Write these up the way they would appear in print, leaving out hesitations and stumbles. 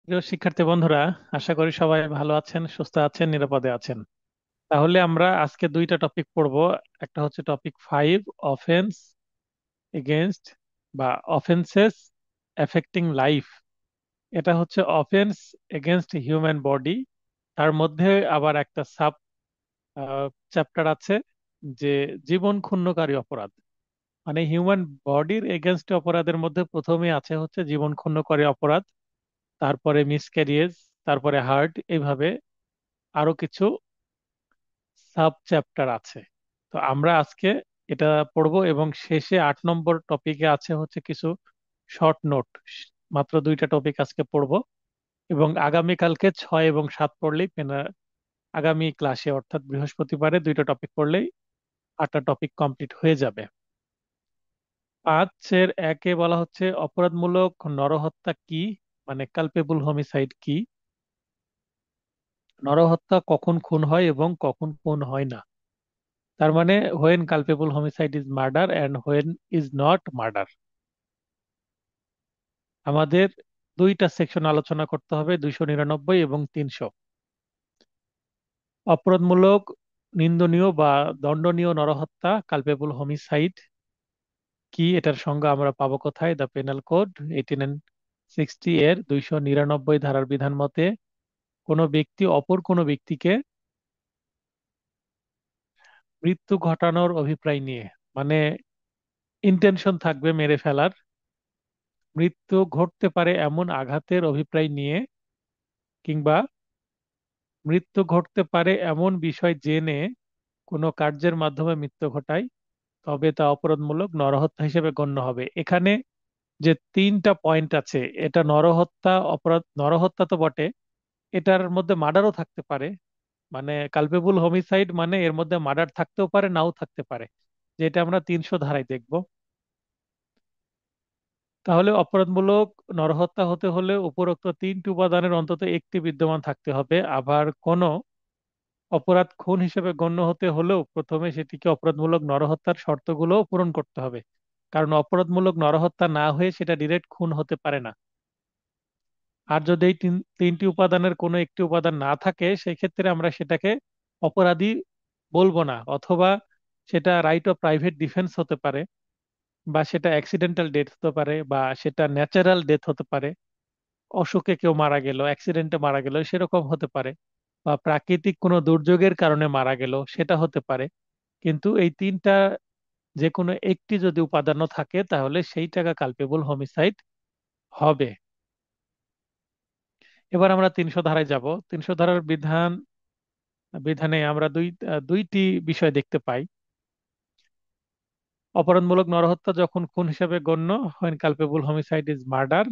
প্রিয় শিক্ষার্থী বন্ধুরা, আশা করি সবাই ভালো আছেন, সুস্থ আছেন, নিরাপদে আছেন। তাহলে আমরা আজকে দুইটা টপিক পড়বো। একটা হচ্ছে টপিক 5, অফেন্স এগেনস্ট বা অফেন্সেস এফেক্টিং লাইফ। এটা হচ্ছে অফেন্স এগেনস্ট হিউম্যান বডি। তার মধ্যে আবার একটা সাব চ্যাপ্টার আছে, যে জীবন ক্ষুণ্ণকারী অপরাধ। মানে হিউম্যান বডির এগেনস্ট অপরাধের মধ্যে প্রথমে আছে হচ্ছে জীবন ক্ষুণ্ণকারী অপরাধ, তারপরে মিসক্যারিয়েজ, তারপরে হার্ট, এইভাবে আরো কিছু সাব চ্যাপ্টার আছে। তো আমরা আজকে এটা পড়বো এবং শেষে 8 নম্বর টপিকে আছে হচ্ছে কিছু শর্ট নোট। মাত্র দুইটা টপিক আজকে পড়বো এবং আগামীকালকে 6 এবং 7 পড়লেই আগামী ক্লাসে অর্থাৎ বৃহস্পতিবারে দুইটা টপিক পড়লেই 8টা টপিক কমপ্লিট হয়ে যাবে। 5-এর 1-এ বলা হচ্ছে অপরাধমূলক নরহত্যা কি, মানে কালপেবল হোমিসাইড কি, নরহত্যা কখন খুন হয় এবং কখন খুন হয় না। তার মানে when culpable homicide is murder and when is not murder. আমাদের দুইটা সেকশন আলোচনা করতে হবে, 299 এবং 300। অপরাধমূলক, নিন্দনীয় বা দণ্ডনীয় নরহত্যা কালপেবল হোমিসাইড কি, এটার সংজ্ঞা আমরা পাবো কোথায়? দ্য পেনাল কোড 1860 এর 299 ধারার বিধান মতে কোনো ব্যক্তি অপর কোনো ব্যক্তিকে মৃত্যু ঘটানোর অভিপ্রায় নিয়ে, মানে ইন্টেনশন থাকবে মেরে ফেলার, মৃত্যু ঘটতে পারে এমন আঘাতের অভিপ্রায় নিয়ে, কিংবা মৃত্যু ঘটতে পারে এমন বিষয় জেনে কোনো কার্যের মাধ্যমে মৃত্যু ঘটায়, তবে তা অপরাধমূলক নরহত্যা হিসেবে গণ্য হবে। এখানে যে তিনটা পয়েন্ট আছে, এটা নরহত্যা অপরাধ, নরহত্যা তো বটে, এটার মধ্যে মার্ডারও থাকতে পারে। মানে কালপেবল হোমিসাইড মানে এর মধ্যে মার্ডার থাকতেও পারে, নাও থাকতে পারে, যেটা আমরা 300 ধারায় দেখব। তাহলে অপরাধমূলক নরহত্যা হতে হলে উপরোক্ত তিনটি উপাদানের অন্তত একটি বিদ্যমান থাকতে হবে। আবার কোনো অপরাধ খুন হিসেবে গণ্য হতে হলেও প্রথমে সেটিকে অপরাধমূলক নরহত্যার শর্তগুলো পূরণ করতে হবে, কারণ অপরাধমূলক নরহত্যা না হয়ে সেটা ডিরেক্ট খুন হতে পারে না। আর যদি এই তিনটি উপাদানের কোনো একটি উপাদান না থাকে, সেক্ষেত্রে আমরা সেটাকে অপরাধী বলবো না, অথবা সেটা রাইট অফ প্রাইভেট ডিফেন্স হতে পারে, বা সেটা অ্যাক্সিডেন্টাল ডেথ হতে পারে, বা সেটা ন্যাচারাল ডেথ হতে পারে, অসুখে কেউ মারা গেল, অ্যাক্সিডেন্টে মারা গেল, সেরকম হতে পারে, বা প্রাকৃতিক কোনো দুর্যোগের কারণে মারা গেল, সেটা হতে পারে। কিন্তু এই তিনটা যে কোনো একটি যদি উপাদানও থাকে, তাহলে সেই টাকা কালপেবল হোমিসাইড হবে। এবার আমরা 300 ধারায় যাব। 300 ধারার বিধানে আমরা দুইটি বিষয় দেখতে পাই। অপরাধমূলক নরহত্যা যখন খুন হিসেবে গণ্য হয়, কালপেবল হোমিসাইড ইজ মার্ডার,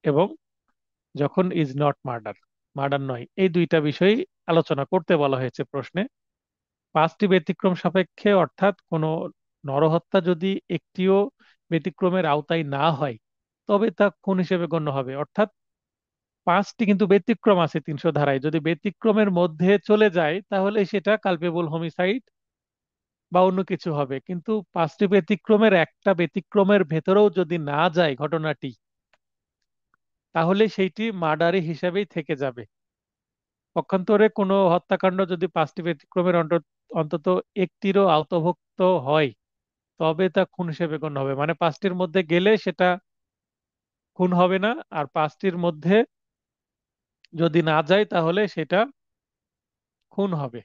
এবং যখন ইজ নট মার্ডার, মার্ডার নয়, এই দুইটা বিষয় আলোচনা করতে বলা হয়েছে প্রশ্নে। 5টি ব্যতিক্রম সাপেক্ষে, অর্থাৎ কোনো নরহত্যা যদি একটিও ব্যতিক্রমের আওতায় না হয়, তবে তা খুন হিসেবে গণ্য হবে। অর্থাৎ 5টি কিন্তু ব্যতিক্রম আছে 300 ধারায়, যদি ব্যতিক্রমের মধ্যে চলে যায় তাহলে সেটা কালপেবল হোমিসাইড বা অন্য কিছু হবে। কিন্তু 5টি ব্যতিক্রমের একটা ব্যতিক্রমের ভেতরেও যদি না যায় ঘটনাটি, তাহলে সেইটি মার্ডারি হিসাবেই থেকে যাবে। পক্ষান্তরে কোনো হত্যাকাণ্ড যদি 5টি ব্যতিক্রমের অন্তত একটিরও আওতাভুক্ত হয়, তবে তা খুন হিসেবে গণ্য হবে। মানে 5টির মধ্যে গেলে সেটা খুন হবে না, আর 5টির মধ্যে যদি না যায় তাহলে সেটা খুন হবে।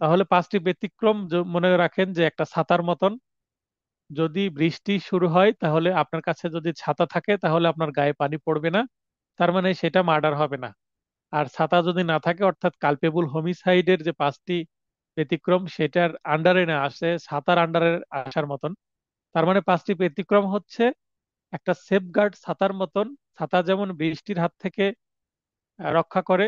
তাহলে 5টি ব্যতিক্রম মনে রাখেন যে একটা ছাতার মতন। যদি বৃষ্টি শুরু হয়, তাহলে আপনার কাছে যদি ছাতা থাকে তাহলে আপনার গায়ে পানি পড়বে না, তার মানে সেটা মার্ডার হবে না। আর ছাতা যদি না থাকে, অর্থাৎ কালপেবল হোমিসাইডের যে 5টি ব্যতিক্রম সেটার আন্ডারে না আসে, ছাতার আন্ডারে আসার মতন, তার মানে 5টি ব্যতিক্রম হচ্ছে একটা সেফগার্ড ছাতার মতন। ছাতা যেমন বৃষ্টির হাত থেকে রক্ষা করে,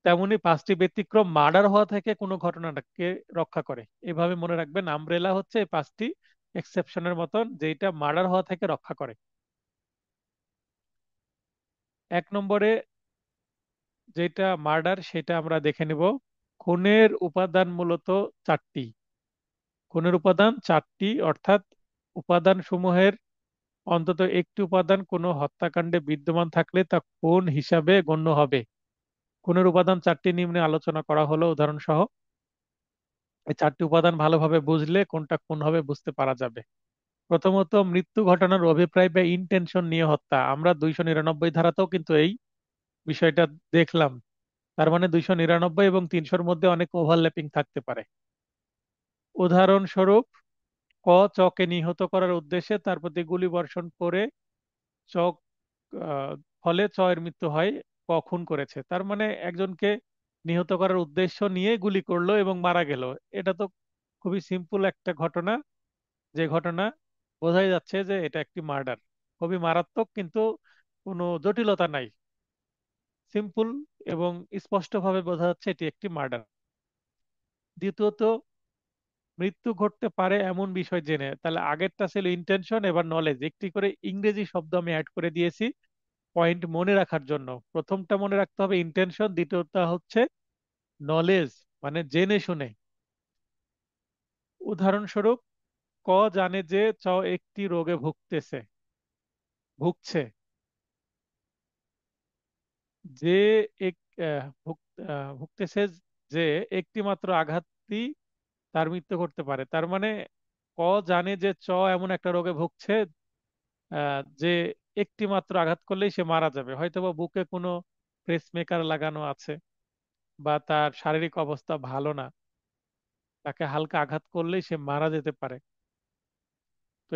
তেমনি 5টি ব্যতিক্রম মার্ডার হওয়া থেকে কোনো ঘটনাটাকে রক্ষা করে। এভাবে মনে রাখবেন, আমব্রেলা হচ্ছে এই 5টি এক্সেপশনের মতন, যেটা মার্ডার হওয়া থেকে রক্ষা করে। 1 নম্বরে যেটা মার্ডার সেটা আমরা দেখে নিব। খুনের উপাদান মূলত 4টি। খুনের উপাদান 4টি, অর্থাৎ উপাদান সমূহের অন্তত একটি উপাদান কোনো হত্যাকাণ্ডে বিদ্যমান থাকলে তা খুন হিসাবে গণ্য হবে। খুনের উপাদান চারটি নিম্নে আলোচনা করা হলো উদাহরণ সহ। এই চারটি উপাদান ভালোভাবে বুঝলে কোনটা খুন হবে বুঝতে পারা যাবে। প্রথমত, মৃত্যু ঘটানোর অভিপ্রায় বা ইন্টেনশন নিয়ে হত্যা। আমরা 299 ধারাতেও কিন্তু এই বিষয়টা দেখলাম। তার মানে 299 এবং 300-র মধ্যে অনেক ওভারল্যাপিং থাকতে পারে। উদাহরণস্বরূপ, চকে নিহত করার উদ্দেশ্যে তার প্রতি গুলি বর্ষণ করে চক ফলে এর মৃত্যু হয়। খুন করেছে, তার মানে একজনকে নিহত করার উদ্দেশ্য নিয়ে গুলি করলো এবং মারা গেল। এটা তো খুবই সিম্পল একটা ঘটনা, যে ঘটনা বোঝাই যাচ্ছে যে এটা একটি মার্ডার। খুবই মারাত্মক, কিন্তু কোনো জটিলতা নাই, সিম্পল এবং স্পষ্টভাবে বোঝা যাচ্ছে এটি একটি মার্ডার। দ্বিতীয়ত, মৃত্যু ঘটতে পারে এমন বিষয় জেনে। তাহলে আগেরটা ছিল ইন্টেনশন, এবার নলেজ। একটি করে ইংরেজি শব্দ আমি অ্যাড করে দিয়েছি পয়েন্ট মনে রাখার জন্য। প্রথমটা মনে রাখতে হবে ইন্টেনশন, দ্বিতীয়টা হচ্ছে নলেজ, মানে জেনে শুনে। উদাহরণস্বরূপ, জানে যে একটি রোগে ভুগছে। যে এক ভুগতেছে, যে একটি মাত্র আঘাতই তার মৃত্যু করতে পারে। তার মানে ক জানে যে এমন একটা রোগে ভুগছে যে একটি মাত্র আঘাত করলেই সে মারা যাবে। হয়তোবা বুকে কোনো পেসমেকার লাগানো আছে, বা তার শারীরিক অবস্থা ভালো না, তাকে হালকা আঘাত করলেই সে মারা যেতে পারে। তো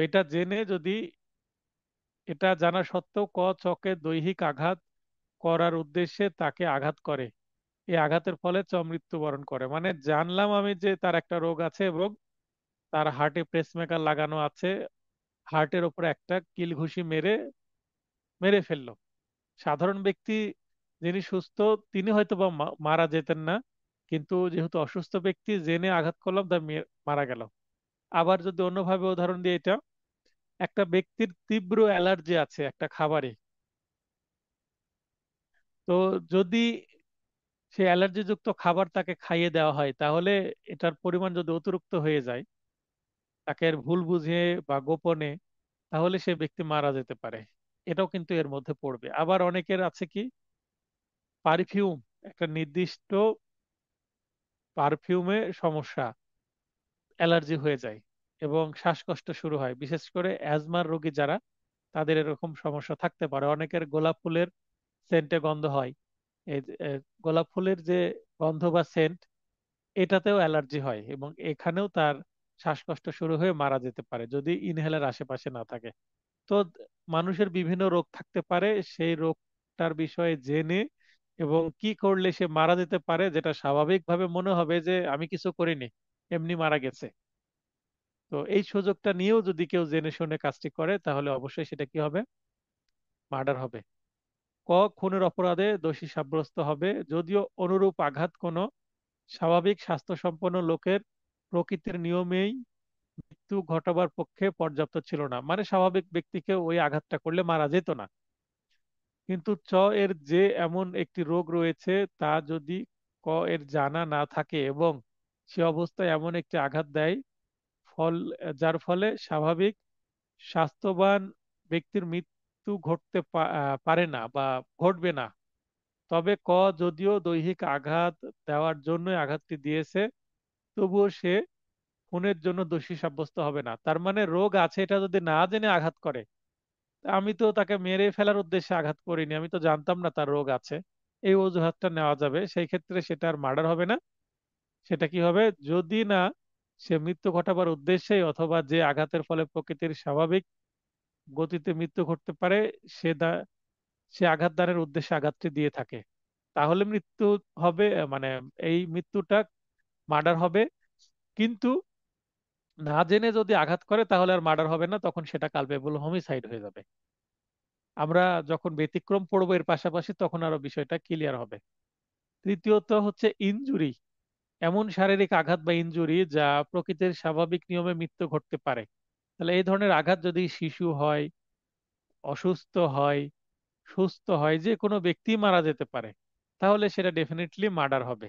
এটা জানা সত্ত্বেও চকে দৈহিক আঘাত করার উদ্দেশ্যে তাকে আঘাত করে। এই আঘাতের ফলে মৃত্যুবরণ করে। মানে জানলাম আমি যে তার একটা রোগ আছে এবং তার হার্টে পেসমেকার লাগানো আছে, হার্টের ওপরে একটা কিল ঘুষি মেরে মেরে ফেললো। সাধারণ ব্যক্তি যিনি সুস্থ, তিনি হয়তো বা মারা যেতেন না, কিন্তু যেহেতু অসুস্থ ব্যক্তি, জেনে আঘাত করলাম, তার মারা গেল। আবার যদি অন্যভাবে উদাহরণ দিই, এটা একটা ব্যক্তির তীব্র অ্যালার্জি আছে একটা খাবারে। তো যদি সে অ্যালার্জি যুক্ত খাবার তাকে খাইয়ে দেওয়া হয়, তাহলে এটার পরিমাণ যদি অতিরিক্ত হয়ে যায়, তাকে এর ভুল বুঝে বা গোপনে, তাহলে সে ব্যক্তি মারা যেতে পারে। এটাও কিন্তু এর মধ্যে পড়বে। আবার অনেকের আছে কি, পারফিউম, একটা নির্দিষ্ট পারফিউমে সমস্যা, অ্যালার্জি হয়ে যায় এবং শ্বাসকষ্ট শুরু হয়। বিশেষ করে অ্যাজমার রোগী যারা, তাদের এরকম সমস্যা থাকতে পারে। অনেকের গোলাপ ফুলের সেন্টে গন্ধ হয়। এই যে, গোলাপ ফুলের যে গন্ধ বা সেন্ট, এটাতেও অ্যালার্জি হয় এবং এখানেও তার শ্বাসকষ্ট শুরু হয়ে মারা যেতে পারে যদি ইনহেলার আশেপাশে না থাকে। তো মানুষের বিভিন্ন রোগ থাকতে পারে, সেই রোগটার বিষয়ে জেনে এবং কি করলে সে মারা যেতে পারে, যেটা স্বাভাবিকভাবে মনে হবে যে আমি কিছু করিনি, এমনি মারা গেছে। তো এই সুযোগটা নিয়েও যদি কেউ জেনে শুনে কাজটি করে, তাহলে অবশ্যই সেটা কি হবে, মার্ডার হবে। খুনের অপরাধে দোষী সাব্যস্ত হবে, যদিও অনুরূপ আঘাত কোনো স্বাভাবিক স্বাস্থ্যসম্পন্ন লোকের প্রকৃতির নিয়মেই মৃত্যু ঘটাবার পক্ষে পর্যাপ্ত ছিল না। মানে স্বাভাবিক ব্যক্তিকে ওই আঘাতটা করলে মারা যেত না। কিন্তু এর যে এমন একটি রোগ রয়েছে, তা যদি এর জানা না থাকে এবং সে অবস্থায় এমন একটি আঘাত দেয়, ফল যার ফলে স্বাভাবিক স্বাস্থ্যবান ব্যক্তির মৃত্যু ঘটতে পারে না বা ঘটবে না, তবে যদিও দৈহিক আঘাত দেওয়ার জন্য আঘাতটি দিয়েছে, তবুও সে খুনের জন্য দোষী সাব্যস্ত হবে না। তার মানে রোগ আছে এটা যদি না জেনে আঘাত করে, আমি তো তাকে মেরে ফেলার উদ্দেশ্যে আঘাত করিনি, আমি তো জানতাম না তার রোগ আছে, এই অজুহাতটা নেওয়া যাবে। সেই ক্ষেত্রে সেটা আর মার্ডার হবে না। সেটা কি হবে, যদি না সে মৃত্যু ঘটাবার উদ্দেশ্যে অথবা যে আঘাতের ফলে প্রকৃতির স্বাভাবিক গতিতে মৃত্যু ঘটতে পারে, সে দা- সে আঘাত দানের উদ্দেশ্যে আঘাতটি দিয়ে থাকে, তাহলে মৃত্যু হবে। মানে এই মৃত্যুটা মার্ডার হবে। কিন্তু না জেনে যদি আঘাত করে, তাহলে আর মার্ডার হবে না, তখন সেটা কালপেবল হোমিসাইড হয়ে যাবে। আমরা যখন ব্যতিক্রম পড়বো এর পাশাপাশি, তখন আরো বিষয়টা ক্লিয়ার হবে। তৃতীয়ত হচ্ছে ইনজুরি, এমন শারীরিক আঘাত বা ইনজুরি যা প্রকৃতির স্বাভাবিক নিয়মে মৃত্যু ঘটতে পারে। তাহলে এই ধরনের আঘাত যদি শিশু হয়, অসুস্থ হয়, সুস্থ হয়, যে কোনো ব্যক্তি মারা যেতে পারে, তাহলে সেটা ডেফিনেটলি মার্ডার হবে।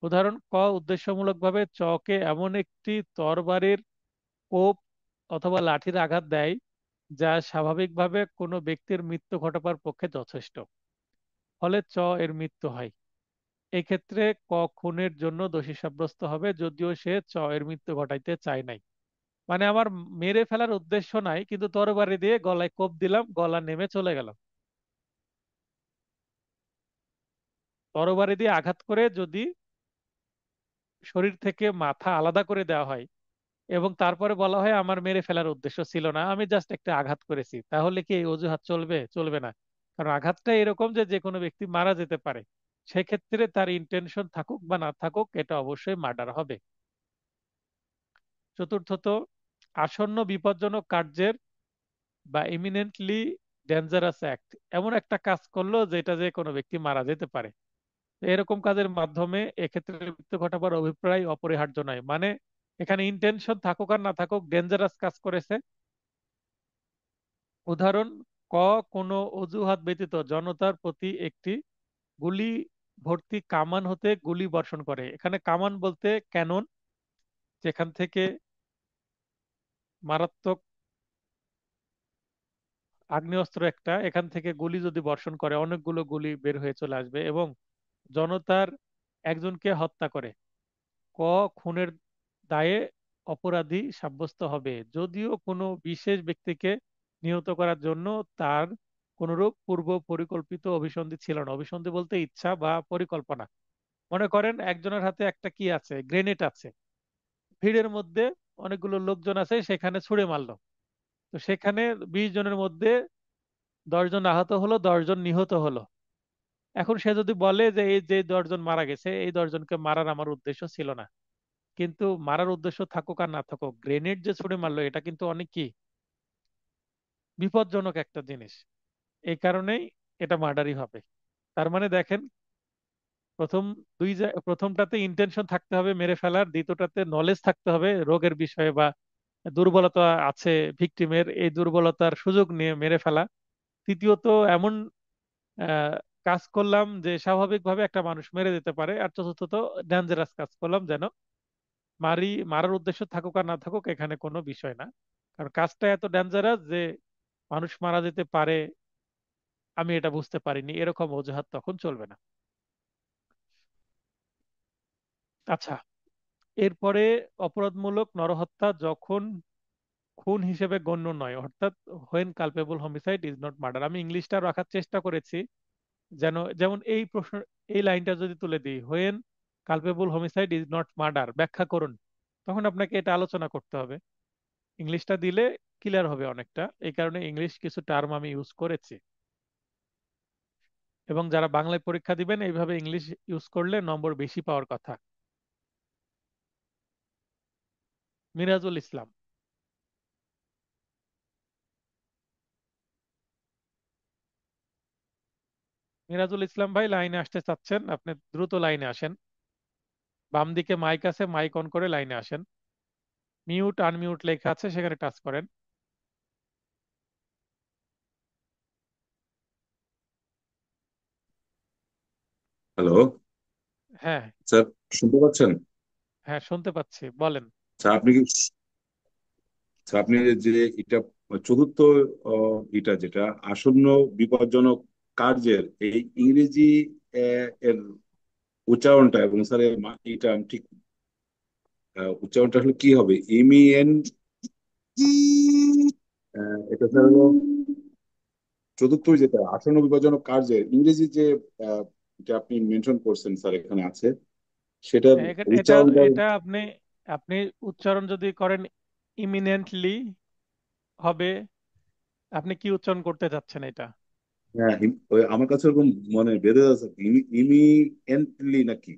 উদাহরণ, উদ্দেশ্যমূলকভাবে চকে এমন একটি তরবারির কোপ অথবা লাঠির আঘাত দেয় যা স্বাভাবিকভাবে কোনো ব্যক্তির মৃত্যু ঘটাবার পক্ষে যথেষ্ট, ফলে এর মৃত্যু হয়। এক্ষেত্রে খুনের জন্য দোষী সাব্যস্ত হবে যদিও সে এর মৃত্যু ঘটাইতে চায় নাই। মানে আমার মেরে ফেলার উদ্দেশ্য নাই, কিন্তু তরবারি দিয়ে গলায় কোপ দিলাম, গলা নেমে চলে গেল। তরবারি দিয়ে আঘাত করে যদি শরীর থেকে মাথা আলাদা করে দেওয়া হয় এবং তারপরে বলা হয় আমার মেরে ফেলার উদ্দেশ্য ছিল না, আমি জাস্ট একটা আঘাত করেছি, তাহলে কি এই অজুহাত চলবে? চলবে না। কারণ আঘাতটা এরকম যে যে কোনো ব্যক্তি মারা যেতে পারে। সেক্ষেত্রে তার ইন্টেনশন থাকুক বা না থাকুক, এটা অবশ্যই মার্ডার হবে। চতুর্থত, আসন্ন বিপজ্জনক কার্যের বা ইমিনেন্টলি ডেঞ্জারাস অ্যাক্ট, এমন একটা কাজ করলো যেটা যে কোনো ব্যক্তি মারা যেতে পারে। তো এরকম কাজের মাধ্যমে এক্ষেত্রে মৃত্যু ঘটাবার অভিপ্রায় অপরিহার্য নয়। মানে এখানে ইন্টেনশন থাকুক আর না থাকুক, ডেঞ্জারাস কাজ করেছে। উদাহরণ: ক, কোনো অজুহাত ব্যতীত জনতার প্রতি একটি গুলি ভর্তি কামান হতে গুলি বর্ষণ করে। এখানে কামান বলতে ক্যানন, যেখান থেকে মারাত্মক আগ্নেয়াস্ত্র একটা, এখান থেকে গুলি যদি বর্ষণ করে অনেকগুলো গুলি বের হয়ে চলে আসবে এবং জনতার একজনকে হত্যা করে। ক, খুনের দায়ে অপরাধী সাব্যস্ত হবে যদিও কোনো বিশেষ ব্যক্তিকে নিহত করার জন্য তার কোনরূপ পূর্ব পরিকল্পিত অভিসন্ধি ছিল না। অভিসন্ধি বলতে ইচ্ছা বা পরিকল্পনা। মনে করেন একজনের হাতে একটা কি আছে, গ্রেনেড আছে, ভিড়ের মধ্যে অনেকগুলো লোকজন আছে, সেখানে ছুড়ে মারলো। তো সেখানে 20 জনের মধ্যে 10 জন আহত হলো, 10 জন নিহত হলো। এখন সে যদি বলে যে এই যে 10 জন মারা গেছে, এই 10 জনকে মারার আমার উদ্দেশ্য ছিল না, কিন্তু মারার উদ্দেশ্য থাকুক আর না থাকুক, গ্রেনেড যে ছুড়ে মারলো এটা কিন্তু অনেক কি বিপজ্জনক একটা জিনিস। এই কারণেই এটা মার্ডারই হবে। তার মানে দেখেন, প্রথম প্রথমটাতে ইন্টেনশন থাকতে হবে মেরে ফেলার, দ্বিতীয়টাতে নলেজ থাকতে হবে রোগের বিষয়ে বা দুর্বলতা আছে ভিকটিমের, এই দুর্বলতার সুযোগ নিয়ে মেরে ফেলা। তৃতীয়ত, এমন আহ, কাজ করলাম যে স্বাভাবিকভাবে একটা মানুষ মেরে দিতে পারে। আর চতুর্থত, ডেঞ্জারাস কাজ করলাম যেন মারার উদ্দেশ্য থাকুক আর না থাকুক এখানে কোনো বিষয় না। কারণ কাজটা এত ডেঞ্জারাস যে মানুষ মারা যেতে পারে, আমি এটা বুঝতে পারিনি, এরকম অজুহাত তখন চলবে না। আচ্ছা, এরপরে অপরাধমূলক নরহত্যা যখন খুন হিসেবে গণ্য নয়, অর্থাৎ when culpable homicide is not murder. আমি ইংলিশটা রাখার চেষ্টা করেছি যেন, যেমন এই প্রশ্ন, এই লাইনটা যদি তুলে দিই, when culpable homicide is not murder, ব্যাখ্যা করুন, তখন আপনাকে এটা আলোচনা করতে হবে। ইংলিশটা দিলে ক্লিয়ার হবে অনেকটা, এই কারণে ইংলিশ কিছু টার্ম আমি ইউজ করেছি। এবং যারা বাংলায় পরীক্ষা দিবেন এইভাবে ইংলিশ ইউজ করলে নম্বর বেশি পাওয়ার কথা। মিরাজুল ইসলাম। মিরাজুল ইসলাম ভাই, লাইনে আসতে চাচ্ছেন? আপনি দ্রুত লাইনে আসেন। বাম দিকে মাইক আছে, মাইক অন করে লাইনে আসেন। মিউট আনমিউট লেখা আছে, সেখানে টাচ করেন। হ্যালো হ্যাঁ। স্যার, শুনতে পাচ্ছেন? হ্যাঁ, শুনতে পাচ্ছি, বলেন। স্যার আপনি কি, স্যার আপনি যে এটা চতুর্থ এটা যেটা আসন্ন বিপজ্জনক কার্যের এই ইংরেজি এর উচ্চারণটা এবং স্যার এটা আমি ঠিক উচ্চারণটা আসলে কি হবে? ইমিএন, এটা স্যার হলো চতুর্থ যেটা আসন্ন বিপজ্জনক কার্যের ইংরেজি যে আহ, এটা আপনি মেনশন করছেন স্যার, এখানে আছে সেটার এটা উচ্চারণটা। এটা আপনি আপনি উচ্চারণ যদি করেন ইমিনেন্টলি হবে। আপনি কি উচ্চারণ করতে চাচ্ছেন এটা? হ্যাঁ, আমার কাছে ওরকম মনে বেঁধে আছে, ইমিএন্টলি নাকি?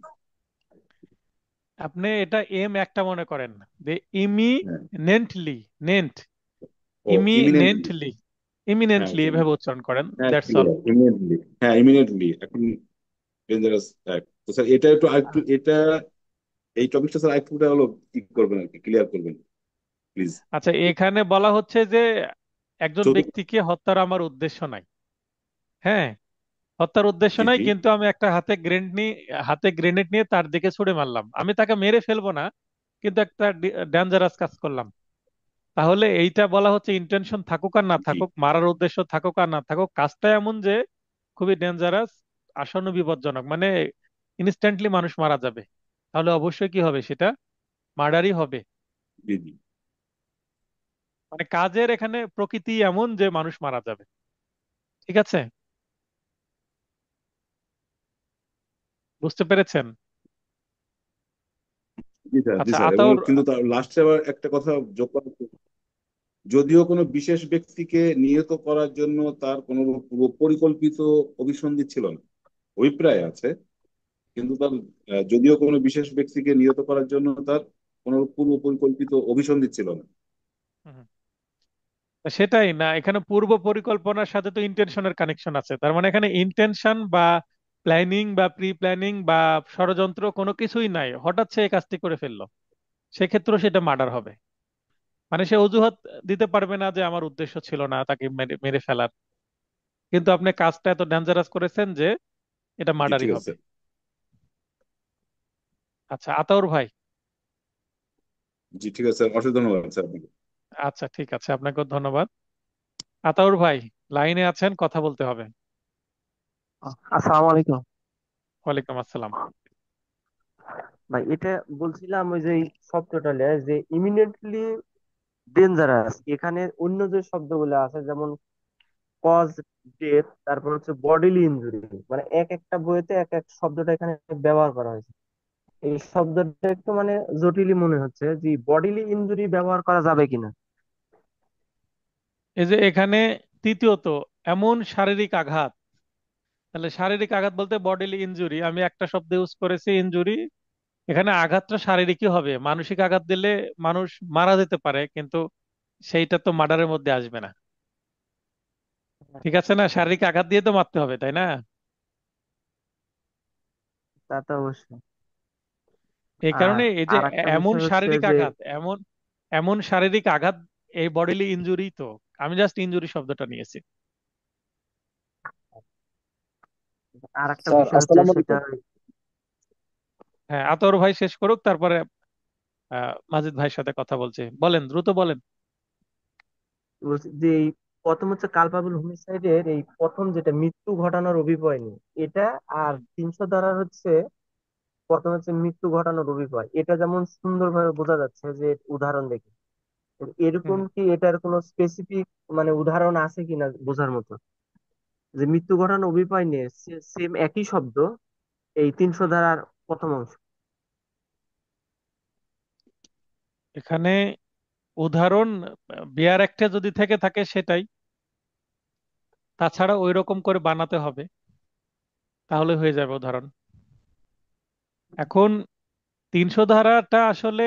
আপনি এটা এম একটা মনে করেন, যে হ্যাঁ। ইমিনেন্টলি, নেন্ট, ও, ইমিনেন্টলি। ইমিনেন্টলি, হ্যাঁ, ইমিনেন্টলি এভাবে উচ্চারণ করেন, হ্যাঁ দ্যাটস অল। ক্লিয়ার, ইমিনেন্টলি। হ্যাঁ, ইমিনেন্টলি এখন ডেঞ্জারাস অ্যাক্ট। তো স্যার এটা একটু আরেকটু, এটা এই টপিকটা স্যার আরেকটু হলো ই করবেন আর কি, ক্লিয়ার করবেন প্লিজ। আচ্ছা, এখানে বলা হচ্ছে যে একজন চতুর্থ। ব্যক্তিকে হত্যার আমার উদ্দেশ্য নাই। হ্যাঁ, হত্যার উদ্দেশ্য জি নাই, জি। কিন্তু আমি একটা হাতে গ্রেনেড নিয়ে তার দিকে ছুড়ে মারলাম, আমি তাকে মেরে ফেলবো না, কিন্তু একটা ডেঞ্জারাস কাজ করলাম। তাহলে এইটা বলা হচ্ছে ইন্টেনশন থাকুক আর না জি থাকুক, মারার উদ্দেশ্য থাকুক আর না থাকুক, কাজটা এমন যে খুবই ডেঞ্জারাস, আসন্ন বিপজ্জনক, মানে ইনস্ট্যান্টলি মানুষ মারা যাবে, তাহলে অবশ্যই কি হবে সেটা মার্ডারই হবে। জি জি। মানে কাজের এখানে প্রকৃতি এমন যে মানুষ মারা যাবে। ঠিক আছে, বুঝতে পেরেছেন? জি স্যার, জি আচ্ছা, স্যার, এবং আতাউর। কিন্তু তার লাস্টে আবার একটা কথা যোগ করা, যদিও কোনো বিশেষ ব্যক্তিকে নিহত করার জন্য তার কোনো পূর্ব পরিকল্পিত অভিসন্ধি ছিল না, অভিপ্রায় আছে, কিন্তু তার যদিও কোনো বিশেষ ব্যক্তিকে নিহত করার জন্য তার কোনো পূর্ব পরিকল্পিত অভিসন্ধি ছিল না। হুম, সেটাই না, এখানে পূর্ব পরিকল্পনার সাথে তো ইন্টেনশনের কানেকশন আছে, তার মানে এখানে ইন্টেনশন বা প্ল্যানিং বা প্রি প্ল্যানিং বা ষড়যন্ত্র কোনো কিছুই নাই, হঠাৎ সে এই কাজটি করে ফেললো, সেক্ষেত্রেও সেটা মার্ডার হবে। মানে সে অজুহাত দিতে পারবে না যে আমার উদ্দেশ্য ছিল না তাকে মেরে মেরে ফেলার, কিন্তু আপনি কাজটা এত ডেঞ্জারাস করেছেন যে এটা জি মার্ডারই ঠিক হবে। আছে। আচ্ছা আতাউর ভাই। জি ঠিক আছে স্যার, অসংখ্য ধন্যবাদ স্যার আপনাকে। আচ্ছা ঠিক আছে, আপনাকেও ধন্যবাদ। আতাউর ভাই, লাইনে আছেন, কথা বলতে হবে। আসসালামু আলাইকুম। ওয়ালাইকুম আসসালাম। ভাই এটা বলছিলাম ওই যে শব্দটা যে ইমিনেন্টলি ডেঞ্জারাস, এখানে অন্য যে শব্দগুলো আছে যেমন কজ ডেথ, তারপর হচ্ছে বডিলি ইনজুরি, মানে এক একটা বইতে এক এক শব্দটা এখানে ব্যবহার করা হয়েছে। এই শব্দটা একটু মানে জটিলই মনে হচ্ছে, যে বডিলি ইনজুরি ব্যবহার করা যাবে কিনা। এই যে এখানে তৃতীয়ত এমন শারীরিক আঘাত, তাহলে শারীরিক আঘাত বলতে বডিলি ইনজুরি, আমি একটা শব্দ ইউজ করেছি ইনজুরি। এখানে আঘাতটা শারীরিকই হবে, মানসিক আঘাত দিলে মানুষ মারা যেতে পারে, কিন্তু সেইটা তো মার্ডারের মধ্যে আসবে না। ঠিক আছে না, শারীরিক আঘাত দিয়ে তো মারতে হবে, তাই না? তা তো অবশ্যই। এই আর কারণে এই যে আর একটা এমন বিষয় হচ্ছে শারীরিক যে আঘাত, এমন এমন শারীরিক আঘাত, এই বডিলি ইনজুরি তো, আমি জাস্ট ইনজুরি শব্দটা নিয়েছি। আর একটা স্যার বিষয় হচ্ছে আসসালামু সেটা আলাইকুম। হ্যাঁ, আতর ভাই শেষ করুক, তারপরে মাজিদ ভাইয়ের সাথে কথা বলছে, বলেন, দ্রুত বলেন। বলছি যে এই প্রথম হচ্ছে কালপাবল হোমিসাইডের এই প্রথম যেটা মৃত্যু ঘটানোর অভিপ্রায় নেই এটা, আর হুম, 300 ধারার হচ্ছে প্রথম হচ্ছে মৃত্যু ঘটানোর অভিপ্রায়, এটা যেমন সুন্দরভাবে বোঝা যাচ্ছে যে উদাহরণ দেখে। হুম। এরকম কি এটার কোনো স্পেসিফিক মানে উদাহরণ আছে কিনা বোঝার মতো, যে মৃত্যু ঘটানোর অভিপ্রায় নিয়ে সেম একই শব্দ এই 300 ধারার প্রথম অংশ। এখানে উদাহরণ বিয়ার একটা যদি থেকে থাকে সেটাই, তাছাড়া ওই রকম করে বানাতে হবে, তাহলে হয়ে যাবে উদাহরণ। এখন 300 ধারাটা আসলে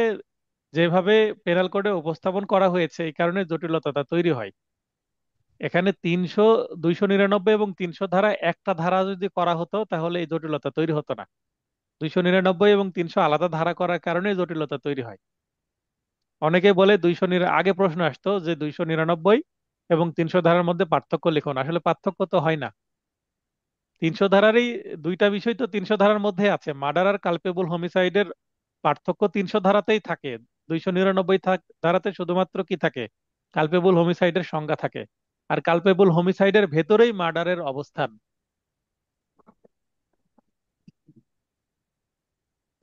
যেভাবে পেনাল কোডে উপস্থাপন করা হয়েছে এই কারণে জটিলতাটা তৈরি হয়। এখানে 299 এবং 300 ধারা একটা ধারা যদি করা হতো তাহলে এই জটিলতা তৈরি হতো না। 299 এবং 300 আলাদা ধারা করার কারণে এই জটিলতা তৈরি হয়। অনেকে বলে আগে প্রশ্ন আসতো যে 299 এবং 300 ধারার মধ্যে পার্থক্য লিখুন, আসলে পার্থক্য তো হয় না। 300 ধারারই দুইটা বিষয় তো 300 ধারার মধ্যে আছে, মার্ডার আর কালপেবল হোমিসাইডের পার্থক্য 300 ধারাতেই থাকে। 299 ধারাতে শুধুমাত্র কি থাকে, কালপেবল হোমিসাইডের সংজ্ঞা থাকে, আর কালপেবল হোমিসাইডের ভেতরেই মার্ডারের অবস্থান।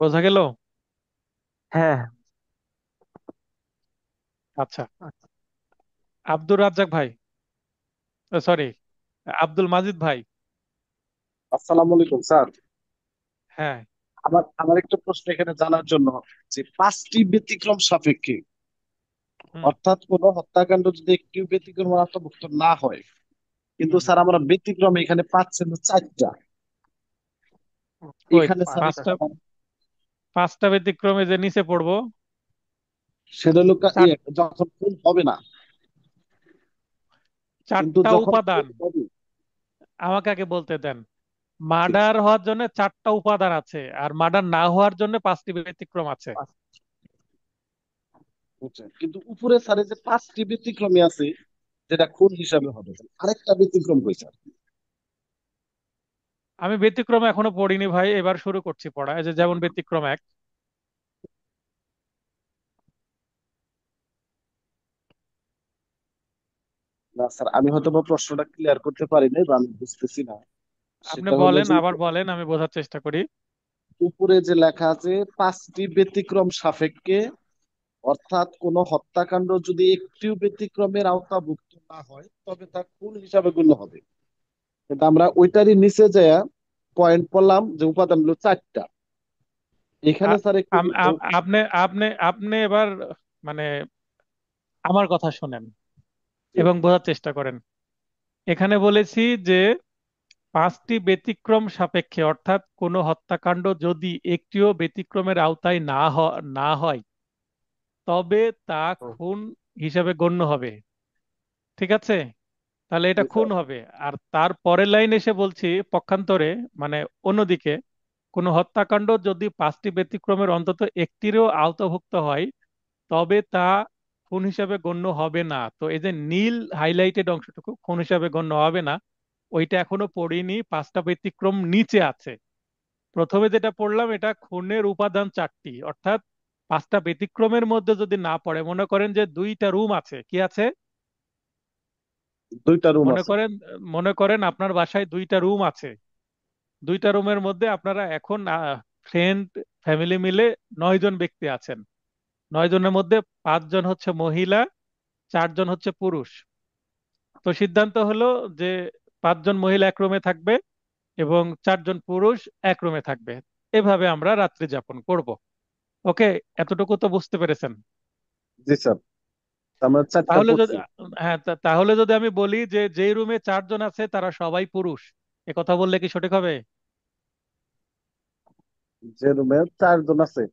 বোঝা গেল? হ্যাঁ। আচ্ছা, আব্দুর রাজ্জাক ভাই, সরি, আব্দুল মাজিদ ভাই। আসসালামু আলাইকুম স্যার। হ্যাঁ। আমার একটা প্রশ্ন এখানে জানার জন্য, যে পাঁচটি ব্যতিক্রম সাপেক্ষে, হুম। অর্থাৎ কোনো হত্যাকাণ্ড যদি একটি ব্যতিক্রম অন্তর্ভুক্ত না হয়, কিন্তু হুম। স্যার আমরা ব্যতিক্রম এখানে পাচ্ছেন চারটা, কই, এখানে স্যার পাঁচটা। পাঁচটা, পাঁচটা ব্যতিক্রমে যে নিচে পড়বো। সেটা লোক চার, যখন খুন হবে না, কিন্তু চারটা যখন উপাদান, খুন হবে। আমাকে আগে বলতে দেন। ঠিক মার্ডার আছে। হওয়ার জন্য চারটা উপাদান আছে, আর মার্ডার না হওয়ার জন্য পাঁচটি ব্যতিক্রম আছে। বুঝছেন? কিন্তু উপরে স্যারের যে পাঁচটি ব্যতিক্রমী আছে, যেটা খুন হিসাবে হবে, আরেকটা ব্যতিক্রম হয়েছে। আমি ব্যতিক্রম এখনো পড়িনি ভাই, এবার শুরু করছি পড়া। এই যে যেমন ব্যতিক্রম এক, না স্যার, আমি হয়তো বা প্রশ্নটা ক্লিয়ার করতে পারি নাই বা আমি বুঝতেছি না। আপনি সেটা হলো বলেন, যে আবার বলেন, আমি বোঝার চেষ্টা করি। উপরে যে লেখা আছে 5টি ব্যতিক্রম সাপেক্ষে, অর্থাৎ কোন হত্যাকাণ্ড যদি একটিও ব্যতিক্রমের আওতাভুক্ত না হয় তবে তা খুন হিসাবে গণ্য হবে। কিন্তু আমরা ওইটারই নিচে যায় পয়েন্ট পড়লাম যে উপাদান হলো 4টা। এখানে আ- স্যার একটু আপনি আপনি আপনি এবার মানে আমার কথা শোনেন জি, এবং বোঝার চেষ্টা করেন। এখানে বলেছি যে 5টি ব্যতিক্রম সাপেক্ষে, অর্থাৎ কোনো হত্যাকাণ্ড যদি একটিও ব্যতিক্রমের আওতায় না হয়, তবে তা খুন হিসাবে গণ্য হবে। ঠিক আছে? তাহলে এটা জি খুন স্যার। হবে। আর তার পরের লাইন এসে বলছি পক্ষান্তরে, মানে অন্যদিকে, কোনো হত্যাকাণ্ড যদি 5টি ব্যতিক্রমের অন্তত একটিরও আওতাভুক্ত হয়, তবে তা খুন হিসাবে গণ্য হবে না। তো এই যে নীল হাইলাইটেড অংশটুকু খুন হিসাবে গণ্য হবে না, ওইটা এখনো পড়িনি। 5টা ব্যতিক্রম নিচে আছে। প্রথমে যেটা পড়লাম এটা খুনের উপাদান 4টি, অর্থাৎ 5টা ব্যতিক্রমের মধ্যে যদি না পড়ে, মনে করেন যে 2টা রুম আছে, কি আছে? 2টা রুম মনে আছে। করেন মনে করেন আপনার বাসায় 2টা রুম আছে। 2টা রুমের মধ্যে আপনারা এখন ফ্রেন্ড, ফ্যামিলি মিলে 9 জন ব্যক্তি আছেন। 9 জনের মধ্যে 5 জন হচ্ছে মহিলা, 4 জন হচ্ছে পুরুষ। তো সিদ্ধান্ত হলো যে 5 জন মহিলা এক রুমে থাকবে এবং 4 জন পুরুষ এক রুমে থাকবে। এভাবে আমরা রাত্রি যাপন করব। ওকে, এতটুকু তো বুঝতে পেরেছেন? জি স্যার, আমরা 4টা তাহলে যদি পড়ছি। হ্যাঁ, তাহলে যদি আমি বলি যে যেই রুমে 4 জন আছে তারা সবাই পুরুষ, এ কথা বললে কি সঠিক হবে? যে রুমে 4 জন আছে।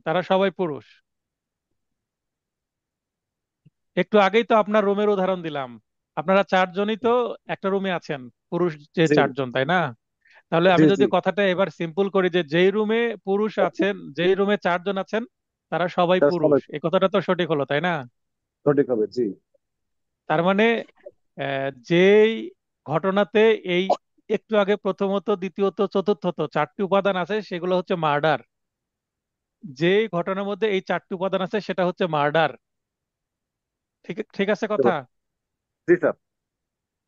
তারা সবাই পুরুষ। একটু আগেই তো আপনার রুমের উদাহরণ দিলাম। আপনারা 4 জনই তো একটা রুমে আছেন, পুরুষ যে জি 4 জন, তাই না? তাহলে জি আমি জি। যদি কথাটা এবার সিম্পল করি যে যেই রুমে পুরুষ আছেন, যেই রুমে 4 জন আছেন, তারা সবাই তারা পুরুষ, সবাই এই কথাটা তো সঠিক হলো, তাই না? সঠিক হবে। জি তার মানে যেই ঘটনাতে এই একটু আগে প্রথমত, দ্বিতীয়ত, চতুর্থত 4টি উপাদান আছে, সেগুলো হচ্ছে মার্ডার। যেই ঘটনার মধ্যে এই 4টি উপাদান আছে সেটা হচ্ছে মার্ডার। ঠিক ঠিক আছে বুঝতে কথা? পারছি। জি স্যার।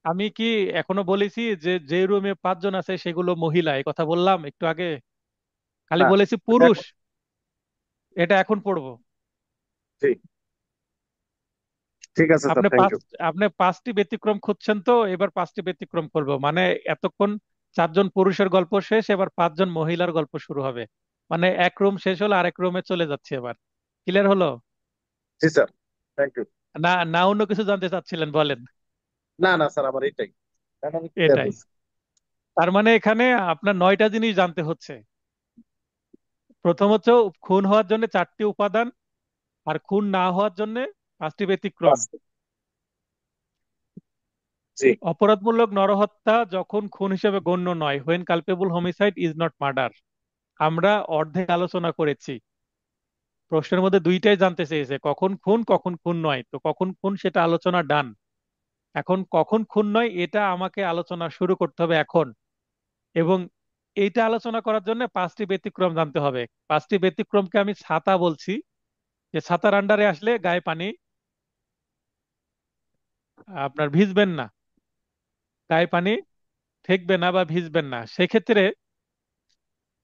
আমি কি এখনো বলেছি যে যে রুমে 5 জন আছে সেগুলো মহিলা? এই কথা বললাম একটু আগে? খালি না, বলেছি এটা পুরুষ। এটা এখন পড়বো। জি, ঠিক আছে স্যার, আপনি থ্যাংক পাঁচ ইউ। আপনি 5টি ব্যতিক্রম খুঁজছেন, তো এবার 5টি ব্যতিক্রম করবো। মানে এতক্ষণ 4 জন পুরুষের গল্প শেষ, এবার 5 জন মহিলার গল্প শুরু হবে। মানে এক রুম শেষ হলো, আরেক রুমে চলে যাচ্ছে এবার। ক্লিয়ার হলো? জি স্যার, থ্যাংক ইউ। না না, অন্য কিছু জানতে চাচ্ছিলেন, বলেন। না না স্যার, আমার এটাই, এখন আমি ক্লিয়ার এটাই। হয়েছে। তার মানে এখানে আপনার 9টা জিনিস জানতে হচ্ছে। প্রথম হচ্ছে খুন হওয়ার জন্য 4টি উপাদান, আর খুন না হওয়ার জন্য 5টি ব্যতিক্রম। বাস। জি অপরাধমূলক নরহত্যা যখন খুন হিসেবে গণ্য নয়, when culpable homicide is not murder, আমরা অর্ধেক আলোচনা করেছি। প্রশ্নের মধ্যে দুইটাই জানতে চেয়েছে, কখন খুন কখন খুন নয়। তো কখন খুন সেটা আলোচনা ডান। এখন কখন খুন নয় এটা আমাকে আলোচনা শুরু করতে হবে এখন। এবং এইটা আলোচনা করার জন্য 5টি ব্যতিক্রম জানতে হবে। 5টি ব্যতিক্রমকে আমি ছাতা বলছি, যে ছাতার আন্ডারে আসলে গায়ে পানি আপনার ভিজবেন না, গায়ে পানি ঠেকবে না বা ভিজবেন না। সেক্ষেত্রে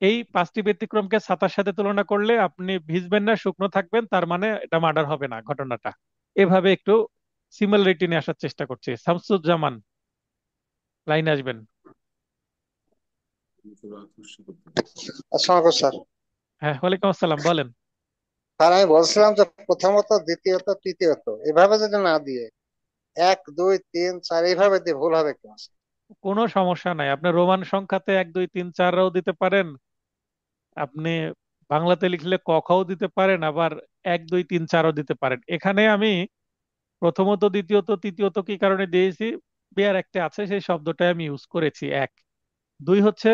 এই 5টি ব্যতিক্রমকে ছাতার সাথে তুলনা করলে আপনি ভিজবেন না, শুকনো থাকবেন, তার মানে এটা মার্ডার হবে না ঘটনাটা। এভাবে একটু সিমিলারিটি নিয়ে আসার চেষ্টা করছি। শামসুজ্জামান, লাইন আসবেন। আসসালামু স্যার। হ্যাঁ, ওয়ালাইকুম আসসালাম, বলেন। স্যার আমি বলছিলাম যে প্রথমত, দ্বিতীয়ত, তৃতীয়ত এভাবে যদি না দিয়ে 1 2 3 4 এইভাবে দিয়ে ভুল হবে কেন? কোনো সমস্যা নাই, আপনি রোমান সংখ্যাতে 1 2 3 4ও দিতে পারেন। আপনি বাংলাতে লিখলে ক খও দিতে পারেন, আবার 1 2 3 4ও দিতে পারেন। এখানে আমি প্রথমত, দ্বিতীয়ত, তৃতীয়ত কি কারণে দিয়েছি, বেয়ার একটা আছে সেই শব্দটাই আমি ইউজ করেছি। এক, দুই হচ্ছে,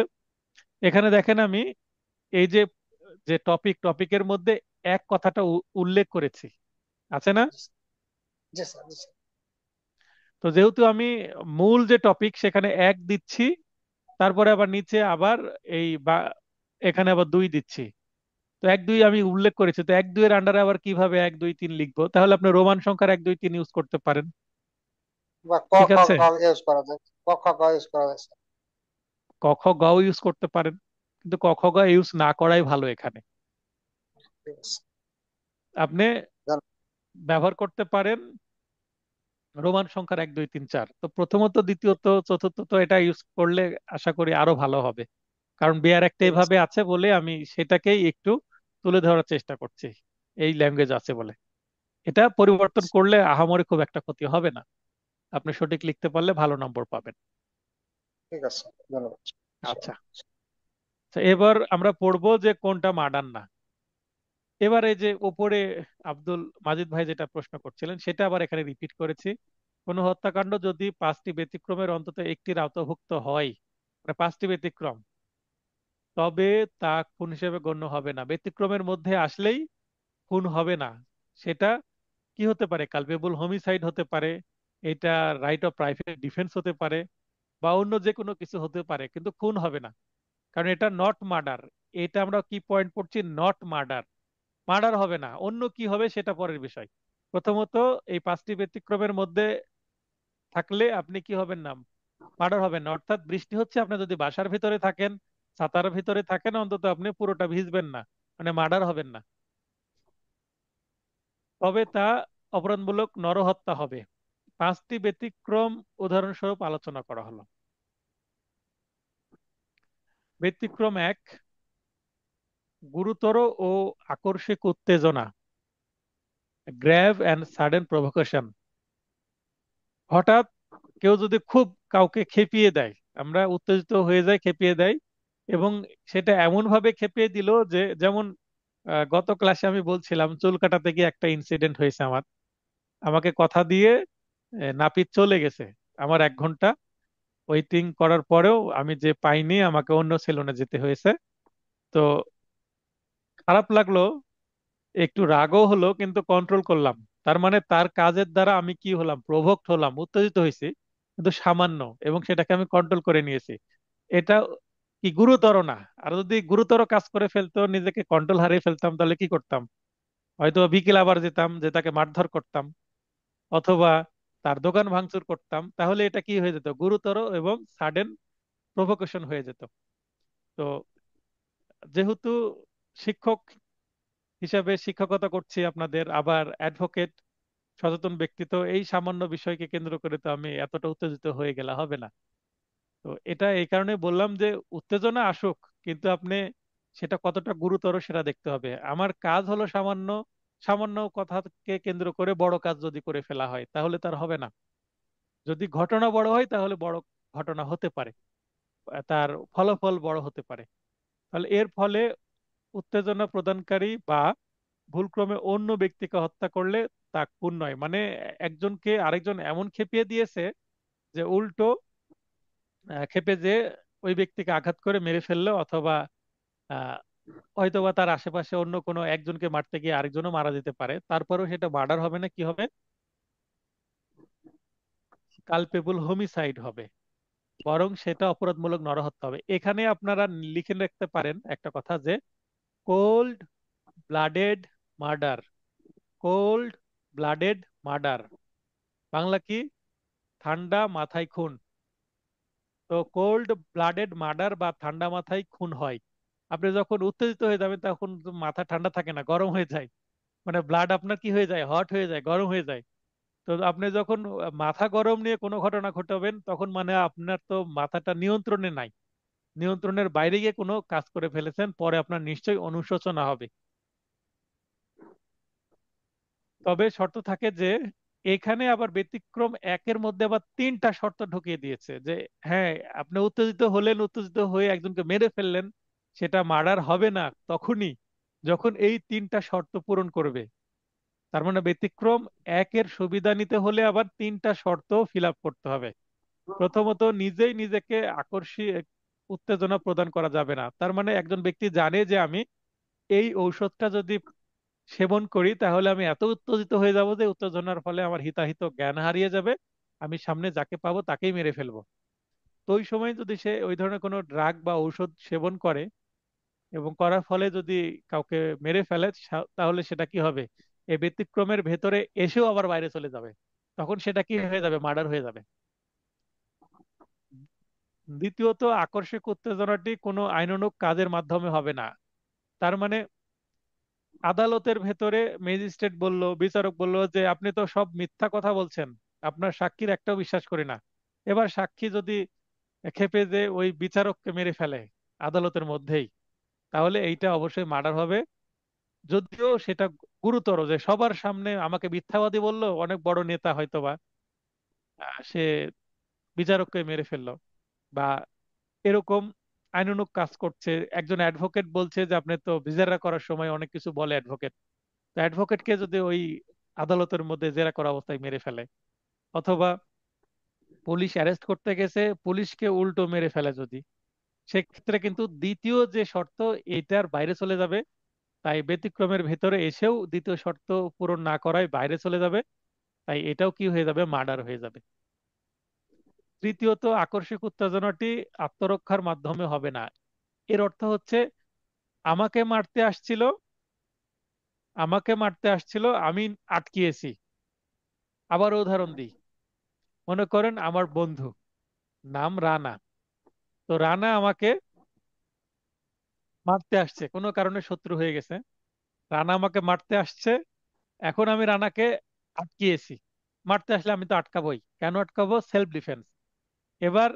এখানে দেখেন আমি এই যে যে টপিকের মধ্যে এক কথাটা উল্লেখ করেছি, আছে না? জি স্যার, জি স্যার। তো যেহেতু আমি মূল যে টপিক সেখানে এক দিচ্ছি, তারপরে আবার নিচে আবার এই বা এখানে আবার দুই দিচ্ছি। তো 1 2 আমি উল্লেখ করেছি, তো 1 2 এর আন্ডারে আবার কিভাবে 1 2 3 লিখবো? তাহলে আপনি রোমান সংখ্যার 1 2 3 ইউজ করতে পারেন। বা ক ঠিক খ আছে, গ ইউজ করা যায়, ক খ গ ইউজ করা যায়। ক খ গ ইউজ করতে পারেন, কিন্তু ক খ গ ইউজ না করাই ভালো এখানে। ঠিক আছে, আপনি জান। ব্যবহার করতে পারেন রোমান সংখ্যার 1 2 3 4। তো প্রথমত, দ্বিতীয়ত, চতুর্থ তো এটা ইউজ করলে আশা করি আরো ভালো হবে। কারণ বেয়ার একটা ঠিক আছে, এভাবে আছে বলে আমি সেটাকেই একটু তুলে ধরার চেষ্টা করছি, এই ল্যাঙ্গুয়েজ আছে বলে। এটা পরিবর্তন করলে আহামরি খুব একটা ক্ষতি হবে না, আপনি সঠিক লিখতে পারলে ভালো নম্বর পাবেন। ঠিক আছে, ধন্যবাদ। আচ্ছা, তো এবার আমরা পড়বো যে কোনটা মার্ডার না। এবার এই যে উপরে আব্দুল মাজিদ ভাই যেটা প্রশ্ন করছিলেন সেটা আবার এখানে রিপিট করেছি। কোনো হত্যাকাণ্ড যদি 5টি ব্যতিক্রমের অন্তত একটির আওতাভুক্ত হয়, মানে 5টি ব্যতিক্রম, তবে তা খুন হিসেবে গণ্য হবে না। ব্যতিক্রমের মধ্যে আসলেই খুন হবে না। সেটা কি হতে পারে? কালপেবল হোমিসাইড হতে পারে, এটা রাইট অফ প্রাইভেট ডিফেন্স হতে পারে, বা অন্য যে কোনো কিছু হতে পারে, কিন্তু খুন হবে না। কারণ এটা নট মার্ডার। এটা আমরা কি পয়েন্ট করছি? Not murder. মার্ডার হবে না, অন্য কি হবে সেটা পরের বিষয়। প্রথমত, এই 5টি ব্যতিক্রমের মধ্যে থাকলে আপনি কি হবেন না? মার্ডার হবেন না। অর্থাৎ বৃষ্টি হচ্ছে, আপনি যদি বাসার ভিতরে থাকেন, ছাতার ভিতরে থাকেন, অন্তত আপনি পুরোটা ভিজবেন না, মানে মার্ডার হবেন না। তবে তা অপরাধমূলক নরহত্যা হবে। 5টি ব্যতিক্রম উদাহরণস্বরূপ আলোচনা করা হলো। ব্যতিক্রম 1, গুরুতর ও আকস্মিক উত্তেজনা, গ্র্যাভ অ্যান্ড সাডেন প্রভোকেশন। হঠাৎ কেউ যদি খুব কাউকে খেপিয়ে দেয়, আমরা উত্তেজিত হয়ে যাই, খেপিয়ে দেয়, এবং সেটা এমন ভাবে খেপিয়ে দিল যে, যেমন গত ক্লাসে আমি বলছিলাম চুল কাটাতে গিয়ে একটা ইনসিডেন্ট হয়েছে আমার। আমাকে কথা দিয়ে নাপিত চলে গেছে, আমার 1 ঘন্টা ওয়েটিং করার পরেও আমি যে পাইনি, আমাকে অন্য সেলুনে যেতে হয়েছে। তো খারাপ লাগলো, একটু রাগও হলো, কিন্তু কন্ট্রোল করলাম। তার মানে তার কাজের দ্বারা আমি কি হলাম? প্রভোক্ট হলাম, উত্তেজিত হয়েছি, কিন্তু সামান্য, এবং সেটাকে আমি কন্ট্রোল করে নিয়েছি। এটা কি গুরুতর না? আর যদি গুরুতর কাজ করে ফেলতো, নিজেকে কন্ট্রোল হারিয়ে ফেলতাম, তাহলে কি করতাম? হয়তো বিকেল আবার যেতাম, যে তাকে মারধর করতাম, অথবা তার দোকান ভাঙচুর করতাম। তাহলে এটা কি হয়ে যেত? গুরুতর এবং সাডেন প্রভোকেশন হয়ে যেত। তো যেহেতু শিক্ষক হিসাবে শিক্ষকতা করছি আপনাদের, আবার অ্যাডভোকেট, সচেতন ব্যক্তি, তো এই সামান্য বিষয়কে কেন্দ্র করে তো আমি এতটা উত্তেজিত হয়ে গেলে হবে না। তো এটা এই কারণে বললাম যে উত্তেজনা আসুক, কিন্তু আপনি সেটা কতটা গুরুতর সেটা দেখতে হবে। আমার কাজ হলো সামান্য, সামান্য কথাকে কেন্দ্র করে বড় কাজ যদি করে ফেলা হয়, তাহলে তার হবে না। যদি ঘটনা বড় হয়, তাহলে বড় ঘটনা হতে পারে, তার ফলাফল বড় হতে পারে। তাহলে এর ফলে উত্তেজনা প্রদানকারী বা ভুলক্রমে অন্য ব্যক্তিকে হত্যা করলে তা খুন নয়। মানে একজনকে আরেকজন এমন খেপিয়ে দিয়েছে যে উল্টো খেপে যে ওই ব্যক্তিকে আঘাত করে মেরে ফেললো, অথবা আহ, হয়তোবা তার আশেপাশে অন্য কোনো একজনকে মারতে গিয়ে আরেকজনও মারা যেতে পারে, তারপরেও সেটা মার্ডার হবে না, কি হবে? কালপেবল হোমিসাইড হবে, বরং সেটা অপরাধমূলক নরহত্যা হবে। এখানে আপনারা লিখে রাখতে পারেন একটা কথা, যে cold blooded murder. Cold blooded murder, Bangla কি? ঠান্ডা মাথায় খুন। তো কোল্ড ব্লাডেড মার্ডার বা ঠান্ডা মাথায় খুন হয়। আপনি যখন উত্তেজিত হয়ে যাবেন, তখন তো মাথা ঠান্ডা থাকে না, গরম হয়ে যায়। মানে ব্লাড আপনার কি হয়ে যায়? হট হয়ে যায়, গরম হয়ে যায়। তো আপনি যখন মাথা গরম নিয়ে কোনো ঘটনা ঘটাবেন, তখন মানে আপনার তো মাথাটা নিয়ন্ত্রণে নাই, নিয়ন্ত্রণের বাইরে গিয়ে কোনো কাজ করে ফেলেছেন, পরে আপনার নিশ্চয়ই অনুশোচনা হবে। তবে শর্ত থাকে যে, এখানে আবার ব্যতিক্রম 1-এর মধ্যে আবার 3টা শর্ত ঢুকিয়ে দিয়েছে, যে হ্যাঁ, আপনি উত্তেজিত হলেন, উত্তেজিত হয়ে একজনকে মেরে ফেললেন, সেটা মার্ডার হবে না তখনই যখন এই 3টা শর্ত পূরণ করবে। তার মানে ব্যতিক্রম 1-এর সুবিধা নিতে হলে আবার 3টা শর্ত ফিল আপ করতে হবে। প্রথমত, নিজেই নিজেকে উত্তেজনা প্রদান করা যাবে না। তার মানে একজন ব্যক্তি জানে যে আমি এই ঔষধটা যদি সেবন করি, তাহলে আমি এত উত্তেজিত হয়ে যাব যে উত্তেজনার ফলে আমার হিতাহিত জ্ঞান হারিয়ে যাবে, আমি সামনে যাকে পাবো তাকেই মেরে ফেলবো। তো ওই সময় যদি সে ওই ধরনের কোনো ড্রাগ বা ঔষধ সেবন করে, এবং করার ফলে যদি কাউকে মেরে ফেলে, তাহলে সেটা কি হবে? এই ব্যতিক্রমের ভেতরে এসেও আবার বাইরে চলে যাবে। তখন সেটা কি হয়ে যাবে, মার্ডার হয়ে যাবে। দ্বিতীয়ত, আকস্মিক উত্তেজনাটি কোনো আইনানুগ কাজের মাধ্যমে হবে না। তার মানে আদালতের ভেতরে ম্যাজিস্ট্রেট বলল, বিচারক বলল যে আপনি তো সব মিথ্যা কথা বলছেন, আপনার সাক্ষীর একটাও বিশ্বাস করি না। এবার সাক্ষী যদি ক্ষেপে যে ওই বিচারককে মেরে ফেলে আদালতের মধ্যেই, তাহলে এইটা অবশ্যই মার্ডার হবে। যদিও সেটা গুরুতর, যে সবার সামনে আমাকে মিথ্যাবাদী বললো, অনেক বড় নেতা হয়তোবা, সে বিচারককে মেরে ফেললো, বা এরকম আইনানুগ কাজ করছে। একজন অ্যাডভোকেট বলছে যে আপনি তো বিচারা করার সময় অনেক কিছু বলে অ্যাডভোকেট, তো অ্যাডভোকেটকে যদি ওই আদালতের মধ্যে জেরা করা অবস্থায় মেরে ফেলে, অথবা পুলিশ অ্যারেস্ট করতে গেছে পুলিশকে উল্টো মেরে ফেলে যদি, সেক্ষেত্রে কিন্তু দ্বিতীয় যে শর্ত এটার বাইরে চলে যাবে। তাই ব্যতিক্রমের ভেতরে এসেও দ্বিতীয় শর্ত পূরণ না করায় বাইরে চলে যাবে। তাই এটাও কি হয়ে যাবে, মার্ডার হয়ে যাবে। তৃতীয়ত, আকস্মিক উত্তেজনাটি আত্মরক্ষার মাধ্যমে হবে না। এর অর্থ হচ্ছে আমাকে মারতে আসছিল, আমি আটকিয়েছি। আবার উদাহরণ দিই, মনে করেন আমার বন্ধু নাম রানা, তো রানা আমাকে মারতে আসছে, কোনো কারণে শত্রু হয়ে গেছে, রানা আমাকে মারতে আসছে। এখন আমি রানাকে আটকিয়েছি। মারতে আসলে আমি তো আটকাবোই, কেন আটকাবো, সেলফ ডিফেন্স। এবার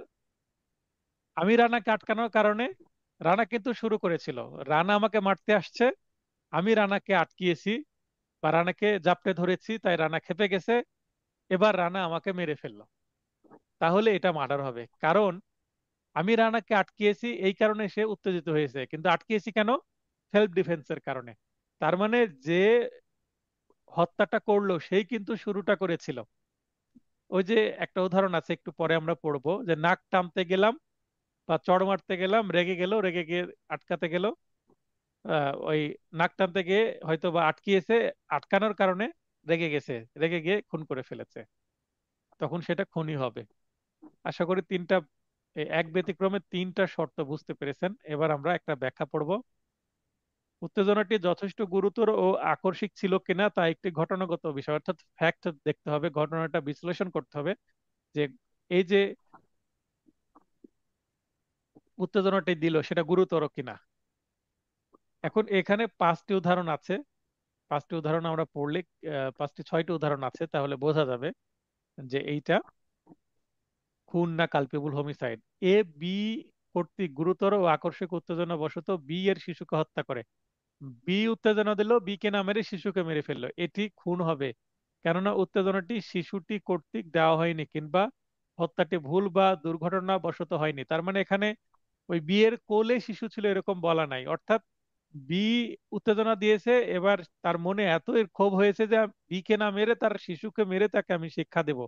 আমি রানাকে আটকানোর কারণে, রানা কিন্তু শুরু করেছিল, রানা আমাকে মারতে আসছে, আমি রানাকে আটকিয়েছি বা রানাকে জাপটে ধরেছি, তাই রানা খেপে গেছে, এবার রানা আমাকে মেরে ফেললো। তাহলে এটা মার্ডার হবে, কারণ আমি রানাকে আটকিয়েছি, এই কারণে সে উত্তেজিত হয়েছে, কিন্তু আটকিয়েছি কেন, সেলফ ডিফেন্সের কারণে। তার মানে যে হত্যাটা করলো সেই কিন্তু শুরুটা করেছিল। ওই যে একটা উদাহরণ আছে, একটু পরে আমরা পড়বো, যে নাক টানতে গেলাম বা চড় মারতে গেলাম, রেগে গেল, রেগে গিয়ে আটকাতে গেল, ওই নাক টানতে গিয়ে হয়তো বা আটকিয়েছে, আটকানোর কারণে রেগে গেছে, রেগে গিয়ে খুন করে ফেলেছে, তখন সেটা খুনই হবে। আশা করি এক ব্যতিক্রমে তিনটা শর্ত বুঝতে পেরেছেন। এবার আমরা একটা ব্যাখ্যা পড়ব। উত্তেজনাটি যথেষ্ট গুরুতর ও আকস্মিক ছিল কিনা তা একটি ঘটনাগত বিষয়, অর্থাৎ ফ্যাক্ট দেখতে হবে, ঘটনাটা বিশ্লেষণ করতে হবে, যে এই যে উত্তেজনাটি দিল সেটা গুরুতর কিনা। এখন এখানে পাঁচটি উদাহরণ আছে, পাঁচটি উদাহরণ আমরা পড়লে, পাঁচটি ছয়টি উদাহরণ আছে, তাহলে বোঝা যাবে যে এইটা খুন না কালপেবল হোমিসাইড। এ বি কর্তৃক গুরুতর ও আকস্মিক উত্তেজনা বশত বি এর শিশুকে হত্যা করে। বি উত্তেজনা দিল, বি কে না মেরে শিশুকে মেরে ফেললো, এটি খুন হবে, কেননা উত্তেজনাটি শিশুটি কর্তৃক দেওয়া হয়নি, কিংবা হত্যাটি ভুল বা দুর্ঘটনা বশত হয়নি। তার মানে এখানে ওই বিয়ের কোলে শিশু ছিল এরকম বলা নাই, অর্থাৎ বি উত্তেজনা দিয়েছে, এবার তার মনে এত এর ক্ষোভ হয়েছে যে বি কে না মেরে তার শিশুকে মেরে তাকে আমি শিক্ষা দেব।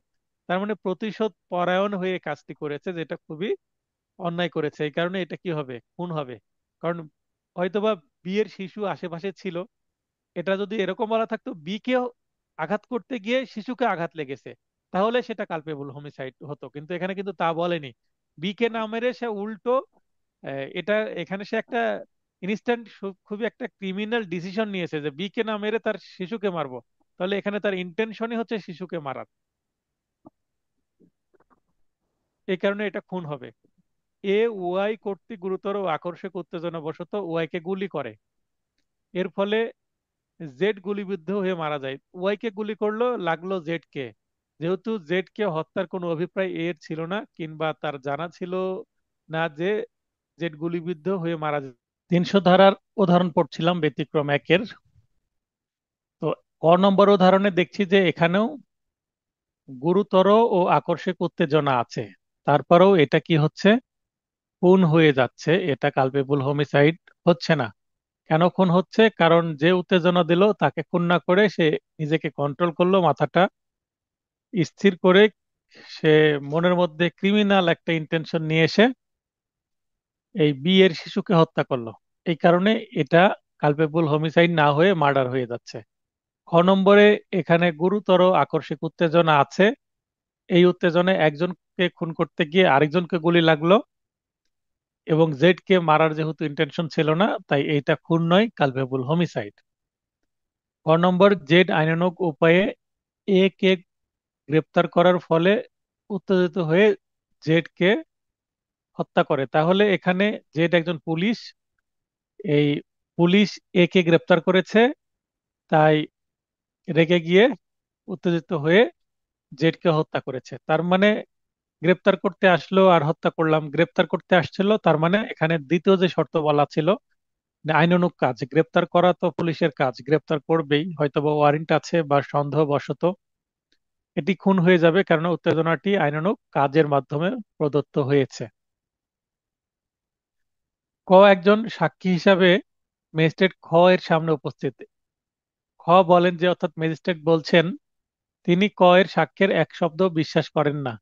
তার মানে প্রতিশোধ পরায়ণ হয়ে কাজটি করেছে, যেটা খুবই অন্যায় করেছে, এই কারণে এটা কি হবে, খুন হবে। কারণ হয়তোবা বিয়ের শিশু আশেপাশে ছিল, এটা যদি এরকম বলা থাকতো বি কে আঘাত করতে গিয়ে শিশুকে আঘাত লেগেছে, তাহলে সেটা কালপেবল হোমিসাইড হতো, কিন্তু এখানে কিন্তু তা বলেনি। বি কে না মেরে সে উল্টো, এটা এখানে সে একটা ইনস্ট্যান্ট, খুবই একটা ক্রিমিনাল ডিসিশন নিয়েছে যে বি কে না মেরে তার শিশুকে মারবো, তাহলে এখানে তার ইন্টেনশনই হচ্ছে শিশুকে মারার, এই কারণে এটা খুন হবে। এ ওয়াই কর্তৃক গুরুতর ও আকস্মিক উত্তেজনা বশত ওয়াই কে গুলি করে, এর ফলে জেড গুলিবিদ্ধ হয়ে মারা যায়। ওয়াই কে গুলি করলো, লাগলো জেড কে, যেহেতু জেড কে হত্যার কোনো অভিপ্রায় এর ছিল না, কিংবা তার জানা ছিল না যে জেড গুলিবিদ্ধ হয়ে মারা যায়। 300 ধারার উদাহরণ পড়ছিলাম ব্যতিক্রম একের। তো নম্বর উদাহরণে দেখছি যে এখানেও গুরুতর ও আকস্মিক উত্তেজনা আছে, তারপরেও এটা কি হচ্ছে, খুন হয়ে যাচ্ছে, এটা কালপেবল হোমিসাইড হচ্ছে না। কেন খুন হচ্ছে, কারণ যে উত্তেজনা দিল তাকে খুন না করে সে নিজেকে কন্ট্রোল করলো, মাথাটা স্থির করে সে মনের মধ্যে ক্রিমিনাল একটা ইন্টেনশন নিয়ে এসে এই বিয়ের শিশুকে হত্যা করলো। এই কারণে এটা কালপেবল হোমিসাইড না হয়ে মার্ডার হয়ে যাচ্ছে। নম্বরে এখানে গুরুতর আকস্মিক উত্তেজনা আছে, এই উত্তেজনায় একজনকে খুন করতে গিয়ে আরেকজনকে গুলি লাগলো, এবং জেড কে মারার যেহেতু ইন্টেনশন ছিল না, তাই এইটা খুন নয়, কালপেবল হোমিসাইড। নম্বর, জেড আইনানুগ উপায়ে এ কে গ্রেপ্তার করার ফলে উত্তেজিত হয়ে জেডকে হত্যা করে, তাহলে এখানে জেড একজন পুলিশ, এই পুলিশ একে গ্রেপ্তার করেছে, তাই রেগে গিয়ে উত্তেজিত হয়ে জেডকে হত্যা করেছে। তার মানে গ্রেপ্তার করতে আসলো আর হত্যা করলাম, গ্রেপ্তার করতে আসছিল, তার মানে এখানে দ্বিতীয় যে শর্ত বলা ছিল যে আইনানুগ কাজ, গ্রেপ্তার করা তো পুলিশের কাজ, গ্রেপ্তার করবেই, হয়তো বা ওয়ারেন্ট আছে বা সন্দেহবশত এটি খুন হয়ে যাবে, কারণ উত্তেজনাটি আইনানুগ কাজের মাধ্যমে প্রদত্ত হয়েছে। একজন সাক্ষী হিসাবে ম্যাজিস্ট্রেট এর সামনে উপস্থিত। বলেন যে, অর্থাৎ ম্যাজিস্ট্রেট বলছেন তিনি এর সাক্ষ্যের এক শব্দ বিশ্বাস করেন না।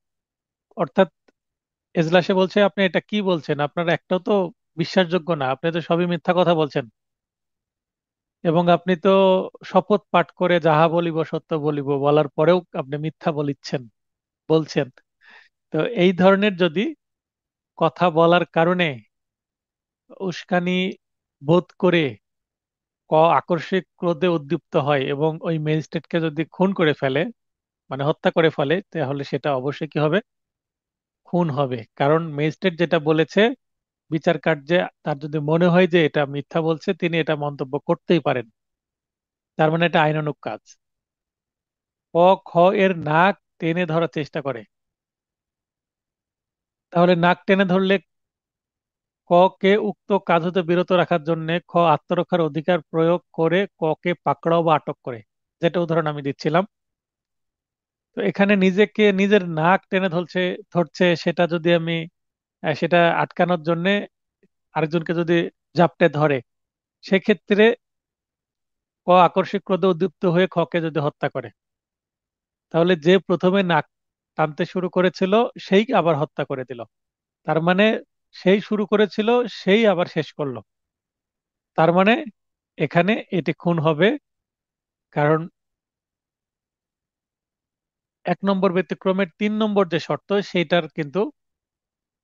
অর্থাৎ এজলাসে বলছে, আপনি এটা কি বলছেন, আপনার একটাও তো বিশ্বাসযোগ্য না, আপনি তো সবই মিথ্যা কথা বলছেন, এবং আপনি তো শপথ পাঠ করে যাহা বলিব সত্য বলিব বলার পরেও আপনি মিথ্যা বলছেন। তো এই ধরনের যদি কথা বলার কারণে উস্কানি বোধ করে আকস্মিক ক্রোধে উদ্দীপ্ত হয় এবং ওই ম্যাজিস্ট্রেটকে যদি খুন করে ফেলে, মানে হত্যা করে ফেলে, তাহলে সেটা অবশ্যই কি হবে, খুন হবে। কারণ ম্যাজিস্ট্রেট যেটা বলেছে বিচার কার্যে, তার যদি মনে হয় যে এটা মিথ্যা বলছে, তিনি এটা মন্তব্য করতেই পারেন। তার মানে এটা আইনানুগ কাজ। খ এর নাক টেনে ধরার চেষ্টা করে, তাহলে নাক টেনে ধরলে কে উক্ত কাজ হতে বিরত রাখার জন্য আত্মরক্ষার অধিকার প্রয়োগ করে কে পাকড়াও বা আটক করে, যেটা উদাহরণ আমি দিচ্ছিলাম। তো এখানে নিজেকে নিজের নাক টেনে ধরছে, সেটা যদি আমি সেটা আটকানোর জন্য আরেকজনকে যদি জাপটে ধরে, সেক্ষেত্রে আকস্মিক ক্রোধে উদ্দীপ্ত হয়ে কে যদি হত্যা করে, তাহলে যে প্রথমে নাক টানতে শুরু করেছিল সেই আবার হত্যা করে দিল। তার মানে সেই শুরু করেছিল, সেই আবার শেষ করলো। তার মানে এখানে এটি খুন হবে, কারণ 1 নম্বর ব্যতিক্রমের 3 নম্বর যে শর্ত সেইটার কিন্তু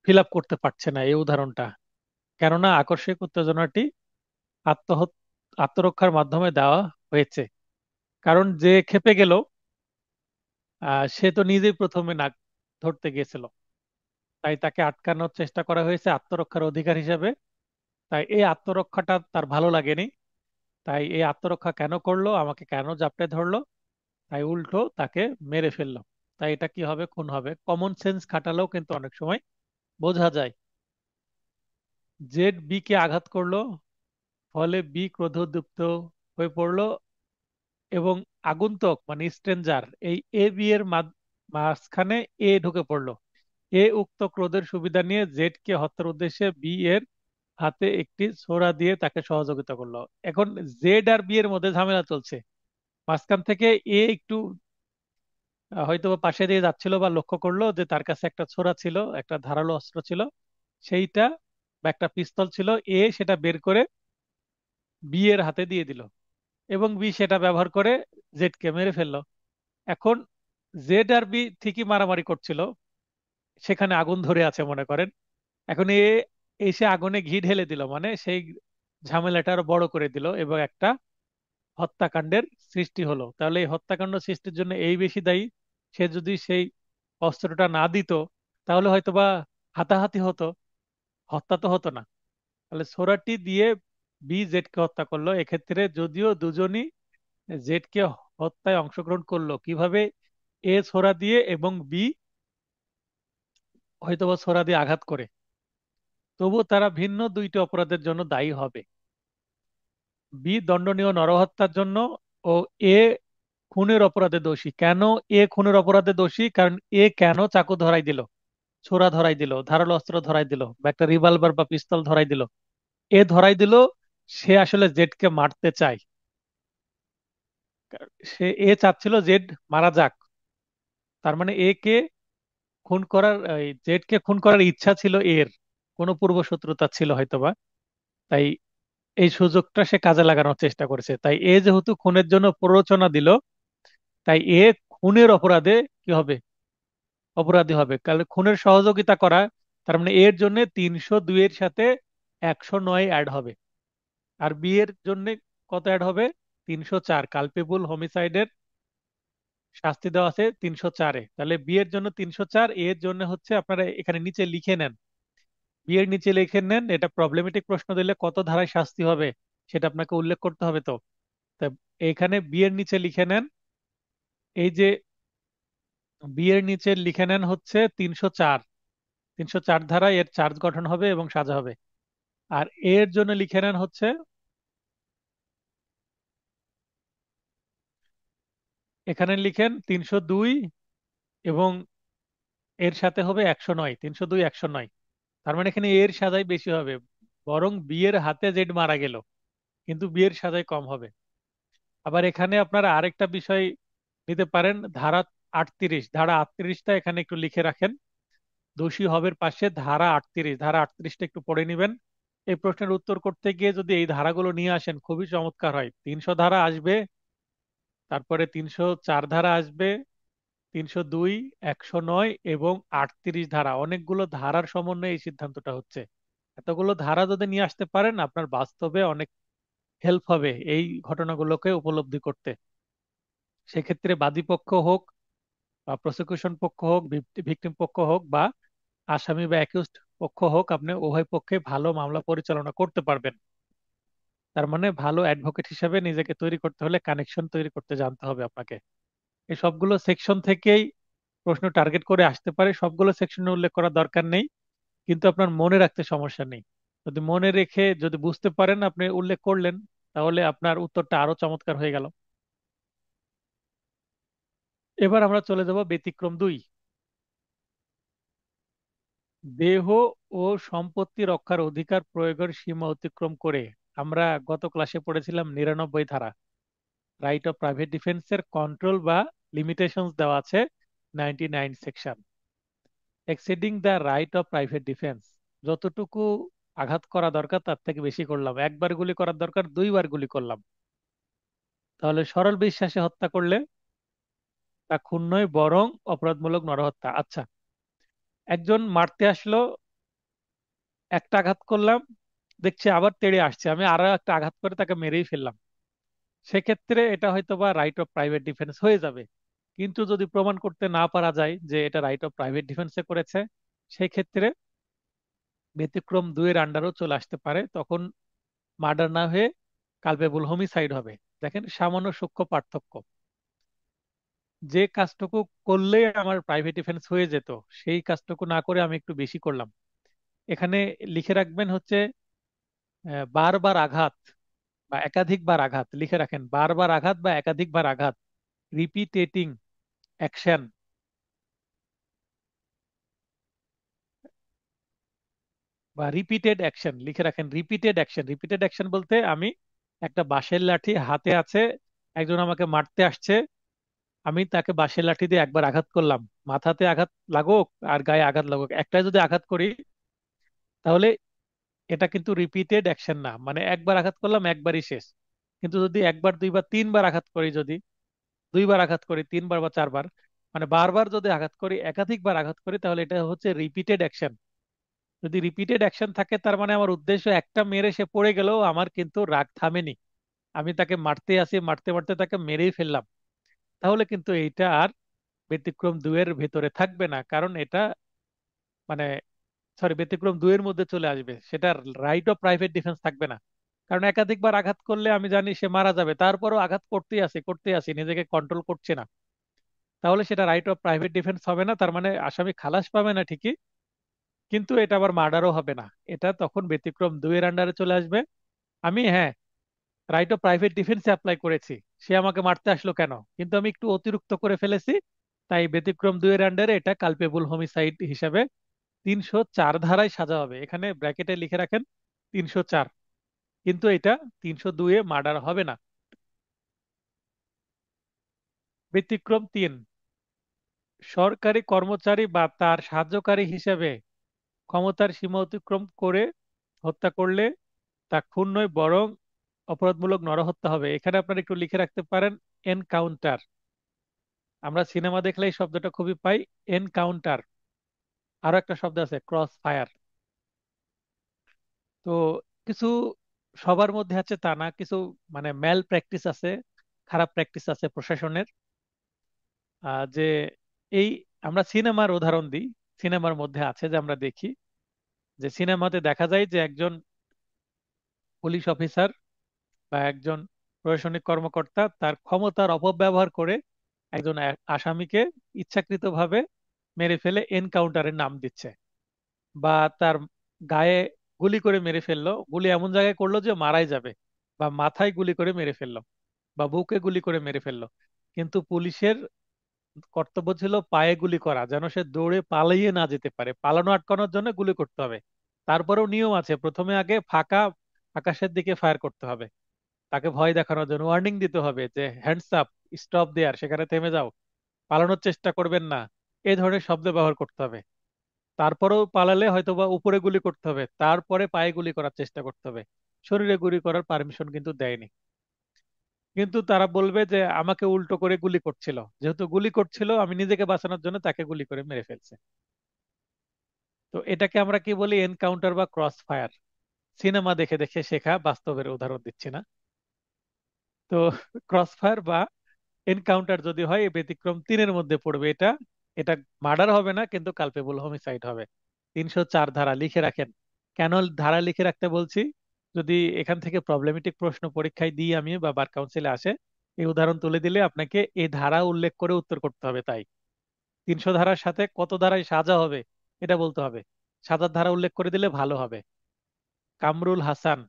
ফিল আপ করতে পারছে না এই উদাহরণটা। কেননা আকস্মিক উত্তেজনাটি আত্মহত আত্মরক্ষার মাধ্যমে দেওয়া হয়েছে। কারণ যে ক্ষেপে গেল, সে তো নিজেই প্রথমে নাক ধরতে গিয়েছিল, তাই তাকে আটকানোর চেষ্টা করা হয়েছে আত্মরক্ষার অধিকার হিসেবে। তাই এই আত্মরক্ষাটা তার ভালো লাগেনি, তাই এই আত্মরক্ষা কেন করলো, আমাকে কেন জাপটে ধরলো, তাই উল্টো তাকে মেরে ফেললো। তাই এটা কি হবে, খুন হবে। কমন সেন্স খাটালেও কিন্তু অনেক সময় বোঝা যায়। জেড বি কে আঘাত করলো, ফলে বি ক্রোধোদ্দীপ্ত হয়ে পড়লো, এবং আগন্তুক মানে স্ট্রেঞ্জার এই এ বি এর মাঝখানে ঢুকে পড়লো। উক্ত ক্রোধের সুবিধা নিয়ে জেড কে হত্যার উদ্দেশ্যে বি এর হাতে একটি ছোরা দিয়ে তাকে সহযোগিতা করলো। এখন জেড আর বি এর মধ্যে ঝামেলা চলছে, মাঝখান থেকে একটু হয়তো বা পাশে দিয়ে যাচ্ছিল বা লক্ষ্য করলো যে তার কাছে একটা ছোরা ছিল, একটা ধারালো অস্ত্র ছিল, সেইটা বা একটা পিস্তল ছিল, সেটা বের করে বি এর হাতে দিয়ে দিল, এবং বি সেটা ব্যবহার করে জেড কে মেরে ফেললো। এখন জেড আর বি ঠিকই মারামারি করছিল, সেখানে আগুন ধরে আছে মনে করেন। এখন এসে আগুনে ঘি ঢেলে দিল, মানে সেই ঝামেলাটা আরো বড় করে দিল, এবং একটা হত্যাকাণ্ডের সৃষ্টি হলো। তাহলে এই হত্যাকাণ্ড সৃষ্টির জন্য বেশি দায়ী। সে যদি সেই অস্ত্রটা না দিত, তাহলে হয়তোবা হাতাহাতি হতো, হত্যা তো হতো না। তাহলে ছোরাটি দিয়ে বি জেড কে হত্যা করলো। এক্ষেত্রে যদিও দুজনই জেড কে হত্যায় অংশগ্রহণ করলো, কিভাবে, ছোরা দিয়ে এবং বি হয়তোবা ছোরা দিয়ে আঘাত করে, তবু তারা ভিন্ন দুইটি অপরাধের জন্য দায়ী হবে। বি দণ্ডনীয় নরহত্যার জন্য, ও এ খুনের অপরাধে দোষী। কেন খুনের অপরাধে দোষী? কারণ কেন চাকু ধরাই দিল, ছোরা ধরাই দিল, ধারালো অস্ত্র ধরাই দিল, বা একটা রিভলভার বা পিস্তল ধরাই দিল? ধরাই দিল, সে আসলে জেডকে মারতে চায়। সে চাচ্ছিল জেড মারা যাক। তার মানে কে খুন করার, জেডকে খুন করার ইচ্ছা ছিল কোনো পূর্ব শত্রুতা ছিল হয়তোবা, তাই এই সুযোগটা সে কাজে লাগানোর চেষ্টা করেছে। তাই যেহেতু খুনের জন্য প্ররোচনা দিল, তাই খুনের অপরাধে কি হবে, অপরাধী হবে। কারণ খুনের সহযোগিতা করা, তার মানে এর জন্য 302 এর সাথে 109 অ্যাড হবে। আর বি এর জন্য কত অ্যাড হবে, 304, কালপেবল হোমিসাইডের শাস্তি দেওয়া আছে 304-এ, তাহলে বি এর জন্য 304, এর জন্য হচ্ছে আপনারা এখানে নিচে লিখে নেন, বি এর নিচে লিখে নেন। এটা প্রবলেমেটিক প্রশ্ন দিলে কত ধারায় শাস্তি হবে সেটা আপনাকে উল্লেখ করতে হবে। তো তা এখানে বি এর নিচে লিখে নেন, এই যে বি এর নিচে লিখে নেন হচ্ছে 304, 304 ধারা এর চার্জ গঠন হবে এবং সাজা হবে। আর এর জন্য লিখে নেন হচ্ছে, এখানে লিখেন 302 এবং এর সাথে হবে 109, 302 109। তার মানে এখানে এর সাজাই বেশি হবে, বরং বি এর হাতে জেড মারা গেল কিন্তু বি এর সাজাই কম হবে। আবার এখানে আপনারা আরেকটা বিষয় নিতে পারেন, ধারা 38, ধারা 38টা এখানে একটু লিখে রাখেন। দোষী হবের পাশে ধারা 38, ধারা 38টা একটু পড়ে নেবেন। এই প্রশ্নের উত্তর করতে গিয়ে যদি এই ধারাগুলো নিয়ে আসেন খুবই চমৎকার হয়। 300 ধারা আসবে, তারপরে 304 ধারা আসবে, 302, 109 এবং 38 ধারা, অনেকগুলো ধারার সমন্বয়ে এই সিদ্ধান্তটা হচ্ছে। এতগুলো ধারা যদি নিয়ে আসতে পারেন আপনার বাস্তবে অনেক হেল্প হবে এই ঘটনাগুলোকে উপলব্ধি করতে। সেক্ষেত্রে বাদী পক্ষ হোক বা প্রসিকিউশন পক্ষ হোক, ভিকটিম পক্ষ হোক বা আসামি বা অ্যাকিউজড পক্ষ হোক, আপনি উভয় পক্ষে ভালো মামলা পরিচালনা করতে পারবেন। তার মানে ভালো অ্যাডভোকেট হিসেবে নিজেকে তৈরি করতে হলে কানেকশন তৈরি করতে জানতে হবে আপনাকে। এই সবগুলো সেকশন থেকেই প্রশ্ন টার্গেট করে আসতে পারে, সবগুলো সেকশনে উল্লেখ করার দরকার নেই, কিন্তু আপনার মনে রাখতে সমস্যা নেই। যদি মনে রেখে যদি বুঝতে পারেন আপনি উল্লেখ করলেন, তাহলে আপনার উত্তরটা আরো চমৎকার হয়ে গেল। এবার আমরা চলে যাব ব্যতিক্রম 2। দেহ ও সম্পত্তি রক্ষার অধিকার প্রয়োগের সীমা অতিক্রম করে। আমরা গত ক্লাসে পড়েছিলাম 99 ধারা, রাইট অফ প্রাইভেট ডিফেন্সের কন্ট্রোল বা লিমিটেশনস দেওয়া আছে 99 section. Exceeding the right of private defence, যতটুকু আঘাত করা দরকার তার থেকে বেশি করলাম, একবার গুলি করার দরকার দুইবার গুলি করলাম। তাহলে সরল বিশ্বাসে হত্যা করলে তা খুন নয় বরং অপরাধমূলক নরহত্যা। আচ্ছা, একজন মারতে আসলো, একটা আঘাত করলাম, দেখছি আবার তেড়ে আসছে, আমি আরো একটা আঘাত করে তাকে মেরেই ফেললাম। সেক্ষেত্রে এটা হয়তো বা রাইট অফ প্রাইভেট ডিফেন্স হয়ে যাবে। কিন্তু যদি প্রমাণ করতে না পারা যায় যে এটা রাইট অফ প্রাইভেট ডিফেন্সে করেছে, সেই ক্ষেত্রে ব্যতিক্রম 2-এর আন্ডারও চলে আসতে পারে। তখন মার্ডার না হয়ে কালপেবল হোমিসাইড হবে। দেখেন সামান্য সূক্ষ্ম পার্থক্য, যে কাজটুকু করলে আমার প্রাইভেট ডিফেন্স হয়ে যেত সেই কাজটুকু না করে আমি একটু বেশি করলাম। এখানে লিখে রাখবেন হচ্ছে বারবার আঘাত বা একাধিকবার আঘাত, লিখে রাখেন বারবার আঘাত বা একাধিকবার আঘাত, রিপিটেটিং অ্যাকশন বা রিপিটেড অ্যাকশন, লিখে রাখেন রিপিটেড অ্যাকশন। রিপিটেড অ্যাকশন বলতে আমি একটা বাঁশের লাঠি হাতে আছে, একজন আমাকে মারতে আসছে, আমি তাকে বাঁশের লাঠি দিয়ে একবার আঘাত করলাম, মাথাতে আঘাত লাগুক আর গায়ে আঘাত লাগুক, একটাই যদি আঘাত করি তাহলে এটা কিন্তু রিপিটেড অ্যাকশন না, মানে একবার আঘাত করলাম একবারই শেষ। কিন্তু যদি একবার দুইবার তিনবার আঘাত করি, যদি দুইবার আঘাত করি তিনবার বা চারবার, মানে বারবার যদি আঘাত করি একাধিকবার আঘাত করি, তাহলে এটা হচ্ছে রিপিটেড অ্যাকশন। যদি রিপিটেড অ্যাকশন থাকে তার মানে আমার উদ্দেশ্য একটা মেরে সে পড়ে গেলেও আমার কিন্তু রাগ থামেনি, আমি তাকে মারতে আসি, মারতে মারতে তাকে মেরেই ফেললাম। তাহলে কিন্তু এইটা আর ব্যতিক্রম 2-এর ভেতরে থাকবে না, কারণ এটা মানে সরি ব্যতিক্রম 2-এর মধ্যে চলে আসবে, সেটা রাইট অফ প্রাইভেট ডিফেন্স থাকবে না। কারণ একাধিকবার আঘাত করলে আমি জানি সে মারা যাবে, তারপরও আঘাত করতেই আসি নিজেকে কন্ট্রোল করছে না, তাহলে সেটা রাইট অফ প্রাইভেট ডিফেন্স হবে না। তার মানে আসামি খালাস পাবে না ঠিকই, কিন্তু এটা আবার মার্ডারও হবে না। এটা তখন ব্যতিক্রম 2-এর আন্ডারে চলে আসবে। আমি হ্যাঁ রাইট অফ প্রাইভেট ডিফেন্সে অ্যাপ্লাই করেছি, সে আমাকে মারতে আসলো কেন, কিন্তু আমি একটু অতিরিক্ত করে ফেলেছি, তাই ব্যতিক্রম 2-এর আন্ডারে এটা কালপেবল হোমিসাইড হিসাবে 304 ধারায় সাজা হবে। এখানে ব্র্যাকেটে লিখে রাখেন 304, কিন্তু এটা 302-এ মার্ডার হবে না। ব্যতিক্রম 3, সরকারি কর্মচারী বা তার সাহায্যকারী হিসেবে ক্ষমতার সীমা অতিক্রম করে হত্যা করলে তা খুন নয় বরং অপরাধমূলক নরহত্যা হবে। এখানে আপনারা একটু লিখে রাখতে পারেন এনকাউন্টার। আমরা সিনেমা দেখলে এই শব্দটা খুবই পাই, এনকাউন্টার। আরো একটা শব্দ আছে ক্রস ফায়ার। তো কিছু সবার মধ্যে আছে তা না, কিছু মানে ম্যাল প্র্যাকটিস আছে, খারাপ প্র্যাকটিস আছে প্রশাসনের। যে এই আমরা সিনেমার উদাহরণ দিই। সিনেমার মধ্যে আছে যে আমরা দেখি যে সিনেমাতে দেখা যায় যে একজন পুলিশ অফিসার বা একজন প্রশাসনিক কর্মকর্তা তার ক্ষমতার অপব্যবহার করে একজন আসামিকে ইচ্ছাকৃতভাবে মেরে ফেলে এনকাউন্টারের নাম দিচ্ছে, বা তার গায়ে গুলি করে মেরে ফেললো, গুলি এমন জায়গায় করলো যে মারাই যাবে, বা মাথায় গুলি করে মেরে ফেললো, বা বুকে গুলি করে মেরে ফেললো। কিন্তু পুলিশের কর্তব্য ছিল পায়ে গুলি করা, যেন সে দৌড়ে পালিয়ে না যেতে পারে, পালানো আটকানোর জন্য গুলি করতে হবে। তারপরেও নিয়ম আছে, প্রথমে আগে ফাঁকা আকাশের দিকে ফায়ার করতে হবে, তাকে ভয় দেখানোর জন্য ওয়ার্নিং দিতে হবে যে হ্যান্ডস আপ, স্টপ দেয়ার, সেখানে থেমে যাও, পালানোর চেষ্টা করবেন না, এই ধরনের শব্দ ব্যবহার করতে হবে। তারপরেও পালালে হয়তো বা উপরে গুলি করতে হবে, তারপরে পায়ে গুলি করার চেষ্টা করতে হবে। শরীরে গুলি করার পারমিশন কিন্তু দেয়নি। কিন্তু তারা বলবে যে আমাকে উল্টো করে গুলি করছিল, যেহেতু গুলি করছিল আমি নিজেকে বাঁচানোর জন্য তাকে গুলি করে মেরে ফেলছে। তো এটাকে আমরা কি বলি? এনকাউন্টার বা ক্রস ফায়ার। সিনেমা দেখে দেখে শেখা, বাস্তবের উদাহরণ দিচ্ছি না। তো ক্রস ফায়ার বা এনকাউন্টার যদি হয়, এই ব্যতিক্রম তিনের মধ্যে পড়বে এটা। এটা মার্ডার হবে না, কিন্তু কালপেবল হোমিসাইড হবে। 304 ধারা লিখে রাখেন। কেন ধারা লিখে রাখতে বলছি? যদি এখান থেকে প্রবলেমেটিক প্রশ্ন পরীক্ষায় দিই আমি, বা বার কাউন্সিলে আসে, এই উদাহরণ তুলে দিলে আপনাকে এই ধারা উল্লেখ করে উত্তর করতে হবে। তাই 300 ধারার সাথে কত ধারায় সাজা হবে এটা বলতে হবে। সাজার ধারা উল্লেখ করে দিলে ভালো হবে। কামরুল হাসান।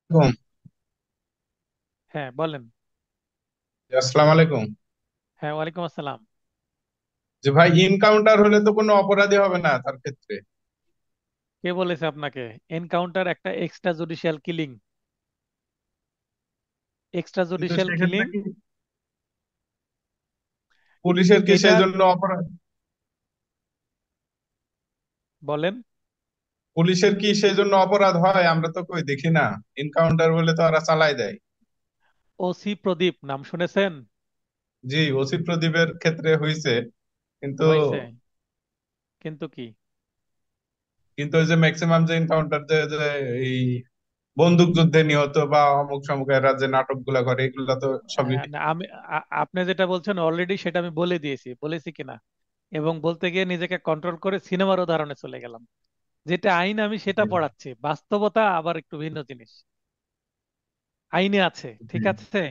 আলাইকুম। হ্যাঁ বলেন। আসসালামু আলাইকুম। হ্যাঁ, ওয়ালাইকুম আসসালাম। যে ভাই, ইনকাউন্টার হলে তো কোনো অপরাধী হবে না তার ক্ষেত্রে। কে বলেছে আপনাকে? এনকাউন্টার একটা এক্সট্রা জুডিশিয়াল কিলিং। এক্সট্রা কিন্তু জুডিশিয়াল সেক্ষেত্রে কিলিং কি পুলিশের কি এটা। সেই জন্য অপরাধ? বলেন। পুলিশের কি সেই জন্য অপরাধ হয়? আমরা তো কই দেখি না। এনকাউন্টার বলে তো ওরা চালাই দেয়। ওসি প্রদীপ নাম শুনেছেন? জি, ওসি প্রদীপের ক্ষেত্রে হয়েছে। কিন্তু হয়েছে, কিন্তু কি? কিন্তু ওই যে ম্যাক্সিমাম যে এনকাউন্টার যে যে এই বন্দুক যুদ্ধে নিহত বা অমুক সমুক এরা যে নাটকগুলা করে, এগুলা তো সবই। হ্যাঁ, না, আমি আপনি যেটা বলছেন অলরেডি সেটা আমি বলে দিয়েছি, বলেছি কিনা? এবং বলতে গিয়ে নিজেকে কন্ট্রোল করে সিনেমার উদাহরণে চলে গেলাম। যেটা আইন আমি সেটা জি, পড়াচ্ছি, বাস্তবতা আবার একটু ভিন্ন জিনিস। আইনে আছে, জি, ঠিক আছে।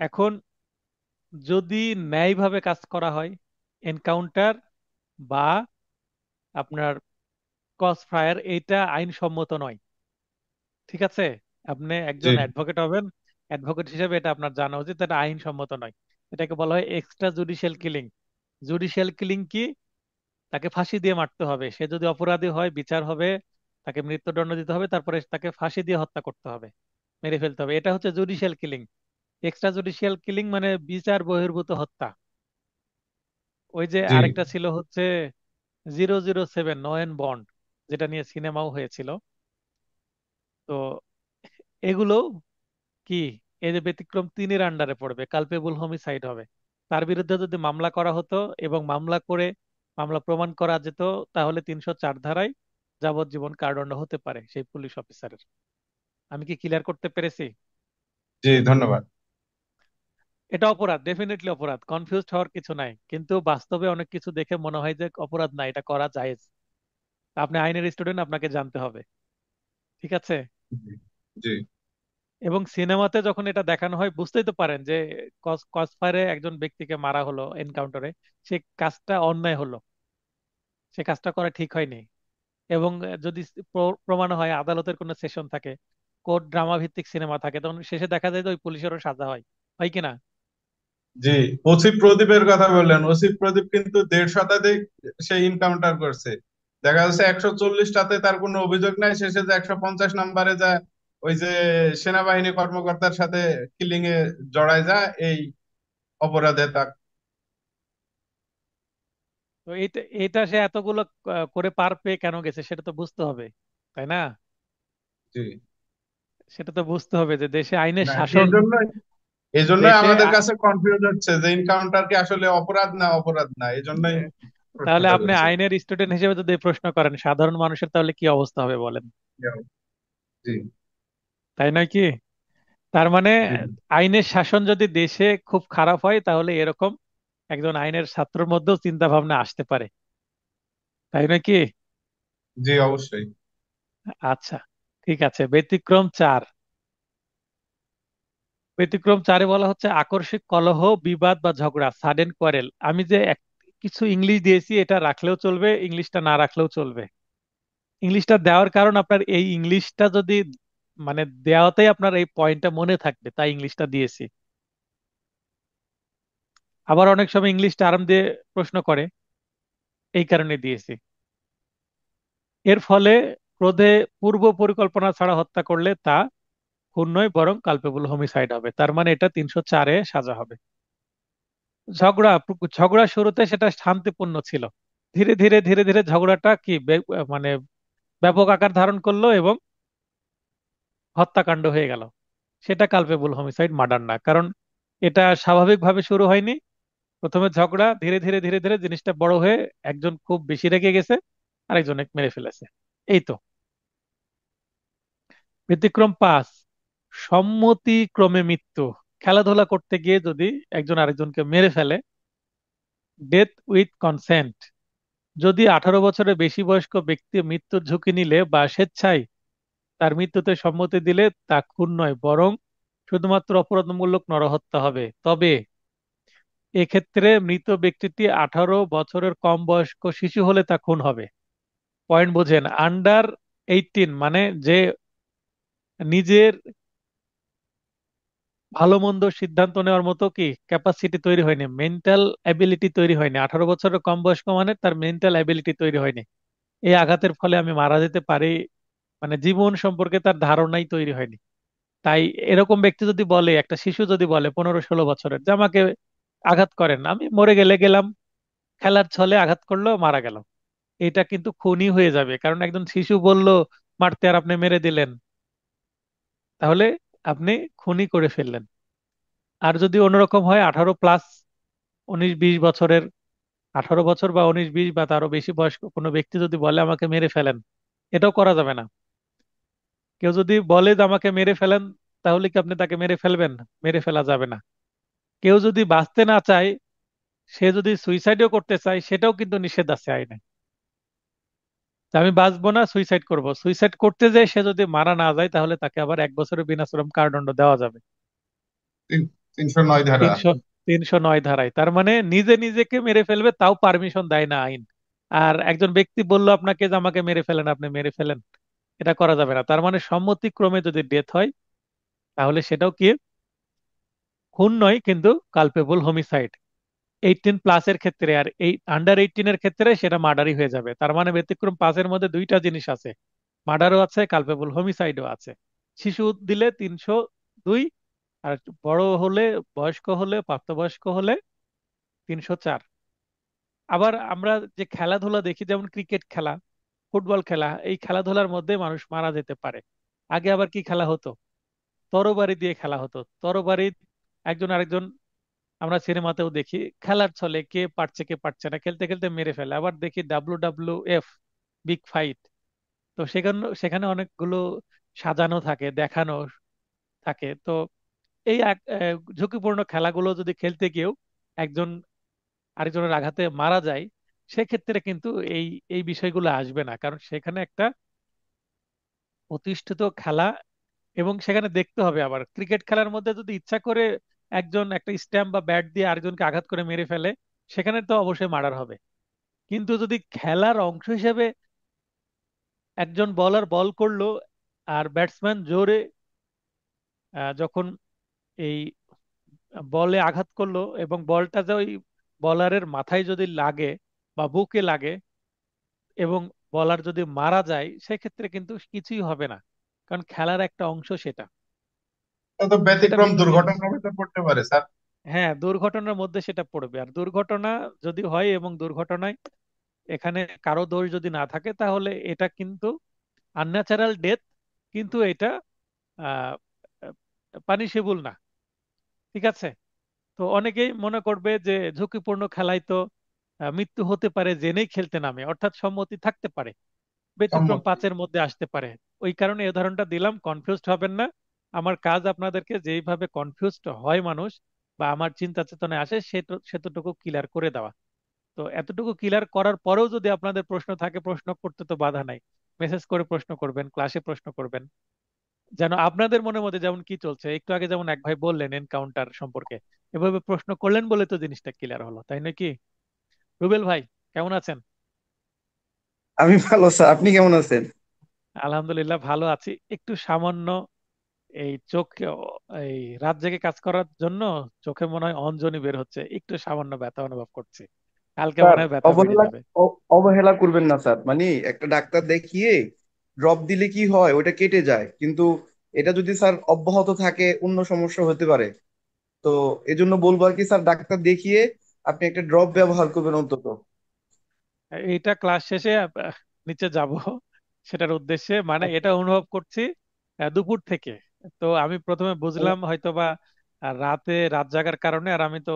এখন যদি ন্যায়ভাবে কাজ করা হয়, এনকাউন্টার বা আপনার ক্রস ফায়ার, এইটা আইনসম্মত নয়। ঠিক আছে। আপনি জি, একজন অ্যাডভোকেট হবেন, অ্যাডভোকেট হিসেবে এটা আপনার জানা উচিত, এটা আইনসম্মত নয়। এটাকে বলা হয় extra judicial killing. Judicial killing কি? তাকে ফাঁসি দিয়ে মারতে হবে, সে যদি অপরাধী হয় বিচার হবে, তাকে মৃত্যুদণ্ড দিতে হবে, তারপরে তাকে ফাঁসি দিয়ে হত্যা করতে হবে, মেরে ফেলতে হবে। এটা হচ্ছে judicial killing. Extra judicial killing মানে বিচার বহির্ভূত হত্যা। ওই যে জি, আরেকটা ছিল হচ্ছে 007 নয়ন বন্ড, যেটা নিয়ে সিনেমাও হয়েছিল। তো এগুলো কি, এই যে ব্যতিক্রম তিনের আন্ডারে পড়বে, কালপেবল হোমিসাইড হবে। তার বিরুদ্ধে যদি মামলা করা হতো এবং মামলা করে মামলা প্রমাণ করা যেত, তাহলে 304 ধারায় যাবজ্জীবন কারাদণ্ড হতে পারে সেই পুলিশ অফিসারের। আমি কি ক্লিয়ার করতে পেরেছি? জি, ধন্যবাদ। এটা অপরাধ, ডেফিনেটলি অপরাধ, কনফিউজড হওয়ার কিছু নাই। কিন্তু বাস্তবে অনেক কিছু দেখে মনে হয় যে অপরাধ না, এটা করা জায়েজ। আপনি আইনের স্টুডেন্ট, আপনাকে জানতে হবে। ঠিক আছে। জি, জি, এবং সিনেমাতে যখন এটা দেখানো হয় বুঝতেই তো পারেন যে কসফায়ারে একজন ব্যক্তিকে মারা হলো এনকাউন্টারে, সে কাজটা অন্যায় হলো, সে কাজটা করা ঠিক হয়নি। এবং যদি প্রমাণ হয়, আদালতের কোনো সেশন থাকে, কোর্ট ড্রামা ভিত্তিক সিনেমা থাকে, তখন শেষে দেখা যায় যে ওই পুলিশেরও সাজা হয়, হয় কিনা? জি। ওসি প্রদীপের কথা বললেন, ওসি প্রদীপ কিন্তু 1.5 শতাধিক সে ইনকাউন্টার করছে। দেখা যাচ্ছে 140টাতে তার কোনো অভিযোগ নাই, শেষে যে 150 নম্বরে যায় ওই যে সেনাবাহিনী কর্মকর্তার সাথে কিলিং এ জড়ায় যায়, এই অপরাধে তার। তো এটা এটা সে এতগুলো করে পার পেয়ে কেন গেছে সেটা তো বুঝতে হবে, তাই না? জি। সেটা তো বুঝতে হবে যে দেশে আইনের না, শাসন, এই জন্যই দেশে আমাদের কাছে কনফিউজ হচ্ছে যে ইনকাউন্টার কি আসলে অপরাধ না অপরাধ না, এই জন্যই তাহলে প্রশ্নটা আপনি করছি। আইনের স্টুডেন্ট হিসেবে যদি এই প্রশ্ন করেন, সাধারণ মানুষের তাহলে কি অবস্থা হবে বলেন? জি, তাই নয় কি? তার মানে জি আইনের শাসন যদি দেশে খুব খারাপ হয় তাহলে এরকম একজন আইনের ছাত্রের মধ্যেও চিন্তা ভাবনা আসতে পারে, তাই নাকি? জি অবশ্যই। আচ্ছা, ঠিক আছে। ব্যতিক্রম 4। ব্যতিক্রম 4-এ বলা হচ্ছে আকস্মিক কলহ, বিবাদ বা ঝগড়া, সাডেন কোয়ারেল। আমি যে কিছু ইংলিশ দিয়েছি, এটা রাখলেও চলবে, ইংলিশটা না রাখলেও চলবে। ইংলিশটা দেওয়ার কারণ আপনার এই ইংলিশটা যদি মানে দেওয়াতেই আপনার এই পয়েন্টটা মনে থাকবে, তাই ইংলিশটা দিয়েছি। আবার অনেক সময় ইংলিশটা আরাম দিয়ে প্রশ্ন করে, এই কারণে দিয়েছি। এর ফলে ক্রোধে পূর্ব পরিকল্পনা ছাড়া হত্যা করলে তা খুন নয় বরং কালপেবল হোমিসাইড হবে। তার মানে এটা 304-এ সাজা হবে। ঝগড়া, ঝগড়া শুরুতে সেটা শান্তিপূর্ণ ছিল, ধীরে ধীরে ধীরে ধীরে ঝগড়াটা কি মানে ব্যাপক আকার ধারণ করলো এবং হত্যাকাণ্ড হয়ে গেল। সেটা কালপেবল হোমিসাইড, মার্ডার না। কারণ এটা স্বাভাবিকভাবে শুরু হয়নি। প্রথমে ঝগড়া, ধীরে ধীরে ধীরে ধীরে জিনিসটা বড় হয়ে একজন খুব বেশি রেগে গেছে, আরেকজন মেরে ফেলেছে, এই তো। ব্যতিক্রম 5, সম্মতিক্রমে মৃত্যু। খেলাধুলা করতে গিয়ে যদি একজন আরেকজনকে মেরে ফেলে, ডেথ উইথ কনসেন্ট। যদি 18 বছরের বেশি বয়স্ক ব্যক্তি মৃত্যুর ঝুঁকি নিলে বা স্বেচ্ছায় তার মৃত্যুতে সম্মতি দিলে তা খুন নয় বরং শুধুমাত্র অপরাধমূলক নরহত্যা হবে। তবে এক্ষেত্রে মৃত ব্যক্তিটি 18 বছরের কম বয়স্ক শিশু হলে তা খুন হবে। পয়েন্ট বোঝেন? আন্ডার 18 মানে যে নিজের ভালো মন্দ সিদ্ধান্ত নেওয়ার মতো কি ক্যাপাসিটি তৈরি হয়নি, মেন্টাল অ্যাবিলিটি তৈরি হয়নি। 18 বছরের কম বয়স্ক মানে তার মেন্টাল অ্যাবিলিটি তৈরি হয়নি। এই আঘাতের ফলে আমি মারা যেতে পারি, মানে জীবন সম্পর্কে তার ধারণাই তৈরি হয়নি। তাই এরকম ব্যক্তি যদি বলে, একটা শিশু যদি বলে 15-16 বছরের, যে আমাকে আঘাত করেন, আমি মরে গেলে গেলাম, খেলার ছলে আঘাত করলো মারা গেল, এটা কিন্তু খুনই হয়ে যাবে। কারণ একজন শিশু বলল মারতে আর আপনি মেরে দিলেন, তাহলে আপনি খুনই করে ফেললেন। আর যদি অন্যরকম হয়, 18+, 19-20 বছরের, 18 বছর বা 19-20 বা তারও বেশি বয়স্ক কোনো ব্যক্তি যদি বলে আমাকে মেরে ফেলেন, এটাও করা যাবে না। কেউ যদি বলে যে আমাকে মেরে ফেলেন, তাহলে কি আপনি তাকে মেরে ফেলবেন? মেরে ফেলা যাবে না। কেউ যদি বাঁচতে না চায়, সে যদি সুইসাইডও করতে চায়, সেটাও কিন্তু নিষেধ আছে আইনে। যে আমি বাঁচবো না, সুইসাইড করব, সুইসাইড করতে যায় সে যদি মারা না যায়, তাহলে তাকে আবার 1 বছরের বিনাশ্রম কারাদণ্ড দেওয়া যাবে। 309 ধারা। 309 ধারায়। তার মানে নিজে নিজেকে মেরে ফেলবে, তাও পারমিশন দেয় না আইন। আর একজন ব্যক্তি বলল আপনাকে যে আমাকে মেরে ফেলেন, আপনি মেরে ফেলেন, এটা করা যাবে না। তার মানে সম্মতিক্রমে যদি ডেথ হয়, তাহলে সেটাও কি খুন নয় কিন্তু কালপেবল হোমিসাইড, 18+ এর ক্ষেত্রে। আর এই আন্ডার 18 এর ক্ষেত্রে সেটা মার্ডারই হয়ে যাবে। তার মানে ব্যতিক্রম 5-এর মধ্যে দুইটা জিনিস আছে, মার্ডারও আছে, কালপেবল হোমিসাইডও আছে। শিশু দিলে 302, আর বড় হলে, বয়স্ক হলে, প্রাপ্তবয়স্ক হলে 304। আবার আমরা যে খেলাধুলা দেখি, যেমন ক্রিকেট খেলা, ফুটবল খেলা, এই খেলাধুলার মধ্যে মানুষ মারা যেতে পারে। আগে আবার কি খেলা হতো? তরবারি দিয়ে খেলা হতো। তরবারি একজন আরেকজন, আমরা সিনেমাতেও দেখি, খেলার ছলে কে পারছে কে পারছে না, খেলতে খেলতে মেরে ফেলে। আবার দেখি WWF, বিগ ফাইট। তো সেখানে সেখানে অনেকগুলো সাজানো থাকে, দেখানো থাকে। তো এই ঝুঁকিপূর্ণ খেলাগুলো যদি খেলতে গিয়েও একজন আরেকজনের আঘাতে মারা যায়, সেক্ষেত্রে কিন্তু এই এই বিষয়গুলো আসবে না। কারণ সেখানে একটা প্রতিষ্ঠিত খেলা, এবং সেখানে দেখতে হবে। আবার ক্রিকেট খেলার মধ্যে যদি ইচ্ছা করে একজন একটা স্ট্যাম্প বা ব্যাট দিয়ে আরেকজনকে আঘাত করে মেরে ফেলে, সেখানে তো অবশ্যই মার্ডার হবে। কিন্তু যদি খেলার অংশ হিসেবে একজন বলার বল করলো, আর ব্যাটসম্যান জোরে যখন এই বলে আঘাত করলো, এবং বলটা যে ওই বলারের মাথায় যদি লাগে বা বুকে লাগে, এবং বলার যদি মারা যায়, সেক্ষেত্রে কিন্তু কিছুই হবে না, কারণ খেলার একটা অংশ সেটা। তা তো সেটা ব্যতিক্রম ভিন্ন জিনিস। দুর্ঘটনার মধ্যে পড়তে পারে স্যার। হ্যাঁ, দুর্ঘটনার মধ্যে সেটা পড়বে। আর দুর্ঘটনা যদি হয় এবং দুর্ঘটনায় এখানে কারো দোষ যদি না থাকে, তাহলে এটা কিন্তু আনন্যাচারাল ডেথ, কিন্তু এটা পানিশেবল না। ঠিক আছে? তো অনেকেই মনে করবে যে ঝুঁকিপূর্ণ খেলায় তো মৃত্যু হতে পারে, জেনেই খেলতে নামে, অর্থাৎ সম্মতি থাকতে পারে, ব্যতিক্রম সম্মতি। 5-এর মধ্যে আসতে পারে। ওই কারণে এই উদাহরণটা দিলাম, কনফিউজড হবেন না। আমার কাজ আপনাদেরকে যেইভাবে কনফিউজড হয় মানুষ বা আমার চিন্তা চেতনায় আসে সেতটুকু ক্লিয়ার করে দেওয়া। তো এতটুকু ক্লিয়ার করার পরেও যদি আপনাদের প্রশ্ন থাকে, প্রশ্ন করতে তো বাধা নাই, মেসেজ করে প্রশ্ন করবেন, ক্লাসে প্রশ্ন করবেন, যেন আপনাদের মনের মধ্যে যেমন কি চলছে। একটু আগে যেমন এক ভাই বললেন এনকাউন্টার সম্পর্কে, এভাবে প্রশ্ন করলেন বলে তো জিনিসটা ক্লিয়ার হলো, তাই নয় কি? রুবেল ভাই, কেমন আছেন? আমি ভালো স্যার, আপনি কেমন আছেন? আলহামদুলিল্লাহ ভালো আছি। একটু সামান্য এই চোখ, এই রাত জেগে কাজ করার জন্য চোখে মনে হয় অঞ্জনি বের হচ্ছে, একটু সামান্য ব্যথা অনুভব করছি। কালকে স্যার মনে হয় ব্যথা বেড়ে অবহেলা যাবে। অবহেলা করবেন না স্যার। মানে একটা ডাক্তার দেখিয়ে ড্রপ দিলে কি হয়, ওটা কেটে যায়, কিন্তু এটা যদি স্যার অব্যাহত থাকে অন্য সমস্যা হতে পারে। তো এজন্য বলবো আর কি স্যার, ডাক্তার দেখিয়ে আপনি একটা ড্রপ ব্যবহার করবেন অন্তত। এইটা ক্লাস শেষে নিচে যাব সেটার উদ্দেশ্যে, মানে এটা অনুভব করছি দুপুর থেকে। তো আমি প্রথমে বুঝলাম হয়তো বা রাত জাগার কারণে। আর আমি তো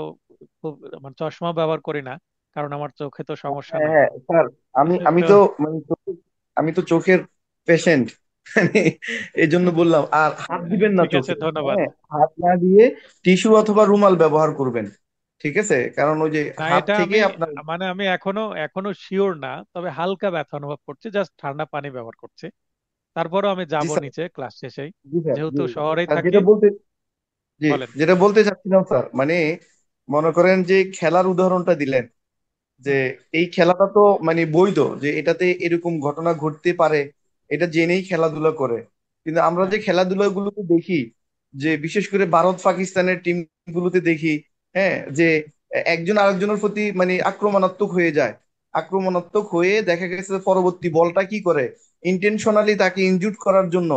খুব মানে চশমা ব্যবহার করি না, কারণ আমার চোখে তো সমস্যা হ্যাঁ নাই। হ্যাঁ স্যার, আমি আমি তো তো মানে আমি তো চোখের পেশেন্ট, মানে এই জন্য বললাম। আর হাত দিবেন না ঠিক আছে, চোখে, ধন্যবাদ। হ্যাঁ, হাত না দিয়ে টিস্যু অথবা রুমাল ব্যবহার করবেন। ঠিক আছে, কারণ ওই যে না, হাত এটা থেকে আমি আপনার। মানে আমি এখনো এখনো শিওর না, তবে হালকা ব্যথা অনুভব করছি, জাস্ট ঠান্ডা পানি ব্যবহার করছি। তারপরও আমি জি যাব স্যার, নিচে ক্লাস শেষেই, জি স্যার, জি যেহেতু শহরেই স্যার, থাকি। জি বলেন। যেটা বলতে চাচ্ছিলাম স্যার, মানে মনে করেন যে খেলার উদাহরণটা দিলেন, যে হুম, এই খেলাটা তো মানে বৈধ, যে এটাতে এরকম ঘটনা ঘটতে পারে, এটা জেনেই খেলাধুলা করে। কিন্তু আমরা যে হ্যাঁ, খেলাধুলা গুলোতে দেখি, যে বিশেষ করে ভারত পাকিস্তানের টিম গুলোতে দেখি, হ্যাঁ, যে একজন আরেকজনের প্রতি মানে আক্রমণাত্মক হয়ে যায়, আক্রমণাত্মক হয়ে দেখা গেছে পরবর্তী বলটা কি করে, ইন্টেনশনালি তাকে ইনজুর করার জন্য,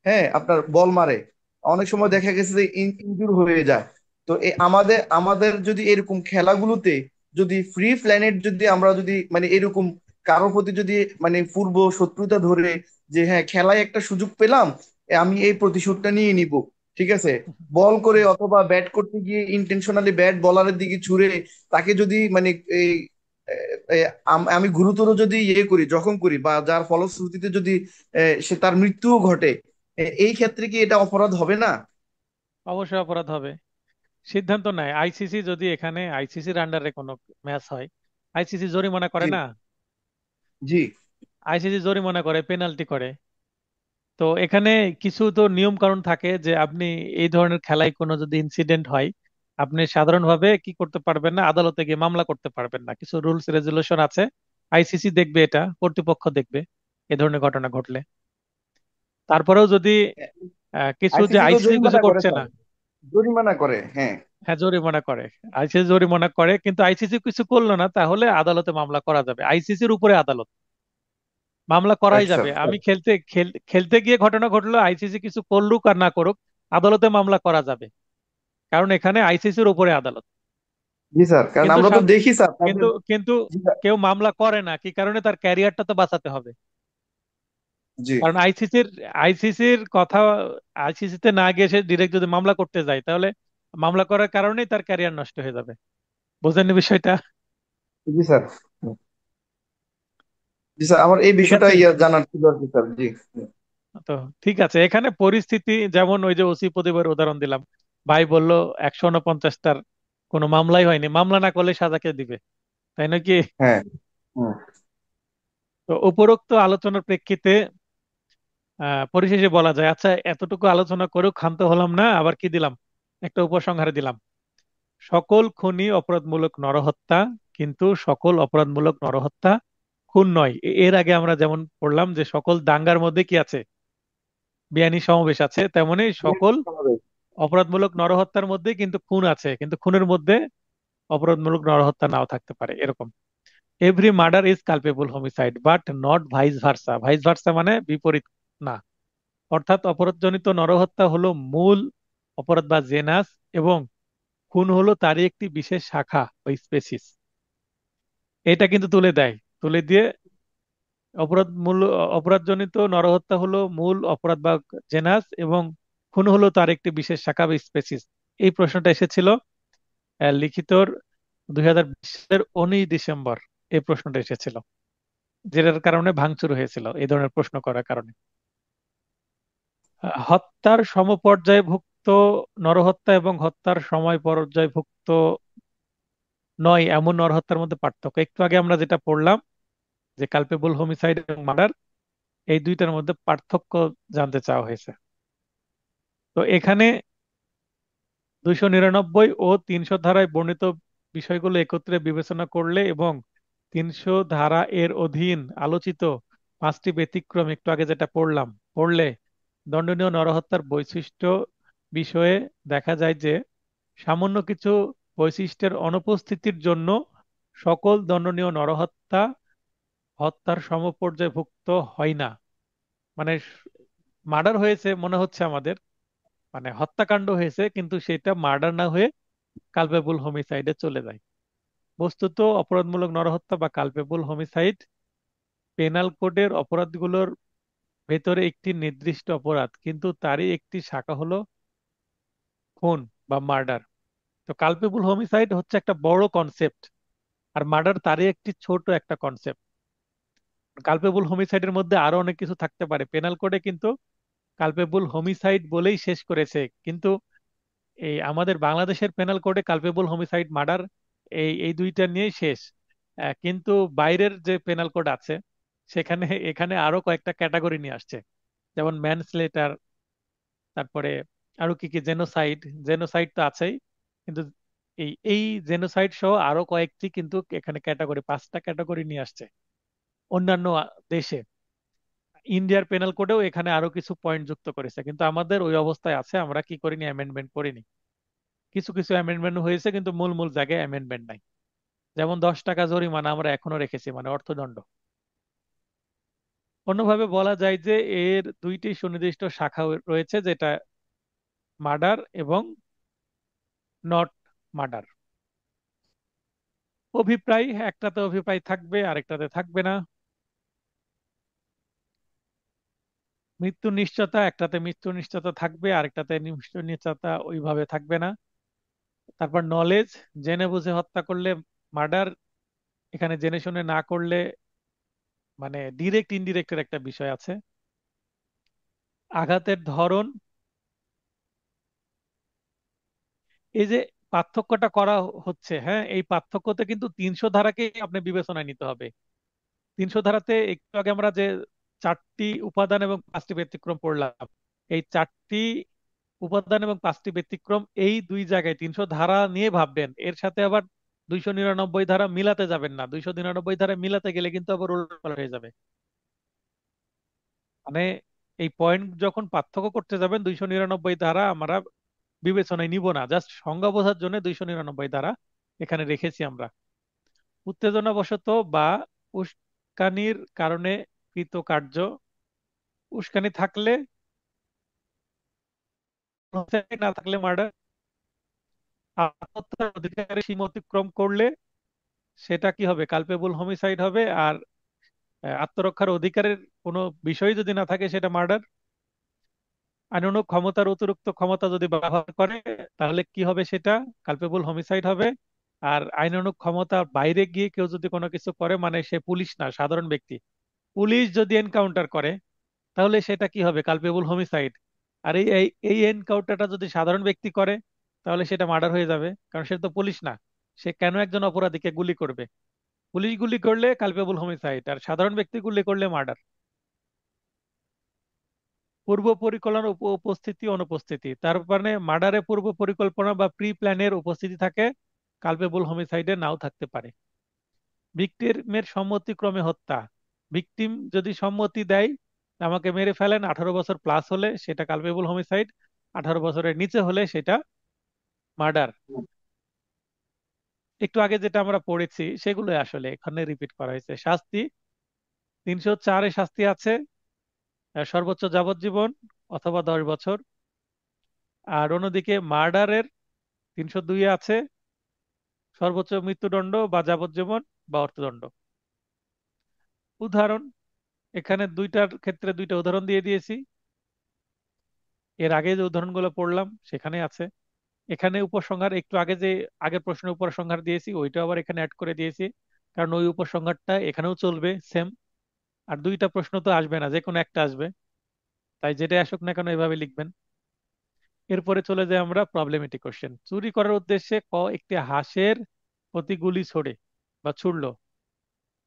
হ্যাঁ, আপনার বল মারে। অনেক সময় হুম, দেখা গেছে যে ইনজুর হয়ে যায়। তো আমাদের আমাদের যদি এরকম খেলাগুলোতে যদি ফ্রি প্ল্যানেট যদি আমরা যদি মানে এরকম কারোর প্রতি যদি মানে পূর্ব শত্রুতা ধরে, যে হ্যাঁ খেলায় একটা সুযোগ পেলাম, আমি এই প্রতিশোধটা নিয়ে নিব, ঠিক আছে, হুম, বল করে হুম। অথবা ব্যাট করতে গিয়ে ইন্টেনশনালি ব্যাট বলারের দিকে ছুড়ে তাকে যদি মানে এই এ, আমি গুরুতর যদি করি, জখম করি, বা যার ফলশ্রুতিতে যদি সে তার মৃত্যুও ঘটে, এই ক্ষেত্রে কি এটা অপরাধ হবে না? অবশ্যই অপরাধ হবে। সিদ্ধান্ত নেয় আইসিসি, যদি এখানে আইসিসির আন্ডারে কোনো ম্যাচ হয়, আইসিসি জরিমানা করে জি, না? জি, আইসিসি জরিমানা করে, পেনাল্টি করে। তো এখানে কিছু তো নিয়ম কানুন থাকে যে আপনি এই ধরনের খেলায় কোনো যদি ইনসিডেন্ট হয়, আপনি সাধারণভাবে কি করতে পারবেন না, আদালতে গিয়ে মামলা করতে পারবেন না। কিছু রুলস রেজুলেশন আছে, আইসিসি দেখবে, এটা কর্তৃপক্ষ দেখবে এ ধরনের ঘটনা ঘটলে। তারপরেও যদি কিছু, যে আইসিসি তো আইসিসি কিছু জরিমানা করে করছে না। স্যার, জরিমানা করে, হ্যাঁ। হ্যাঁ, জরিমানা করে। আইসিসি জরিমানা করে, কিন্তু আইসিসি কিছু করলো না, তাহলে আদালতে মামলা করা যাবে। আইসিসির উপরে আদালত, মামলা করাই আচ্ছা যাবে। স্যার। আমি খেলতে গিয়ে ঘটনা ঘটলো, আইসিসি কিছু করলুক আর না করুক, আদালতে মামলা করা যাবে, কারণ এখানে আইসিসির উপরে আদালত। জি স্যার, কারণ কিন্তু আমরা তো দেখি স্যার তাদের। কিন্তু কিন্তু জি স্যার, কেউ মামলা করে না, কি কারণে? তার ক্যারিয়ারটা তো বাঁচাতে হবে। জি, কারণ আইসিসির কথা, আইসিসিতে না গিয়ে সে ডিরেক্ট যদি মামলা করতে যায়, তাহলে মামলা করার কারণেই তার ক্যারিয়ার নষ্ট হয়ে যাবে। বুঝলেন বিষয়টা? জি স্যার, জি স্যার, আমার এই ঠিক বিষয়টা আছে। জানার ছিল আর কি স্যার, জি। তো ঠিক আছে, এখানে পরিস্থিতি যেমন ওই যে ওসি প্রদীপের উদাহরণ দিলাম, ভাই বলল 149টার কোনো মামলাই হয়নি, মামলা না করলে সাজা কে দিবে, তাই নাকি? হ্যাঁ, হুম, তো উপরোক্ত আলোচনার প্রেক্ষিতে পরিশেষে বলা যায়, আচ্ছা এতটুকু আলোচনা করেও ক্ষান্ত হলাম না, আবার কি দিলাম, একটা উপসংহারে দিলাম। সকল খুনই অপরাধমূলক নরহত্যা, কিন্তু সকল অপরাধমূলক নরহত্যা খুন নয়। এর আগে আমরা যেমন পড়লাম যে সকল দাঙ্গার মধ্যে কি আছে, বেআইনি সমাবেশ আছে, তেমনি সকল অপরাধমূলক নরহত্যার মধ্যে কিন্তু খুন আছে, কিন্তু খুনের মধ্যে অপরাধমূলক নরহত্যা নাও থাকতে পারে, এরকম। Every murder is culpable homicide but not vice versa. Vice versa মানে বিপরীত না। অর্থাৎ অপরাধজনিত নরহত্যা হলো মূল অপরাধ বা জেনাস, এবং খুন হলো তারই একটি বিশেষ শাখা বা স্পেসিস। এটা কিন্তু তুলে দেয়, তুলে দিয়ে অপরাধজনিত নরহত্যা হলো মূল অপরাধ বা জেনাস, এবং খুন হলো তার একটি বিশেষ শাখা বা স্পেসিস। এই প্রশ্নটা এসেছিল লিখিতর 2020 সালের 19 ডিসেম্বর। এই প্রশ্নটা এসেছিল, যেটার কারণে ভাঙচুর হয়েছিল এই ধরনের প্রশ্ন করার কারণে। হত্যার সমপর্যায়ভুক্ত নরহত্যা এবং হত্যার সময় পর্যায়ভুক্ত নয় এমন নরহত্যার মধ্যে পার্থক্য। একটু আগে আমরা যেটা পড়লাম যে কালপেবল হোমিসাইড এবং মার্ডার, এই দুইটার মধ্যে পার্থক্য জানতে চাওয়া হয়েছে। তো এখানে 299 ও 300 ধারায় বর্ণিত বিষয়গুলো একত্রে বিবেচনা করলে এবং 300 ধারা এর অধীন আলোচিত 5টি ব্যতিক্রম একটু আগে যেটা পড়লে দণ্ডনীয় নরহত্যার বৈশিষ্ট্য বিষয়ে দেখা যায় যে সামান্য কিছু বৈশিষ্ট্যের অনুপস্থিতির জন্য সকল দণ্ডনীয় নরহত্যা হত্যার সমপর্যায়ভুক্ত হয় না। মানে মার্ডার হয়েছে মনে হচ্ছে আমাদের, মানে হত্যাকাণ্ড হয়েছে, কিন্তু সেটা মার্ডার না হয়ে কালপেবল হোমিসাইডে চলে যায়। বস্তুত অপরাধমূলক নরহত্যা বা কালপেবল হোমিসাইড পেনাল কোডের অপরাধগুলোর ভেতরে একটি নির্দিষ্ট অপরাধ, কিন্তু তারই একটি শাখা হলো খুন বা মার্ডার। তো কালপেবল হোমিসাইড হচ্ছে একটা বড় কনসেপ্ট, আর মার্ডার তারই একটি ছোট একটা কনসেপ্ট। কালপেবল হোমিসাইডের মধ্যে আরো অনেক কিছু থাকতে পারে। পেনাল কোডে কিন্তু কালপেবল হোমিসাইড বলেই শেষ করেছে, কিন্তু এই আমাদের বাংলাদেশের পেনাল কোডে কালপেবল হোমিসাইড মার্ডার এই এই দুইটা নিয়েই শেষ। কিন্তু বাইরের যে পেনাল কোড আছে সেখানে এখানে আরো কয়েকটা ক্যাটাগরি নিয়ে আসছে, যেমন ম্যানস্লেটার, তারপরে আরো কি কি জেনোসাইড। জেনোসাইড তো আছেই, কিন্তু এই জেনোসাইড সহ আরো কয়েকটি কিন্তু এখানে ক্যাটাগরি, 5টা ক্যাটাগরি নিয়ে আসছে অন্যান্য দেশে। ইন্ডিয়ার পেনাল কোডেও এখানে আরো কিছু পয়েন্ট যুক্ত করেছে, কিন্তু আমাদের ওই অবস্থায় আছে, আমরা কি করিনি, অ্যামেন্ডমেন্ট করিনি। কিছু কিছু অ্যামেন্ডমেন্ট হয়েছে কিন্তু মূল মূল জায়গায় অ্যামেন্ডমেন্ট নাই। যেমন 10 টাকা জরিমানা আমরা এখনো রেখেছি, মানে অর্থদণ্ড। অন্যভাবে বলা যায় যে এর দুইটি সুনির্দিষ্ট শাখা রয়েছে, যেটা মার্ডার এবং নট মার্ডার। অভিপ্রায়, একটাতে অভিপ্রায় থাকবে আরেকটাতে থাকবে না। মৃত্যু নিশ্চয়তা, একটাতে মৃত্যু নিশ্চয়তা থাকবে আরেকটাতে মৃত্যু নিশ্চয়তা ওইভাবে থাকবে না। তারপর নলেজ, জেনে বুঝে হত্যা করলে মার্ডার, এখানে জেনে শুনে না করলে মানে ডিরেক্ট ইনডিরেক্টের একটা বিষয় আছে। আঘাতের ধরন, এই যে পার্থক্যটা করা হচ্ছে, হ্যাঁ, এই পার্থক্যতে কিন্তু 300 ধারাকে আপনি বিবেচনায় নিতে হবে। 300 ধারাতে একটু আগে আমরা যে 4টি উপাদান এবং 5টি ব্যতিক্রম পড়লাম, এই 4টি উপাদান এবং 5টি ব্যতিক্রম এই দুই জায়গায় 300 ধারা নিয়ে ভাববেন। এর সাথে আবার 299 ধারা মিলাতে যাবেন না, 299 ধারা মিলাতে গেলে কিন্তু আবার উল্টোপাল্টা হয়ে যাবে। মানে এই পয়েন্ট যখন পার্থক্য করতে যাবেন, 299 ধারা আমরা বিবেচনায় নিব না, জাস্ট সংজ্ঞা বোঝার জন্য 299 ধারা এখানে রেখেছি আমরা। উত্তেজনাবশত বা উস্কানির কারণে কৃত কার্য, উস্কানি থাকলে, না থাকলে মার্ডার। আত্মহত্যার অধিকারের সীমা অতিক্রম করলে সেটা কি হবে, কালপেবল হোমিসাইড হবে। আর আত্মরক্ষার অধিকারের কোনো বিষয় যদি না থাকে সেটা মার্ডার। আইনানুগ ক্ষমতার অতিরিক্ত ক্ষমতা যদি ব্যবহার করে তাহলে কি হবে, সেটা কালপেবল হোমিসাইড হবে। আর আইনানুগ ক্ষমতার বাইরে গিয়ে কেউ যদি কোনো কিছু করে, মানে সে পুলিশ না, সাধারণ ব্যক্তি, পুলিশ যদি এনকাউন্টার করে তাহলে সেটা কি হবে, কালপেবল হোমিসাইড। আর এই এই এই এনকাউন্টারটা যদি সাধারণ ব্যক্তি করে তাহলে সেটা মার্ডার হয়ে যাবে, কারণ সে তো পুলিশ না। সে কেন একজন অপরাধীকে গুলি করবে? পুলিশ গুলি করলে কালপেবল হোমিসাইড, আর সাধারণ ব্যক্তি গুলি করলে মার্ডার। পূর্ব পরিকল্পনার উপস্থিতি অনুপস্থিতি, তার মানে মার্ডারে পূর্ব পরিকল্পনা বা প্রি প্ল্যানের উপস্থিতি থাকে, কালপেবল হোমিসাইডে নাও থাকতে পারে। ভিকটিমের সম্মতিক্রমে হত্যা, ভিকটিম যদি সম্মতি দেয় আমাকে মেরে ফেলেন, 18 বছর প্লাস হলে সেটা কালপেবল হোমিসাইড, 18 বছরের নিচে হলে সেটা মার্ডার। একটু আগে যেটা আমরা পড়েছি সেগুলো আসলে এখানে রিপিট করা হয়েছে। শাস্তি, 304-এ শাস্তি আছে সর্বোচ্চ যাবজ্জীবন অথবা 10 বছর। আর অন্যদিকে মার্ডারের 302-এ আছে সর্বোচ্চ মৃত্যুদণ্ড বা যাবজ্জীবন বা অর্থদণ্ড। উদাহরণ, এখানে দুইটার ক্ষেত্রে দুইটা উদাহরণ দিয়ে দিয়েছি। এর আগে যে উদাহরণগুলো পড়লাম সেখানে আছে। এখানে উপসংহার, একটু আগে যে আগের প্রশ্নের উপসংহার দিয়েছি ওইটা আবার এখানে অ্যাড করে দিয়েছি, কারণ ওই উপসংহারটা এখানেও চলবে সেম। আর দুইটা প্রশ্ন তো আসবে না, যে কোনো একটা আসবে। তাই যেটা আসুক না কেন এভাবে লিখবেন। এরপরে চলে যাই আমরা প্রবলেমেটিক কোশ্চেন। চুরি করার উদ্দেশ্যে একটি হাঁসের প্রতি গুলি ছোড়ে বা ছুড়লো,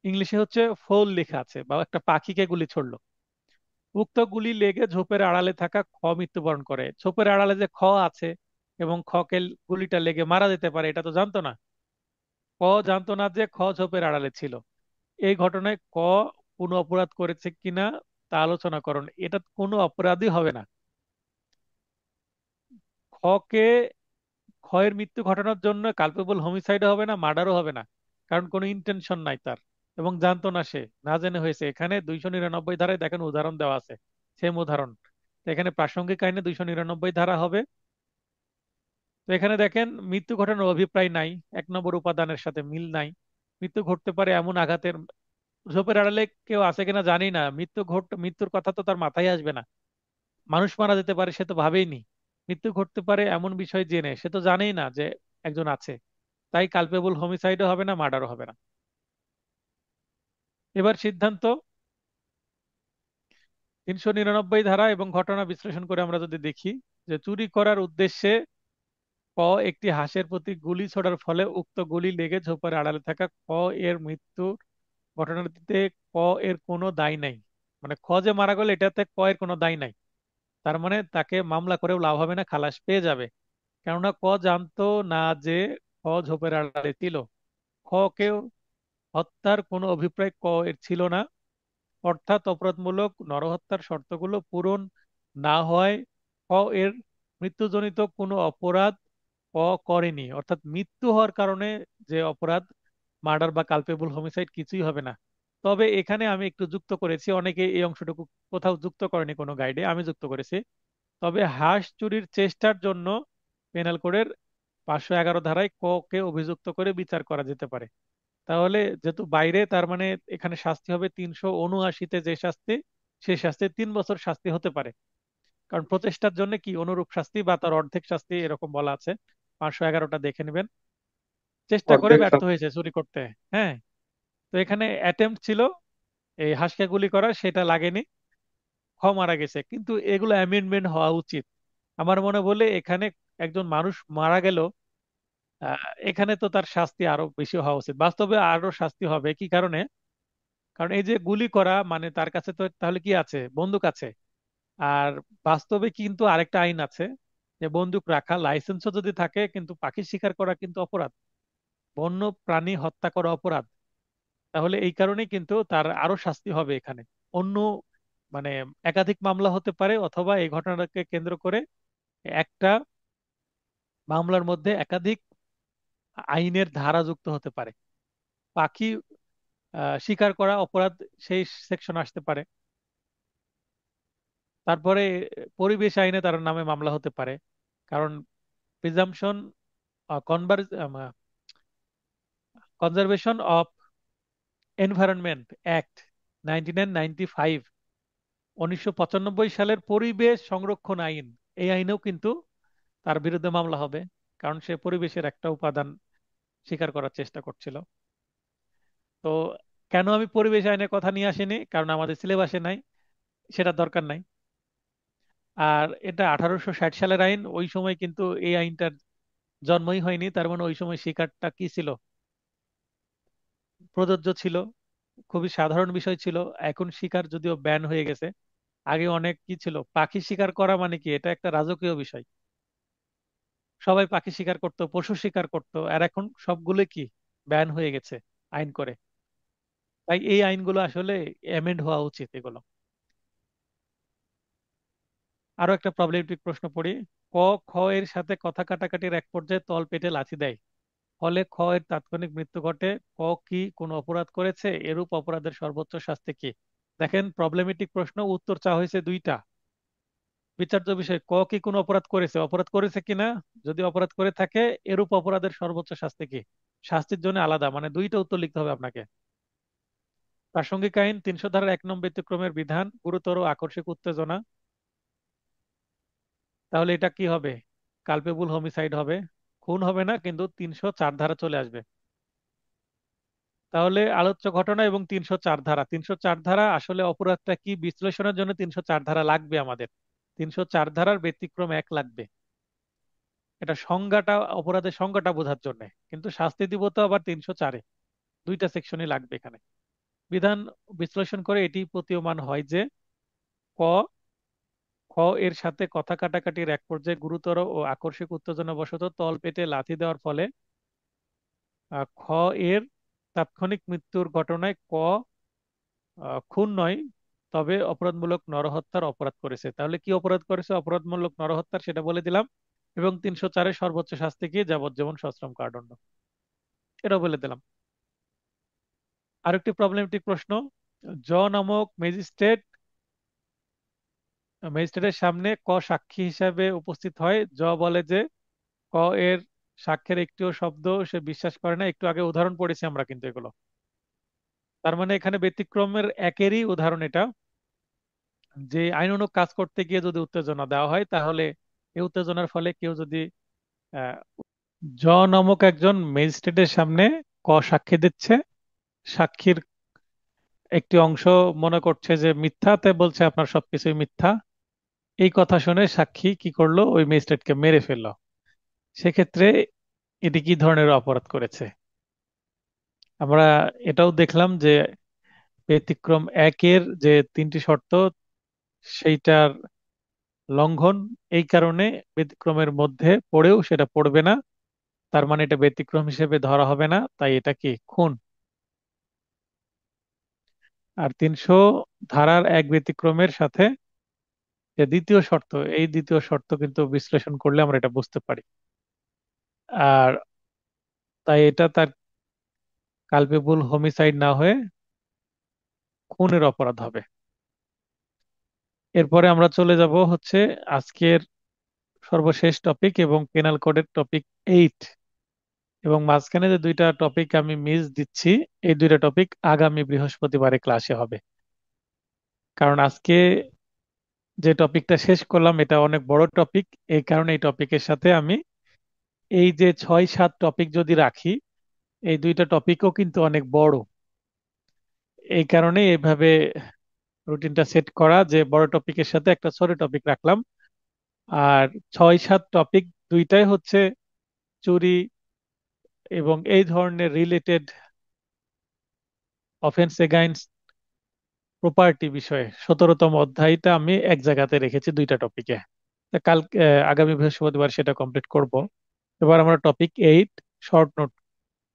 ইংলিশে হচ্ছে ফোল লেখা আছে, বা একটা পাখিকে গুলি ছুড়লো। উক্ত গুলি লেগে ঝোপের আড়ালে থাকা মৃত্যুবরণ করে। ঝোপের আড়ালে যে আছে এবং কে গুলিটা লেগে মারা যেতে পারে এটা তো জানতো না। জানতো না যে ঝোপের আড়ালে ছিল। এই ঘটনায় কোনো অপরাধ করেছে কিনা তা আলোচনা করুন। এটা কোনো অপরাধই হবে না। কে ক্ষয়ের মৃত্যু ঘটানোর জন্য কালপেবল হোমিসাইডও হবে না, মার্ডারও হবে না, কারণ কোনো ইন্টেনশন নাই তার, এবং জানতো না, সে না জেনে হয়েছে। এখানে 299 ধারায় দেখেন উদাহরণ দেওয়া আছে, সেম উদাহরণ। তো এখানে প্রাসঙ্গিক আইনে 299 ধারা হবে। তো এখানে দেখেন মৃত্যু ঘটানোর অভিপ্রায় নাই, 1 নম্বর উপাদানের সাথে মিল নাই। মৃত্যু ঘটতে পারে এমন আঘাতের, ঝোপের আড়ালে কেউ আছে কিনা জানি না, মৃত্যুর কথা তো তার মাথায় আসবে না। মানুষ মারা যেতে পারে সে তো ভাবেইনি। মৃত্যু ঘটতে পারে এমন বিষয় জেনে সে তো জানেই না যে একজন আছে। তাই কালপেবল হোমিসাইডও হবে না, মার্ডারও হবে না। এবার সিদ্ধান্ত। 399 ধারা এবং ঘটনা বিশ্লেষণ করে আমরা যদি দেখি যে চুরি করার উদ্দেশ্যে একটি হাঁসের প্রতি গুলি ছোড়ার ফলে উক্ত গুলি লেগে ঝোপের আড়ালে থাকা এর মৃত্যু ঘটনাটিতে এর কোনো দায় নাই। মানে যে মারা গেল এটাতে এর কোনো দায় নাই। তার মানে তাকে মামলা করেও লাভ হবে না, খালাস পেয়ে যাবে। কেননা জানতো না যে ঝোপের আড়ালে ছিল। কেউ হত্যার কোনো অভিপ্রায় এর ছিল না, অর্থাৎ অপরাধমূলক নরহত্যার শর্তগুলো পূরণ না হওয়ায় এর মৃত্যুজনিত কোনো অপরাধ করেনি। অর্থাৎ মৃত্যু হওয়ার কারণে যে অপরাধ, মার্ডার বা কালপেবল হোমিসাইড কিছুই হবে না। তবে এখানে আমি একটু যুক্ত করেছি, অনেকে এই অংশটুকু কোথাও যুক্ত করেনি কোনো গাইডে, আমি যুক্ত করেছি। তবে হাঁস চুরির চেষ্টার জন্য পেনাল কোডের 511 ধারায় কে অভিযুক্ত করে বিচার করা যেতে পারে। তাহলে যেহেতু বাইরে, তার মানে এখানে শাস্তি হবে 379-তে যে শাস্তি, সেই শাস্তি 3 বছর শাস্তি হতে পারে। কারণ প্রচেষ্টার জন্য কি অনুরূপ শাস্তি বা তার অর্ধেক শাস্তি এরকম বলা আছে। 511টা দেখে নেবেন। চেষ্টা করে অর্ধেক ব্যর্থ হয়েছে চুরি করতে। হ্যাঁ। তো এখানে অ্যাটেম্প্ট ছিল এই হাঁসকে গুলি করা, সেটা লাগেনি, মারা গেছে, কিন্তু এগুলো অ্যামেন্ডমেন্ট হওয়া উচিত। আমার মনে বলে এখানে একজন মানুষ মারা গেল, এখানে তো তার শাস্তি আরো বেশি হওয়া উচিত, বাস্তবে আরো শাস্তি হবে। কি কারণে? কারণ এই যে গুলি করা মানে তার কাছে তো তাহলে কি আছে, বন্দুক আছে। আর বাস্তবে কিন্তু আরেকটা আইন আছে, যে বন্দুক রাখা লাইসেন্সও যদি থাকে কিন্তু পাখি শিকার করা কিন্তু অপরাধ, বন্য প্রাণী হত্যা করা অপরাধ। তাহলে এই কারণেই কিন্তু তার আরো শাস্তি হবে এখানে। অন্য মানে একাধিক মামলা হতে পারে, অথবা এই ঘটনাকে কেন্দ্র করে একটা মামলার মধ্যে একাধিক আইনের ধারা যুক্ত হতে পারে। পাখি শিকার করা অপরাধ, সেই সেকশন আসতে পারে। তারপরে পরিবেশ আইনে তার নামে মামলা হতে পারে, কারণ presumption conservation of environment act 1995, 1995 সালের পরিবেশ সংরক্ষণ আইন, এই আইনেও কিন্তু তার বিরুদ্ধে মামলা হবে, কারণ সে পরিবেশের একটা উপাদান স্বীকার করার চেষ্টা করছিল। তো কেন আমি পরিবেশ আইনের কথা নিয়ে আসিনি, কারণ আমাদের সিলেবাসে নাই, সেটা দরকার নাই। আর এটা 1860 সালের আইন, ওই সময় কিন্তু এই আইনটার জন্মই হয়নি। তার মানে ওই সময় শিকারটা কি ছিল, প্রযোজ্য ছিল, খুবই সাধারণ বিষয় ছিল। এখন শিকার যদিও ব্যান হয়ে গেছে, আগে অনেক কি ছিল, পাখি শিকার করা মানে কি এটা একটা রাজকীয় বিষয়। সবাই পাখি শিকার করতো, পশু শিকার করতো, আর এখন সবগুলো কি ব্যান হয়ে গেছে আইন করে। তাই এই আইনগুলো আসলে অ্যামেন্ড হওয়া উচিত এগুলো। আরো একটা প্রবলেমেটিক প্রশ্ন পড়ি। ক খ এর সাথে কথা কাটাকাটির এক পর্যায়ে তল পেটে লাথি দেয়, ফলে এর তাৎক্ষণিক মৃত্যু ঘটে। কি কোনো অপরাধ করেছে? এরূপ অপরাধের সর্বোচ্চ শাস্তি কি? দেখেন প্রবলেমেটিক প্রশ্ন, উত্তর চাওয়া হয়েছে দুইটা। বিচার্য বিষয়, কি কোনো অপরাধ করেছে, অপরাধ করেছে কিনা, যদি অপরাধ করে থাকে এরূপ অপরাধের সর্বোচ্চ শাস্তি কি। শাস্তির জন্য আলাদা, মানে দুইটা উত্তর লিখতে হবে আপনাকে। প্রাসঙ্গিক আইন 300 ধারার 1 নং ব্যতিক্রমের বিধান, গুরুতর আকস্মিক উত্তেজনা। তাহলে এটা কি হবে? কালপেবল হোমিসাইড হবে। খুন হবে না, কিন্তু 304 ধারা চলে আসবে। তাহলে আলোচ্য ঘটনা এবং 304 ধারা, 304 ধারা আসলে অপরাধটা কি বিশ্লেষণের জন্য 304 ধারা লাগবে আমাদের। 304 ধারার ব্যতিক্রম 1 লাগবে, এটা সংজ্ঞাটা, অপরাধের সংজ্ঞাটা বোঝার জন্য। কিন্তু শাস্তি দিব তো আবার 304-এ, দুইটা সেকশনই লাগবে এখানে। বিধান বিশ্লেষণ করে এটি প্রতীয়মান হয় যে ক খ এর সাথে কথা কাটাকাটির এক পর্যায়ে গুরুতর ও আকস্মিক উত্তেজনাবশত তল পেটে লাথি দেওয়ার ফলে খ এর তাৎক্ষণিক মৃত্যুর ঘটনায় ক খুন নয়, তবে অপরাধমূলক নরহত্যার অপরাধ করেছে। তাহলে কি অপরাধ করেছে? অপরাধমূলক নরহত্যার, সেটা বলে দিলাম। এবং 304-এর সর্বোচ্চ শাস্তি কি? যাবজ্জীবন সশ্রম কারাদণ্ড, এটাও বলে দিলাম। আরেকটি প্রবলেমেটিক প্রশ্ন, জ নামক ম্যাজিস্ট্রেটের সামনে ক সাক্ষী হিসাবে উপস্থিত হয়। জ বলে যে ক এর সাক্ষ্যের একটিও শব্দ সে বিশ্বাস করে না। একটু আগে উদাহরণ পড়েছি আমরা কিন্তু এগুলো। তার মানে এখানে ব্যতিক্রমের একেরই উদাহরণ এটা, যে আইনানুগ কাজ করতে গিয়ে যদি উত্তেজনা দেওয়া হয়, তাহলে এই উত্তেজনার ফলে কেউ যদি আহ, জ নামক একজন ম্যাজিস্ট্রেটের সামনে ক সাক্ষী দিচ্ছে, সাক্ষীর একটি অংশ মনে করছে যে মিথ্যা, তাই বলছে আপনার সবকিছুই মিথ্যা। এই কথা শুনে সাক্ষী কি করলো? ওই ম্যাজিস্ট্রেটকে মেরে ফেললো। সেক্ষেত্রে এটি কি ধরনের অপরাধ করেছে? আমরা এটাও দেখলাম যে ব্যতিক্রম একের যে 3টি শর্ত, সেইটার লঙ্ঘন, এই কারণে ব্যতিক্রমের মধ্যে পড়েও সেটা পড়বে না। তার মানে এটা ব্যতিক্রম হিসেবে ধরা হবে না, তাই এটা কি? খুন। আর 300 ধারার এক ব্যতিক্রমের সাথে যে দ্বিতীয় শর্ত, এই দ্বিতীয় শর্ত কিন্তু বিশ্লেষণ করলে আমরা এটা বুঝতে পারি। আর তাই এটা তার কালপেবল হোমিসাইড না হয়ে খুনের অপরাধ হবে। এরপরে আমরা চলে যাব হচ্ছে আজকের সর্বশেষ টপিক এবং পেনাল কোডের টপিক 8। এবং মাঝখানে যে দুইটা টপিক আমি মিস দিচ্ছি, এই দুইটা টপিক আগামী বৃহস্পতিবারে ক্লাসে হবে। কারণ আজকে যে টপিকটা শেষ করলাম এটা অনেক বড় টপিক, এই কারণে এই টপিকের সাথে আমি এই যে 6-7 টপিক যদি রাখি, এই দুইটা টপিকও কিন্তু অনেক বড়। এই কারণে এইভাবে রুটিনটা সেট করা যে বড় টপিকের সাথে একটা ছোট টপিক রাখলাম। আর 6-7 টপিক দুইটাই হচ্ছে চুরি এবং এই ধরনের রিলেটেড অফেন্স এগেইনস্ট প্রপার্টি বিষয়ে 17তম অধ্যায়টা আমি এক জায়গাতে রেখেছি দুইটা টপিকে। কাল আগামী বৃহস্পতিবার সেটা কমপ্লিট করব। এবার আমরা topic 8, short note.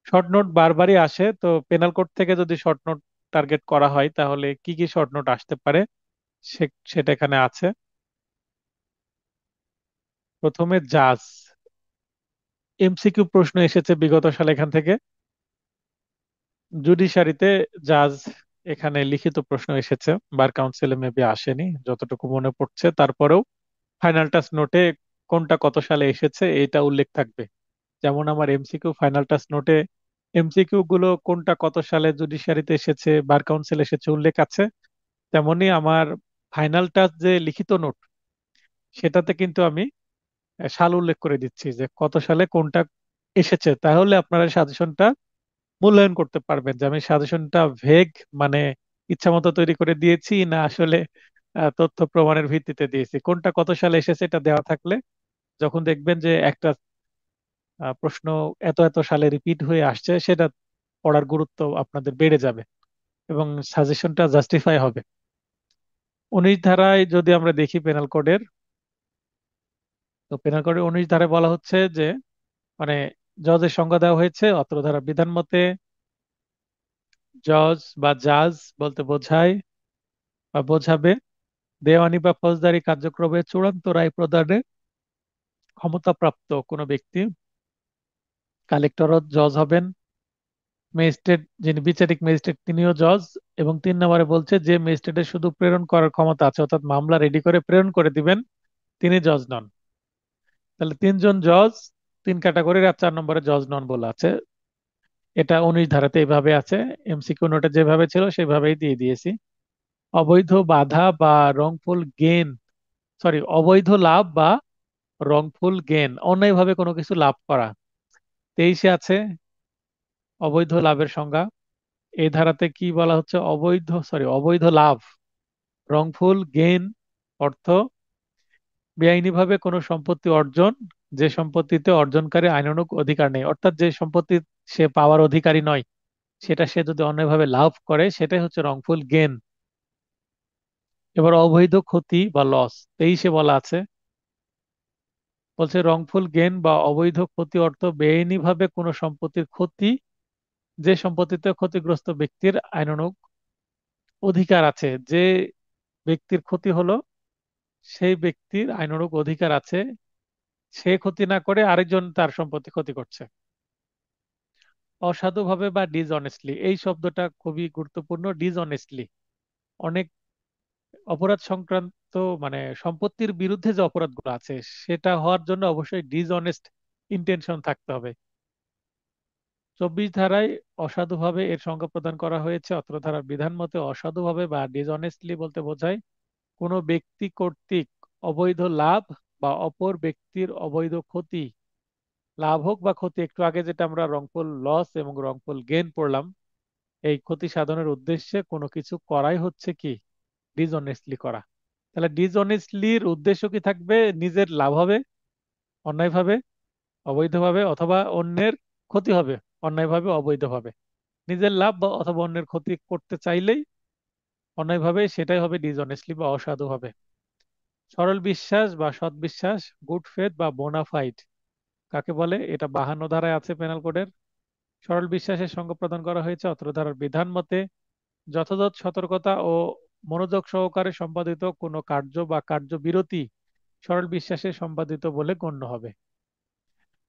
Short note বারবারই আসে, তো পেনাল কোড থেকে যদি শর্ট নোট টার্গেট করা হয় তাহলে কি কি শর্ট নোট আসতে পারে সেটা এখানে আছে। প্রথমে জাজ, এমসিকিউ প্রশ্ন এসেছে বিগত সালে এখান থেকে। জুডিশিয়ারিতে জাজ, এখানে লিখিত প্রশ্ন এসেছে, বার কাউন্সিলে মেবি আসেনি যতটুকু মনে পড়ছে। তারপরেও ফাইনাল টাচ নোটে কোনটা কত সালে এসেছে এটা উল্লেখ থাকবে। যেমন আমার এমসিকিউ ফাইনাল টাচ নোটে এমসিকিউ গুলো কোনটা কত সালে জুডিশিয়ারিতে এসেছে, বার কাউন্সিল এসেছে উল্লেখ আছে। তেমনি আমার ফাইনাল টাচ যে লিখিত নোট, সেটাতে কিন্তু আমি সাল উল্লেখ করে দিচ্ছি যে কত সালে কোনটা এসেছে। তাহলে আপনারা সাজেশনটা মূল্যায়ন করতে পারবেন যে আমি সাজেশনটা ভেগ, মানে ইচ্ছা মতো তৈরি করে দিয়েছি না আসলে তথ্য প্রমাণের ভিত্তিতে দিয়েছি। কোনটা কত সালে এসেছে এটা দেওয়া থাকলে যখন দেখবেন যে একটা প্রশ্ন এত এত সালে রিপিট হয়ে আসছে, সেটা পড়ার গুরুত্ব আপনাদের বেড়ে যাবে এবং সাজেশনটা জাস্টিফাই হবে। 19 ধারায় যদি আমরা দেখি পেনাল কোডের, তো পেনাল কোডের 19 ধারায় বলা হচ্ছে যে মানে জজের সংজ্ঞা দেওয়া হয়েছে অত্র ধারা বিধান মতে। জজ বা জাজ বলতে বোঝায় বা বোঝাবে দেওয়ানি বা ফৌজদারি কার্যক্রমে চূড়ান্ত রায় প্রদানে ক্ষমতাপ্রাপ্ত কোনো ব্যক্তি। কালেক্টরও জজ হবেন। ম্যাজিস্ট্রেট, যিনি বিচারিক ম্যাজিস্ট্রেট, তিনিও জজ। এবং 3 নম্বরে বলছে যে ম্যাজিস্ট্রেটের শুধু প্রেরণ করার ক্ষমতা আছে, অর্থাৎ মামলা রেডি করে প্রেরণ করে দিবেন, তিনি জজ নন। তাহলে 3জন জজ, 3 ক্যাটাগরির, আর 4 নম্বরে জজ নন বলা আছে। এটা 19 ধারাতে এইভাবে আছে, এমসিকিউ নোটে যেভাবে ছিল সেভাবেই দিয়ে দিয়েছি। অবৈধ বাধা বা রংফুল গেন, সরি, অবৈধ লাভ বা রংফুল গেন, অন্যায়ভাবে কোনো কিছু লাভ করা। 23-এ আছে অবৈধ লাভের সংজ্ঞা। এই ধারাতে কি বলা হচ্ছে? অবৈধ লাভ, রংফুল গেইন অর্থ বেআইনিভাবে কোনো সম্পত্তি অর্জন, যে সম্পত্তিতে অর্জনকারী আইনানুগ অধিকার নেই, অর্থাৎ যে সম্পত্তি সে পাওয়ার অধিকারী নয়, সেটা সে যদি অন্যায়ভাবে লাভ করে, সেটাই হচ্ছে রংফুল গেন। এবার অবৈধ ক্ষতি বা লস 23-এ বলা আছে, বলছে রংফুল গেন বা অবৈধ ক্ষতি অর্থ বেআইনিভাবে কোনো সম্পত্তির ক্ষতি, যে সম্পত্তিতে ক্ষতিগ্রস্ত ব্যক্তির আইনানুগ অধিকার আছে। যে ব্যক্তির ক্ষতি হলো, সেই ব্যক্তির আইনানুগ অধিকার আছে, সে ক্ষতি না করে আরেকজন তার সম্পত্তি ক্ষতি করছে। অসাধুভাবে বা ডিসঅনেস্টলি, এই শব্দটা খুবই গুরুত্বপূর্ণ। ডিসঅনেস্টলি অনেক অপরাধ সংক্রান্ত, মানে সম্পত্তির বিরুদ্ধে যে অপরাধগুলো আছে, সেটা হওয়ার জন্য অবশ্যই ডিসঅনেস্ট ইন্টেনশন থাকতে হবে। 24 ধারায় অসাধুভাবে এর সংজ্ঞা প্রদান করা হয়েছে। অত্র ধারার বিধান মতে অসাধুভাবে বা ডিসঅনেস্টলি বলতে বোঝায় কোনো ব্যক্তি কর্তৃক অবৈধ লাভ বা অপর ব্যক্তির অবৈধ ক্ষতি, লাভ হোক বা ক্ষতি, একটু আগে যেটা আমরা রংপুল লস এবং রংপুল গেইন পড়লাম, এই ক্ষতি সাধনের উদ্দেশ্যে কোনো কিছু করাই হচ্ছে কি? ডিসঅনেস্টলি করা। তাহলে ডিসঅনেস্টলির উদ্দেশ্য কি থাকবে? নিজের লাভ হবে অন্যায়ভাবে, অবৈধভাবে, অথবা অন্যের ক্ষতি হবে অন্যায়ভাবে, অবৈধভাবে। নিজের লাভ বা অথবা অন্যের ক্ষতি করতে চাইলেই অন্যায়ভাবে, সেটাই হবে ডিসঅনেস্টলি বা অসাধুভাবে। সরল বিশ্বাস বা সৎ বিশ্বাস, গুড ফেথ বা বোনাফাইড কাকে বলে? এটা 52 ধারায় আছে পেনাল কোডের। সরল বিশ্বাসের সংজ্ঞা প্রদান করা হয়েছে অত্র ধারার বিধান মতে যথাযথ সতর্কতা ও মনোযোগ সহকারে সম্পাদিত কোনো কার্য বা কার্যবিরতি সরল বিশ্বাসে সম্পাদিত বলে গণ্য হবে।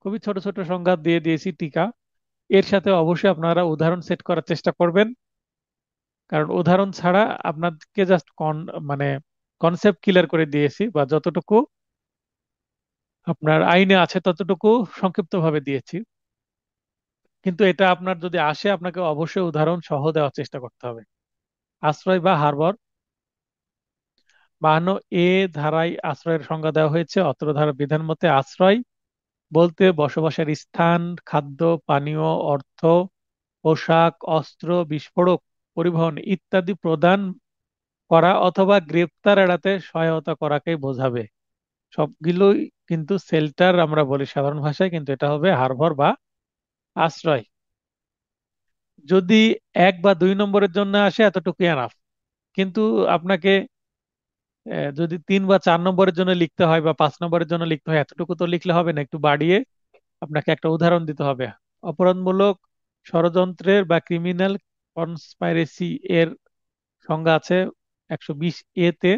খুবই ছোট ছোট সংজ্ঞা দিয়ে দিয়েছি টিকা। এর সাথে অবশ্যই আপনারা উদাহরণ সেট করার চেষ্টা করবেন, কারণ উদাহরণ ছাড়া আপনাদেরকে জাস্ট মানে কনসেপ্ট ক্লিয়ার করে দিয়েছি, বা যতটুকু আপনার আইনে আছে ততটুকু সংক্ষিপ্তভাবে দিয়েছি। কিন্তু এটা আপনার যদি আসে, আপনাকে অবশ্যই উদাহরণ সহ দেওয়ার চেষ্টা করতে হবে। আশ্রয় বা হারবর 52 ধারায় আশ্রয়ের সংজ্ঞা দেওয়া হয়েছে। অত্র ধারার বিধান মতে আশ্রয় বলতে বসবাসের স্থান, খাদ্য পানীয়, অর্থ, পোশাক, অস্ত্র, বিস্ফোরক, পরিবহন ইত্যাদি প্রদান করা অথবা গ্রেপ্তার এড়াতে সহায়তা করাকেই বোঝাবে। সবগুলোই কিন্তু শেল্টার আমরা বলি সাধারণ ভাষায়, কিন্তু এটা হবে হারবর বা আশ্রয়। যদি 1 বা 2 নম্বরের জন্য আসে এতটুকু এনাফ, কিন্তু আপনাকে যদি 3 বা 4 নম্বরের জন্য লিখতে হয় বা 5 নম্বরের জন্য লিখতে হয়, এতটুকু তো লিখলে হবে না, একটু বাড়িয়ে আপনাকে একটা উদাহরণ দিতে হবে। অপরাধমূলক ষড়যন্ত্রের বা ক্রিমিনাল কনস্পাইরেসি এর সংজ্ঞা আছে 120 তে।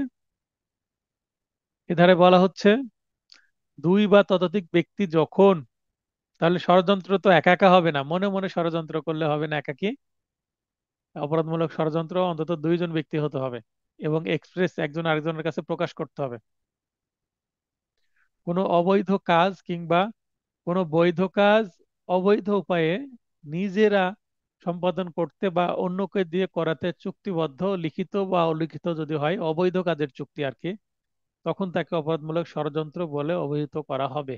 এধারে বলা হচ্ছে 2 বা ততোধিক ব্যক্তি যখন, তাহলে ষড়যন্ত্র তো একা একা হবে না, মনে মনে ষড়যন্ত্র করলে হবে না একাকি। অপরাধমূলক ষড়যন্ত্র অন্তত 2 জন ব্যক্তি হতে হবে এবং এক্সপ্রেস একজন আরেকজনের কাছে প্রকাশ করতে হবে। কোনো অবৈধ কাজ কিংবা কোনো বৈধ কাজ অবৈধ উপায়ে নিজেরা সম্পাদন করতে বা অন্যকে দিয়ে করাতে চুক্তিবদ্ধ, লিখিত বা অলিখিত যদি হয়, অবৈধ কাজের চুক্তি আর কি, তখন তাকে অপরাধমূলক ষড়যন্ত্র বলে অভিহিত করা হবে।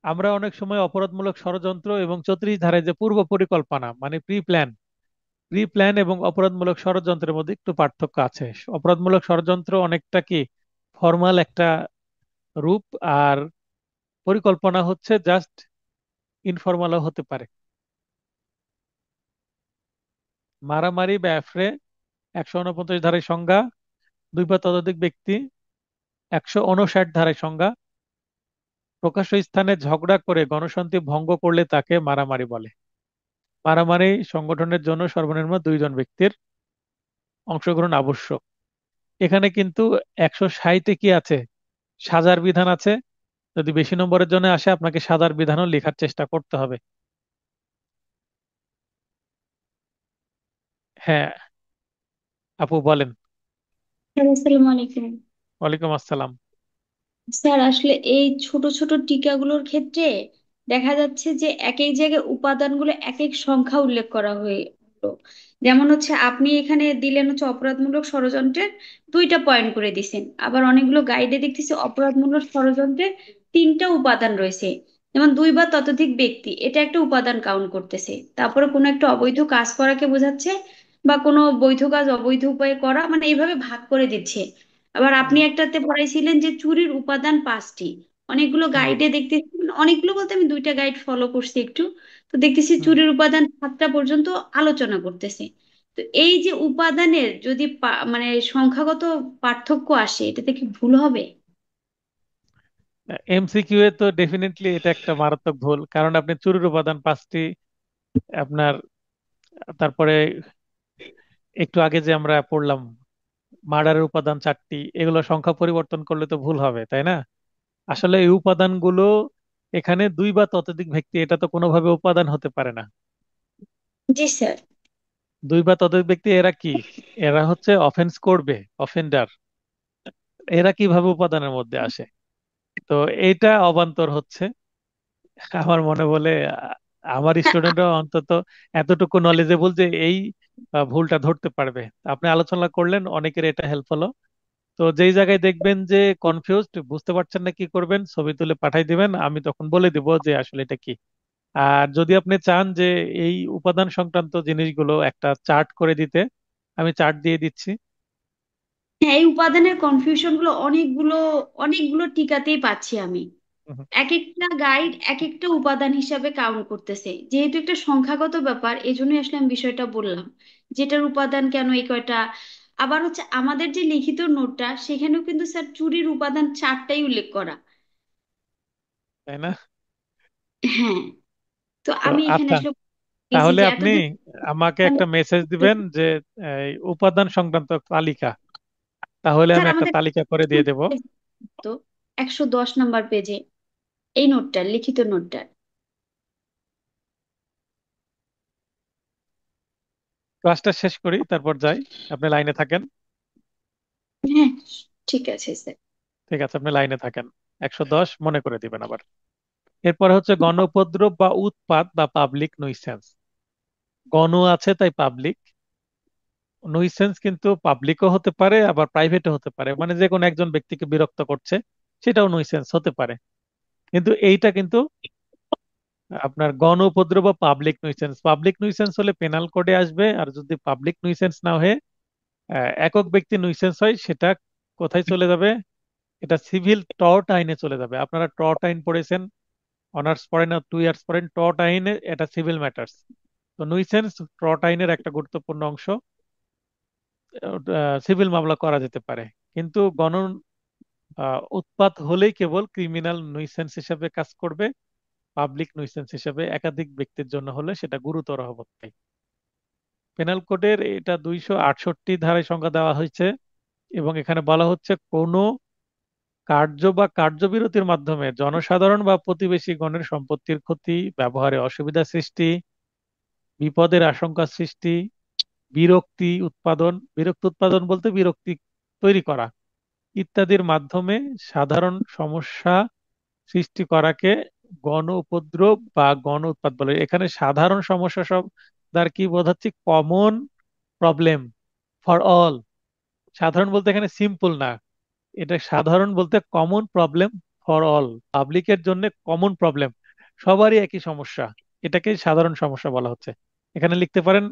আমরা অনেক সময় অপরাধমূলক ষড়যন্ত্র এবং 34 ধারায় যে পূর্ব পরিকল্পনা মানে প্রি প্ল্যান এবং অপরাধমূলক ষড়যন্ত্রের মধ্যে একটু পার্থক্য আছে। অপরাধমূলক ষড়যন্ত্র অনেকটা কি ফর্মাল একটা রূপ, আর পরিকল্পনা হচ্ছে জাস্ট ইনফর্মালও হতে পারে। মারামারি বা অ্যাফ্রে 149 ধারায় সংজ্ঞা, 2 বা ততোধিক ব্যক্তি। 159 ধারায় সংজ্ঞা, প্রকাশ্য স্থানে ঝগড়া করে গণশান্তি ভঙ্গ করলে তাকে মারামারি বলে। মারামারি সংগঠনের জন্য সর্বনিম্ন 2 জন ব্যক্তির অংশগ্রহণ আবশ্যক। এখানে কিন্তু 160-এ কি আছে? সাজার বিধান আছে। যদি বেশি নম্বরের জন্য আসে, আপনাকে সাজার বিধানও লেখার চেষ্টা করতে হবে। হ্যাঁ, আপু বলেন। স্যার আসসালামু আলাইকুম। ওয়ালাইকুম আসসালাম। স্যার আসলে এই ছোট ছোট টিকাগুলোর ক্ষেত্রে দেখা যাচ্ছে যে এক এক জায়গায় উপাদানগুলো এক এক সংখ্যা উল্লেখ করা হলো। যেমন হচ্ছে আপনি এখানে দিলেন হচ্ছে অপরাধমূলক ষড়যন্ত্রের 2টা পয়েন্ট করে দিছেন, আবার অনেকগুলো গাইডে দেখতেছি অপরাধমূলক ষড়যন্ত্রের 3টা উপাদান রয়েছে। যেমন দুই বা ততোধিক ব্যক্তি, এটা একটা উপাদান কাউন্ট করতেছে। তারপরে কোনো একটা অবৈধ কাজ করাকে বোঝাচ্ছে, বা কোনো বৈধ কাজ অবৈধ উপায়ে করা, মানে এইভাবে ভাগ করে দিচ্ছে। আবার আপনি হুম, একটাতে পড়াইছিলেন যে চুরির উপাদান 5টি। অনেকগুলো হুম, গাইডে দেখতেছি, অনেকগুলো বলতে আমি 2টা গাইড ফলো করছি একটু, তো দেখতেছি হুম। চুরির উপাদান 7টা পর্যন্ত আলোচনা করতেছে। তো এই যে উপাদানের যদি মানে সংখ্যাগত পার্থক্য আসে, এটাতে কি ভুল হবে? এমসিকিউ এ তো ডেফিনেটলি এটা একটা মারাত্মক ভুল, কারণ আপনি চুরির উপাদান 5টি, আপনার তারপরে একটু আগে যে আমরা পড়লাম মার্ডারের উপাদান 4টি, এগুলো সংখ্যা পরিবর্তন করলে তো ভুল হবে, তাই না? আসলে এই উপাদানগুলো এখানে দুই বা ততোধিক ব্যক্তি, এটা তো কোনোভাবে উপাদান হতে পারে না। জি স্যার। দুই বা ততোধিক ব্যক্তি এরা কি? এরা হচ্ছে অফেন্স করবে, অফেন্ডার। এরা কিভাবে উপাদানের মধ্যে আসে? তো এইটা অবান্তর হচ্ছে আমার মনে বলে। আমার স্টুডেন্টরা অন্তত এতটুকু নলেজেবল যে এই ভুলটা ধরতে পারবে। আপনি আলোচনা করলেন, অনেকের এটা হেল্প হলো। তো যেই জায়গায় দেখবেন যে কনফিউজড, বুঝতে পারছেন না কি করবেন, ছবি তুলে পাঠাই দিবেন, আমি তখন বলে দিব যে আসলে এটা কি। আর যদি আপনি চান যে এই উপাদান সংক্রান্ত জিনিসগুলো একটা চার্ট করে দিতে, আমি চার্ট দিয়ে দিচ্ছি। হ্যাঁ, এই উপাদানের কনফিউশন গুলো অনেকগুলো, অনেকগুলো টিকাতেই পাচ্ছি আমি। হুম, এক একটা গাইড এক একটা উপাদান হিসাবে কাউন্ট করতেছে, যেহেতু একটা সংখ্যাগত ব্যাপার, এই জন্যই আসলে আমি বিষয়টা বললাম, যেটার উপাদান কেন এই কয়টা। আবার হচ্ছে আমাদের যে লিখিত নোটটা, সেখানেও কিন্তু স্যার চুরির উপাদান 4টাই উল্লেখ করা। তাই না? হ্যাঁ। তো তো আমি এখানে আচ্ছা, আসলে পেয়েছি তাহলে যে আপনি এতদিন আমাকে একটা মেসেজ দিবেন যে এই উপাদান সংক্রান্ত তালিকা, তাহলে স্যার আমি একটা আমাদের তালিকা করে দিয়ে দেব। তো 110 নম্বর পেজে এই নোটটা, লিখিত নোটটা। ক্লাসটা শেষ করি, তারপর যাই। আপনি লাইনে থাকেন। হ্যাঁ, ঠিক আছে স্যার। ঠিক আছে, আপনি লাইনে থাকেন। 110 মনে করে দিবেন আবার। এরপর হচ্ছে গণ উপদ্রব বা উৎপাত বা পাবলিক nuisance। গণ আছে তাই পাবলিক। নুইসেন্স কিন্তু পাবলিকও হতে পারে, আবার প্রাইভেটও হতে পারে, মানে যে কোনো একজন ব্যক্তিকে বিরক্ত করছে, সেটাও নুইসেন্স হতে পারে। কিন্তু এইটা কিন্তু আপনার গণ উপদ্রব বা পাবলিক নুইসেন্স। পাবলিক নুইসেন্স হলে পেনাল কোডে আসবে, আর যদি পাবলিক নুইসেন্স না হয়ে একক ব্যক্তি নুইসেন্স হয়, সেটা কোথায় চলে যাবে? এটা সিভিল টর্ট আইনে চলে যাবে। আপনারা টর্ট আইন পড়েছেন, অনার্স পড়েন না, 2 ইয়ার্স পড়েন টর্ট আইনে, এটা সিভিল ম্যাটার্স। তো নুইসেন্স টর্ট আইনের একটা গুরুত্বপূর্ণ অংশ। সিভিল মামলা করা যেতে পারে। কিন্তু গণ উৎপাত হলেই কেবল ক্রিমিনাল নুইসেন্স হিসেবে কাজ করবে। পাবলিক নুইসেন্স হিসেবে একাধিক ব্যক্তির জন্য হলে সেটা গুরুতর অবস্থায়। পেনাল কোডের এটা 268 ধারায় সংজ্ঞা দেওয়া হয়েছে, এবং এখানে বলা হচ্ছে কোনো কার্য বা কার্যবিরতির মাধ্যমে জনসাধারণ বা প্রতিবেশী গণের সম্পত্তির ক্ষতি, ব্যবহারে অসুবিধা সৃষ্টি, বিপদের আশঙ্কা সৃষ্টি, বিরক্তি উৎপাদন বলতে বিরক্তি তৈরি করা ইত্যাদির মাধ্যমে সাধারণ সমস্যা সৃষ্টি করাকে গণ উপদ্রব বা গণ উৎপাত বলে। এখানে সাধারণ সমস্যা সব দ্বারা কি বোঝাচ্ছি? Common problem for all. সাধারণ বলতে এখানে সিম্পল না, এটা সাধারণ বলতে কমন প্রবলেম ফর অল, পাবলিকের জন্য কমন প্রবলেম, সবারই একই সমস্যা, এটাকে সাধারণ সমস্যা বলা হচ্ছে। এখানে লিখতে পারেন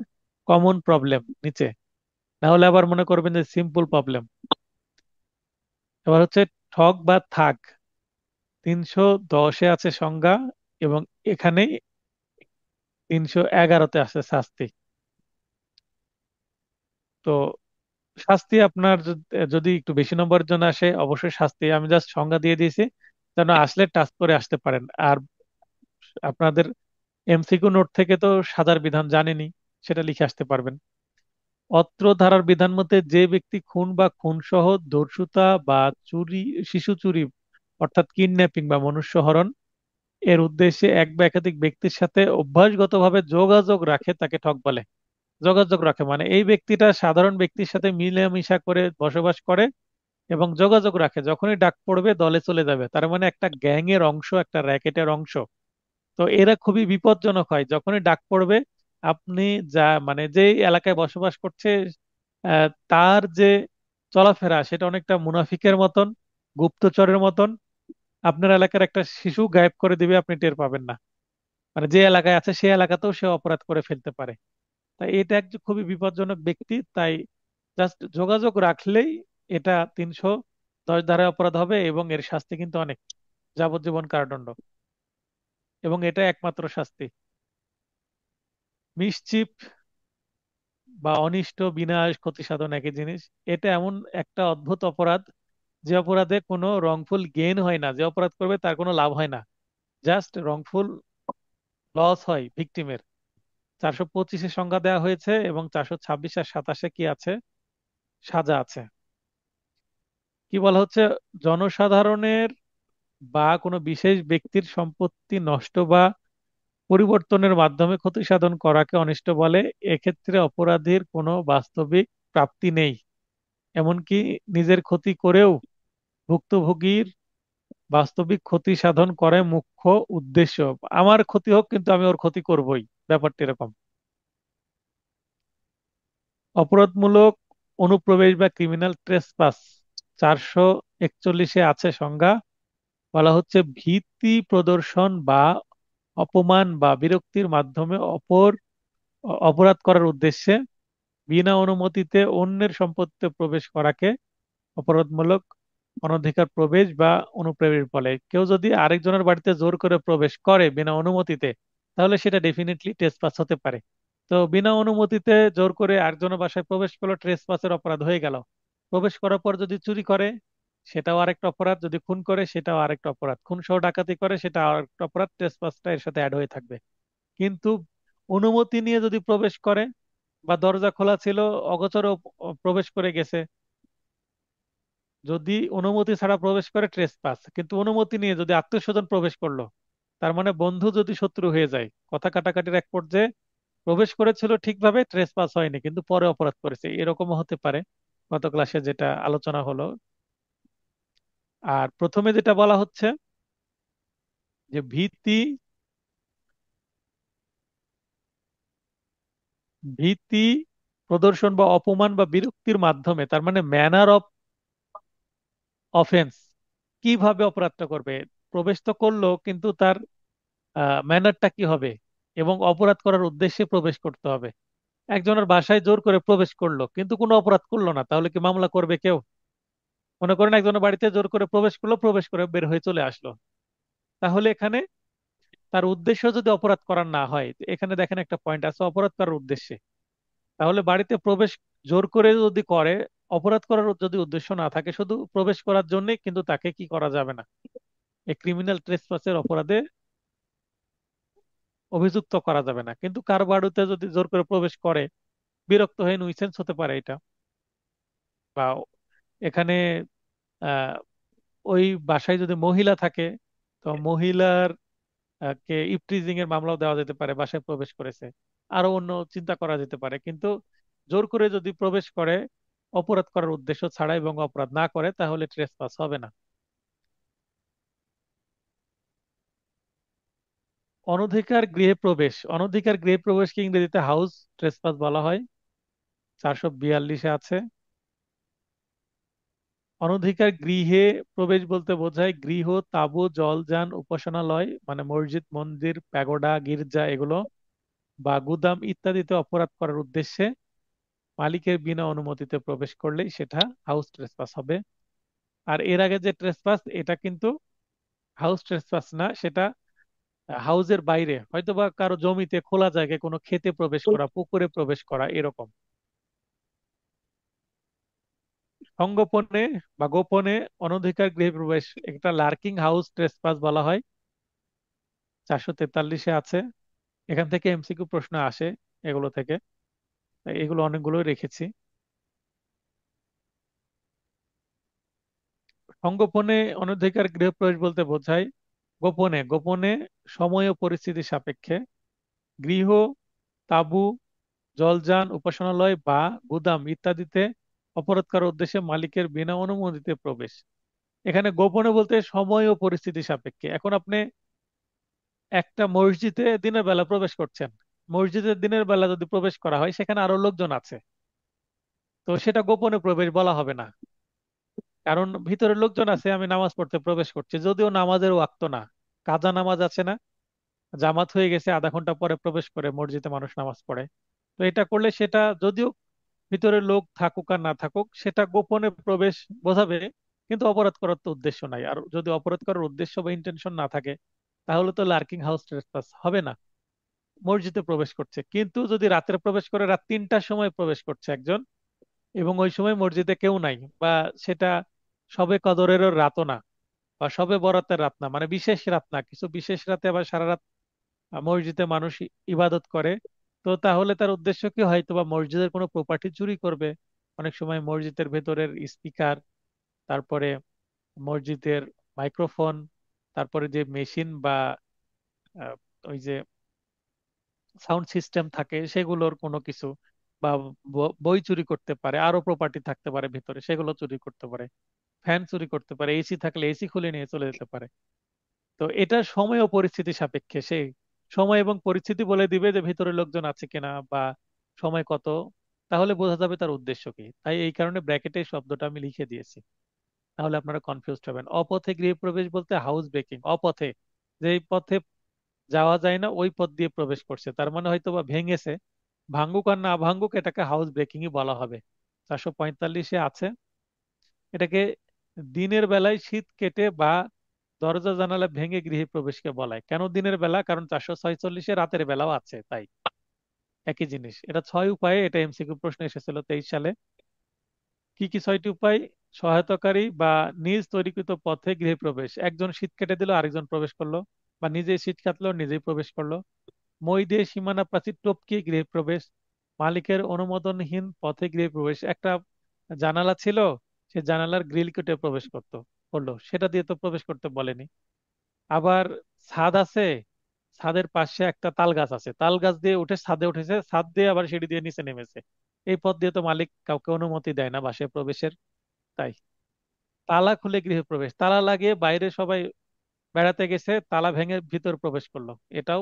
কমন প্রবলেম নিচে, না হলে আবার মনে করবেন যে সিম্পল প্রবলেম। এবার হচ্ছে ঠগ বা থাগ, 310-এ আছে সংজ্ঞা, এবং এখানে 311-তে আছে শাস্তি। তো শাস্তি আপনার যদি একটু বেশি নম্বরের জন্য আসে, অবশ্যই শাস্তি আমি জাস্ট সংজ্ঞা দিয়ে দিয়েছি, যেন আসলে টাচ করে আসতে পারেন। আর আপনাদের এমসিকিউ নোট থেকে তো সাজার বিধান জানেনই, সেটা লিখে আসতে পারবেন। অত্র ধারার বিধান মতে যে ব্যক্তি খুন বা খুনসহ দস্যুতা বা চুরি, শিশু চুরি অর্থাৎ কিডন্যাপিং বা মনুষ্যহরণ এর উদ্দেশ্যে এক বা একাধিক ব্যক্তির সাথে অভ্যাসগতভাবে যোগাযোগ রাখে, তাকে ঠগ বলে। যোগাযোগ রাখে মানে এই ব্যক্তিটা সাধারণ ব্যক্তির সাথে মিলেমিশা করে বসবাস করে এবং যোগাযোগ রাখে, যখনই ডাক পড়বে দলে চলে যাবে, তার মানে একটা গ্যাং এর অংশ, একটা র্যাকেটের অংশ। তো এরা খুবই বিপজ্জনক হয় যখনই ডাক পড়বে। আপনি যা মানে যে এলাকায় বসবাস করছে, তার যে চলাফেরা সেটা অনেকটা মুনাফিকের মতন, গুপ্তচরের মতন। আপনার এলাকার একটা শিশু গায়েব করে দিবে, আপনি টের পাবেন না। মানে যে এলাকায় আছে সেই এলাকাতেও সে অপরাধ করে ফেলতে পারে। তাই এটা একজন খুবই বিপজ্জনক ব্যক্তি। তাই জাস্ট যোগাযোগ রাখলেই এটা 310 ধারায় অপরাধ হবে, এবং এর শাস্তি কিন্তু অনেক, যাবজ্জীবন কারাদণ্ড, এবং এটা একমাত্র শাস্তি। মিসচিফ বা অনিষ্ট, বিনাশ, ক্ষতি সাধন একই জিনিস। এটা এমন একটা অদ্ভুত অপরাধ, যে অপরাধে কোনো রংফুল গেইন হয় না, যে অপরাধ করবে তার কোনো লাভ হয় না, জাস্ট রংফুল লস হয় ভিকটিমের। 425-এ সংজ্ঞা দেওয়া হয়েছে, এবং 426 আর 27-এ কি আছে, সাজা আছে। কি বলা হচ্ছে, জনসাধারণের বা কোনো বিশেষ ব্যক্তির সম্পত্তি নষ্ট বা পরিবর্তনের মাধ্যমে ক্ষতি সাধন করাকে অনিষ্ট বলে। এক্ষেত্রে অপরাধীর কোনো বাস্তবিক প্রাপ্তি নেই, এমনকি নিজের ক্ষতি করেও ভুক্তভোগীর বাস্তবিক ক্ষতি সাধন করে মুখ্য উদ্দেশ্য। আমার ক্ষতি হোক, কিন্তু আমি ওর ক্ষতি করবই, ব্যাপারটা এরকম। অপরাধমূলক অনুপ্রবেশ বা ক্রিমিনাল ট্রেসপাস 441-এ আছে সংজ্ঞা। বলা হচ্ছে, ভীতি প্রদর্শন বা অপমান বা বিরক্তির মাধ্যমে অপরাধ করার উদ্দেশ্যে বিনা অনুমতিতে অন্যের সম্পত্তিতে প্রবেশ করাকে অপরাধমূলক অনধিকার প্রবেশ বা অনুপ্রবেশ বলে। কেউ যদি আরেকজনের বাড়িতে জোর করে প্রবেশ করে বিনা অনুমতিতে, তাহলে সেটা ডেফিনেটলি ট্রেসপাস হতে পারে। তো বিনা অনুমতিতে জোর করে আরেকজনের বাসায় প্রবেশ করলো, ট্রেসপাসের অপরাধ হয়ে গেল। প্রবেশ করার পর যদি চুরি করে, সেটাও আরেকটা অপরাধ। যদি খুন করে, সেটাও আরেকটা অপরাধ। খুন সহ ডাকাতি করে, সেটা আরেকটা অপরাধ, ট্রেসপাসটা এর সাথে অ্যাড হয়ে থাকবে। কিন্তু অনুমতি নিয়ে যদি প্রবেশ করে, বা দরজা খোলা ছিল, অগোচরে প্রবেশ করে গেছে, যদি অনুমতি ছাড়া প্রবেশ করে ট্রেসপাস। কিন্তু অনুমতি নিয়ে যদি আত্মীয় স্বজন প্রবেশ করলো, তার মানে বন্ধু যদি শত্রু হয়ে যায়, কথা কাটাকাটির এক পর্যায়ে প্রবেশ করেছিল ঠিকভাবে, ট্রেসপাস হয়নি, কিন্তু পরে অপরাধ করেছে, এরকমও হতে পারে। গত ক্লাসে যেটা আলোচনা হলো। আর প্রথমে যেটা বলা হচ্ছে, যে ভীতি ভীতি প্রদর্শন বা অপমান বা বিরক্তির মাধ্যমে, তার মানে ম্যানার অফ অফেন্স, কিভাবে অপরাধটা করবে। প্রবেশ তো করলো, কিন্তু তার ম্যানারটা কি হবে, এবং অপরাধ করার উদ্দেশ্যে প্রবেশ করতে হবে। একজনের বাসায় জোর করে প্রবেশ করলো, কিন্তু কোনো অপরাধ করলো না, তাহলে কি মামলা করবে কেউ? মনে করেন একজনের বাড়িতে জোর করে প্রবেশ করলো, প্রবেশ করে বের হয়ে চলে আসলো, তাহলে এখানে তার উদ্দেশ্য যদি অপরাধ করার না হয়, এখানে দেখেন একটা পয়েন্ট আছে, অপরাধ করার উদ্দেশ্যে। তাহলে বাড়িতে প্রবেশ জোর করে যদি করে, অপরাধ করার যদি উদ্দেশ্য না থাকে, শুধু প্রবেশ করার জন্যই, কিন্তু তাকে কি করা যাবে না, এই ক্রিমিনাল ট্রেসপাসের অপরাধে অভিযুক্ত করা যাবে না। কিন্তু কার বাড়িতে যদি জোর করে প্রবেশ করে, বিরক্ত হয়ে নুইসেন্স হতে পারে এটা। বা এখানে আহ, ওই বাসায় যদি মহিলা থাকে, তো মহিলার কে ইভটিজিং এর মামলাও দেওয়া যেতে পারে, বাসায় প্রবেশ করেছে, আরো অন্য চিন্তা করা যেতে পারে। কিন্তু জোর করে যদি প্রবেশ করে অপরাধ করার উদ্দেশ্য ছাড়া, এবং অপরাধ না করে, তাহলে ট্রেসপাস হবে না। অনধিকার গৃহে প্রবেশকে ইংরেজিতে হাউস ট্রেসপাস বলা হয়, 442-এ আছে। অনধিকার গৃহে প্রবেশ বলতে বোঝায় গৃহ, তাঁবু, জলযান, উপাসনালয় মানে মসজিদ, মন্দির, প্যাগোডা, গির্জা এগুলো, বা গুদাম ইত্যাদিতে অপরাধ করার উদ্দেশ্যে মালিকের বিনা অনুমতিতে প্রবেশ করলেই সেটা হাউস ট্রেসপাস হবে। আর এর আগে যে ট্রেসপাস, এটা কিন্তু হাউস ট্রেসপাস না, সেটা হাউসের বাইরে, হয়তো বা কারো জমিতে, খোলা জায়গায়, কোনো ক্ষেতে প্রবেশ করা, পুকুরে প্রবেশ করা, এরকম। সংগোপনে বা গোপনে অনধিকার গৃহে প্রবেশ, একটা লার্কিং হাউস ট্রেসপাস বলা হয়, 443-এ আছে। এখান থেকে এমসিকিউ প্রশ্ন আসে, এগুলো থেকে। এগুলো অনেকগুলোই রেখেছি। সংগোপনে অনধিকার গৃহপ্রবেশ বলতে বোঝায় গোপনে গোপনে, সময় ও পরিস্থিতি সাপেক্ষে গৃহ, তাঁবু, জলযান, উপাসনালয় বা গুদাম ইত্যাদিতে অপরাধ করার উদ্দেশ্যে মালিকের বিনা অনুমতিতে প্রবেশ। এখানে গোপনে বলতে সময় ও পরিস্থিতি সাপেক্ষে। এখন আপনি একটা মসজিদে দিনের বেলা প্রবেশ করছেন, মসজিদের দিনের বেলা যদি প্রবেশ করা হয়, সেখানে আরো লোকজন আছে, তো সেটা গোপনে প্রবেশ বলা হবে না। কারণ ভিতরে লোকজন আছে, আমি নামাজ পড়তে প্রবেশ করছি, যদিও নামাজের ওয়াক্ত না, কাজা নামাজ আছে না, জামাত হয়ে গেছে, আধা ঘন্টা পরে প্রবেশ করে মসজিদে মানুষ নামাজ পড়ে। তো এটা করলে সেটা যদিও ভিতরে লোক থাকুক আর না থাকুক, সেটা গোপনে প্রবেশ বোঝাবে, কিন্তু অপরাধ করার তো উদ্দেশ্য নাই। আর যদি অপরাধ করার উদ্দেশ্য বা ইন্টেনশন না থাকে, তাহলে তো লার্কিং হাউস ট্রেসপাস হবে না, মসজিদে প্রবেশ করছে। কিন্তু যদি রাত্রে প্রবেশ করে, রাত 3টার সময় প্রবেশ করছে একজন, এবং ওই সময় মসজিদে কেউ নাই, বা সেটা সবে কদরেরও রাতও না, বা সবে বরাতের রাত না, মানে বিশেষ রাত না, কিছু বিশেষ রাতে আবার সারা রাত মসজিদে মানুষ ইবাদত করে, তো তাহলে তার উদ্দেশ্য কি, হয়তো বা মসজিদের কোনো প্রপার্টি চুরি করবে। অনেক সময় মসজিদের ভেতরের স্পিকার, তারপরে মসজিদের মাইক্রোফোন, তারপরে যে মেশিন বা আহ, ওই যে সাউন্ড সিস্টেম থাকে সেগুলোর কোনো কিছু, বা বই চুরি করতে পারে, আরো প্রপার্টি থাকতে পারে ভিতরে, সেগুলো চুরি করতে পারে, ফ্যান চুরি করতে পারে, এসি থাকলে এসি খুলে নিয়ে চলে যেতে পারে। তো এটা সময় ও পরিস্থিতি সাপেক্ষে, সেই সময় এবং পরিস্থিতি বলে দিবে যে ভিতরে লোকজন আছে কিনা, বা সময় কত, তাহলে বোঝা যাবে তার উদ্দেশ্য কি। তাই এই কারণে ব্র্যাকেটে এই শব্দটা আমি লিখে দিয়েছি, তাহলে আপনারা কনফিউজড হবেন। অপথে গৃহপ্রবেশ বলতে হাউস ব্রেকিং, অপথে, যে পথে যাওয়া যায় না ওই পথ দিয়ে প্রবেশ করছে, তার মানে হয়তো বা ভেঙেছে, ভাঙ্গুক আর না ভাঙ্গুক এটাকে হাউস ব্রেকিংই বলা হবে। 445-এ আছে এটাকে দিনের বেলায় শীত কেটে বা দরজা জানালা ভেঙে গৃহে প্রবেশকে বলায়। কেন দিনের বেলা? কারণ 446-এ রাতের বেলাও আছে, তাই একই জিনিস। এটা 6 উপায়ে, এটা এমসিকিউ প্রশ্ন এসেছিল 23 সালে। কি কি 6টি উপায়? সহায়তাকারী বা নিজ তৈরিকৃত পথে গৃহে প্রবেশ, একজন শীত কেটে দিল আরেকজন প্রবেশ করলো, বা নিজেই শীত কাটলো নিজেই প্রবেশ করলো। মই দিয়ে সীমানা প্রাচীর টপকিয়ে গৃহে প্রবেশ, মালিকের অনুমোদনহীন পথে গৃহে প্রবেশ, একটা জানালা ছিল, সে জানালার গ্রিল কেটে প্রবেশ করলো, সেটা দিয়ে তো প্রবেশ করতে বলেনি। আবার ছাদ আছে, ছাদের পাশে একটা তাল গাছ আছে, তাল গাছ দিয়ে উঠে ছাদে উঠেছে, ছাদ দিয়ে আবার সিঁড়ি দিয়ে নিচে নেমেছে, এই পথ দিয়ে তো মালিক কাউকে অনুমতি দেয় না বাসায় প্রবেশের। তাই তালা খুলে গৃহে প্রবেশ, তালা লাগিয়ে বাইরে সবাই বেড়াতে গেছে, তালা ভেঙে ভিতর প্রবেশ করলো, এটাও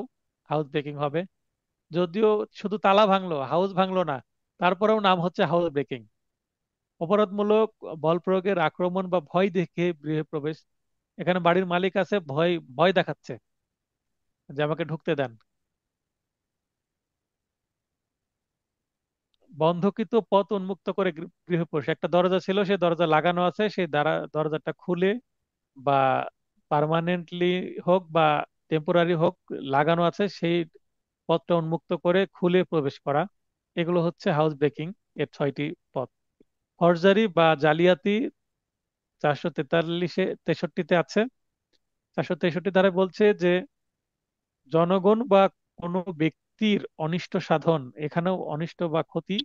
হাউস ব্রেকিং হবে। যদিও শুধু তালা ভাঙলো, হাউস ভাঙলো না, তারপরেও নাম হচ্ছে হাউস ব্রেকিং। অপরাধমূলক বল প্রয়োগের আক্রমণ বা ভয় দেখে গৃহে প্রবেশ, এখানে বাড়ির মালিক আছে, ভয় ভয় দেখাচ্ছে যে আমাকে ঢুকতে দেন। বন্ধকিত পথ উন্মুক্ত করে গৃহে প্রবেশ, একটা দরজা ছিল, সেই দরজা লাগানো আছে, সেই দরজাটা খুলে, বা পার্মানেন্টলি হোক বা টেম্পোরারি হোক, লাগানো আছে, সেই পথটা উন্মুক্ত করে খুলে প্রবেশ করা, এগুলো হচ্ছে হাউস ব্রেকিং এর 6টি পথ। ফরজারি বা জালিয়াতি 443-63 আছে। 463 ধারায় বলছে যে জনগণ বা কোনো ব্যক্তির অনিষ্ট সাধন, এখানেও অনিষ্ট বা ক্ষতি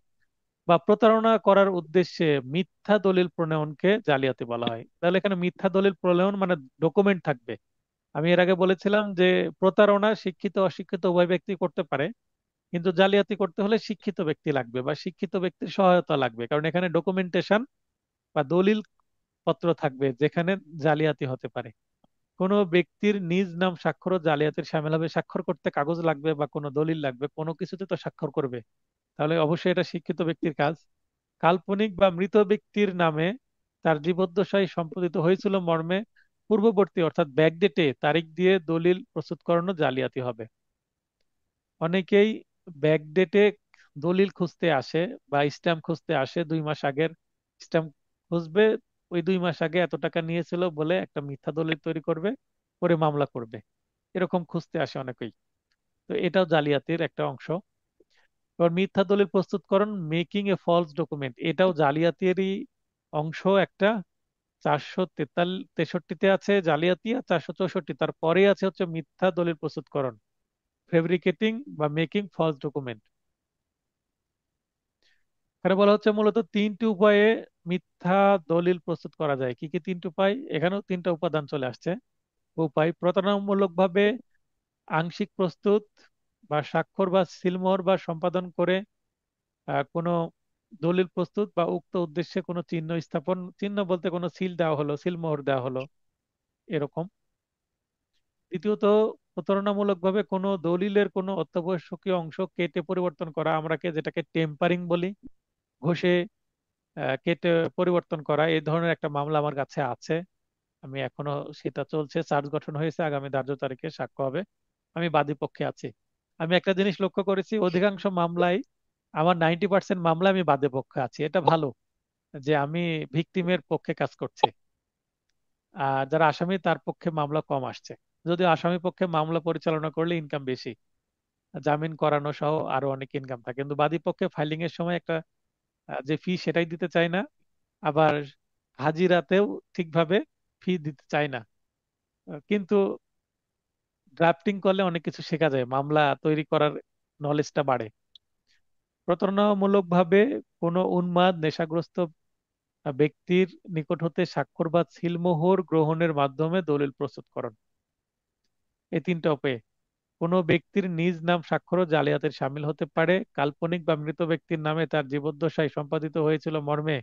বা প্রতারণা করার উদ্দেশ্যে মিথ্যা দলিল প্রণয়নকে জালিয়াতি বলা হয়। তাহলে এখানে মিথ্যা দলিল প্রণয়ন মানে ডকুমেন্ট থাকবে। আমি এর আগে বলেছিলাম যে প্রতারণা শিক্ষিত অশিক্ষিত উভয় ব্যক্তি করতে পারে, কিন্তু জালিয়াতি করতে হলে শিক্ষিত ব্যক্তি লাগবে বা শিক্ষিত ব্যক্তির সহায়তা লাগবে, কারণ এখানে ডকুমেন্টেশন বা দলিল পত্র থাকবে যেখানে জালিয়াতি হতে পারে। কোনো ব্যক্তির নিজ নাম স্বাক্ষরও জালিয়াতির শামিল হবে, স্বাক্ষর করতে কাগজ লাগবে বা কোনো দলিল লাগবে, কোনো কিছুতে তো স্বাক্ষর করবে, তাহলে অবশ্যই এটা শিক্ষিত ব্যক্তির কাজ। কাল্পনিক বা মৃত ব্যক্তির নামে তার জীবদ্দশায় সম্পাদিত হয়েছিল মর্মে পূর্ববর্তী অর্থাৎ ব্যাকডেটে তারিখ দিয়ে দলিল প্রস্তুত করানো জালিয়াতি হবে। অনেকেই ব্যাকডেটে দলিল খুঁজতে আসে বা স্ট্যাম্প খুঁজতে আসে, 2 মাস আগের স্ট্যাম্প খুঁজবে, ওই 2 মাস আগে এত টাকা নিয়েছিল বলে একটা মিথ্যা দলিল তৈরি করবে, করে মামলা করবে, এরকম খুঁজতে আসে অনেকেই। তো এটাও জালিয়াতির একটা অংশ। এবার মিথ্যা দলিল প্রস্তুতকরণ, মেকিং এ ফলস ডকুমেন্ট, এটাও জালিয়াতিরই অংশ একটা। 443-63 আছে জালিয়াতি, আর 464 তারপরে আছে হচ্ছে মিথ্যা দলিল প্রস্তুতকরণ, ফেব্রিকেটিং বা মেকিং ফলস ডকুমেন্ট। এখানে বলা হচ্ছে মূলত 3টি উপায়ে মিথ্যা দলিল প্রস্তুত করা যায়। কি কি 3টি উপায়? এখানেও 3টা উপাদান চলে আসছে। উপায়: প্রতারণামূলক ভাবে আংশিক প্রস্তুত বা স্বাক্ষর বা সিলমোহর বা সম্পাদন করে কোনো দলিল প্রস্তুত, বা উক্ত উদ্দেশ্যে কোনো চিহ্ন স্থাপন, চিহ্ন বলতে কোনো সিল দেওয়া হলো, সিলমোহর দেওয়া হলো, এরকম। দ্বিতীয়ত, প্রতারণামূলক ভাবে কোনো দলিলের কোনো অত্যাবশ্যকীয় অংশ কেটে পরিবর্তন করা, যেটাকে টেম্পারিং বলি, ঘষে কেটে পরিবর্তন করা, এই ধরনের একটা মামলা আমার কাছে আছে। আমি এখনো, সেটা চলছে, চার্জ গঠন হয়েছে, আগামী ধার্য তারিখে সাক্ষ্য হবে। আমি বাদী পক্ষে আছি। আমি একটা জিনিস লক্ষ্য করেছি, অধিকাংশ মামলায়, আমার 90% মামলা আমি বাদী পক্ষে আছি। এটা ভালো যে আমি ভিকটিমের পক্ষে কাজ করছি। আর যারা আসামি তার পক্ষে মামলা কম আসছে, যদিও আসামি পক্ষে মামলা পরিচালনা করলে ইনকাম বেশি, জামিন করানো সহ আরো অনেক ইনকাম থাকে, কিন্তু বাদী পক্ষে ফাইলিং এর সময় একটা যে ফি সেটাই দিতে চায় না, আবার হাজিরাতেও ঠিকভাবে ফি দিতে চায় না। কিন্তু ড্রাফটিং করলে অনেক কিছু শেখা যায়, মামলা তৈরি করার নলেজটা বাড়ে। প্রতারণামূলকভাবে কোনো উন্মাদ নেশাগ্রস্ত ব্যক্তির নিকট হতে স্বাক্ষর বা সিলমোহর গ্রহণের মাধ্যমে দলিল প্রস্তুতকরণ, এই তিনটা উপায়ে কোনো ব্যক্তির নিজ নাম স্বাক্ষরও জালিয়াতির শামিল হতে পারে। কাল্পনিক বা মৃত ব্যক্তির নামে তার জীবদ্দশায় সম্পাদিত হয়েছিল মর্মে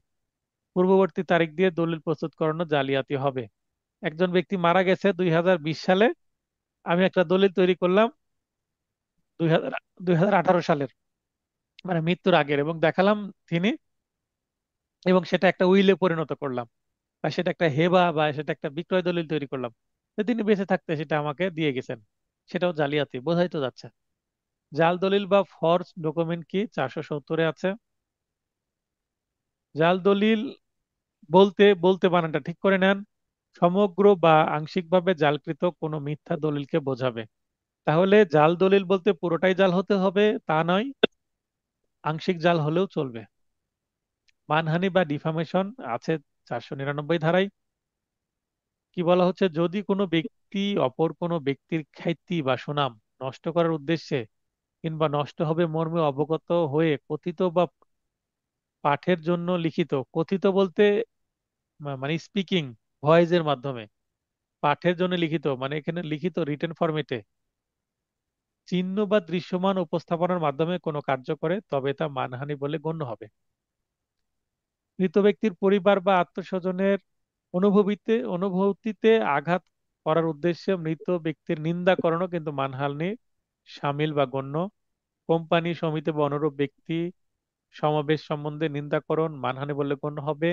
পূর্ববর্তী তারিখ দিয়ে দলিল প্রস্তুত করানো জালিয়াতি হবে। একজন ব্যক্তি মারা গেছে 2020 সালে, আমি একটা দলিল তৈরি করলাম 2018 সালের, মানে মৃত্যুর আগের, এবং দেখালাম তিনি, এবং সেটা একটা উইলে পরিণত করলাম, বা সেটা একটা হেবা বা সেটা একটা বিক্রয় দলিল তৈরি করলাম, তো তিনি বেঁচে থাকতে সেটা আমাকে দিয়ে গেছেন, সেটাও জালিয়াতি, বোঝাই তো যাচ্ছে। জাল দলিল বা ফরজ ডকুমেন্ট কি 470-এ আছে। জাল দলিল বলতে বলতে বানানটা ঠিক করে নেন, সমগ্র বা আংশিকভাবে জালকৃত কোনো মিথ্যা দলিলকে বোঝাবে। তাহলে জাল দলিল বলতে পুরোটাই জাল হতে হবে তা নয়, আংশিক জাল হলেও চলবে। মানহানি বা ডিফামেশন আছে 499 ধারায়। কি বলা হচ্ছে, যদি কোনো ব্যক্তি অপর কোনো ব্যক্তির খ্যাতি বা সুনাম নষ্ট করার উদ্দেশ্যে কিংবা নষ্ট হবে মর্মে অবগত হয়ে কথিত বা পাঠের জন্য লিখিত, কথিত বলতে মানে স্পিকিং ভয়েসের মাধ্যমে, পাঠের জন্য লিখিত মানে এখানে লিখিত রিটেন ফরম্যাটে, চিহ্ন বা দৃশ্যমান উপস্থাপনার মাধ্যমে কোনো কার্য করে, তবে তা মানহানি বলে গণ্য হবে। মৃত ব্যক্তির পরিবার বা আত্মস্বজনের অনুভূতিতে আঘাত করার উদ্দেশ্যে মৃত ব্যক্তির নিন্দা করানো কিন্তু মানহানি শামিল বা গণ্য। কোম্পানি সমিতি বা অনুরূপ ব্যক্তি সমাবেশ সম্বন্ধে নিন্দাকরণ মানহানি বলে গণ্য হবে।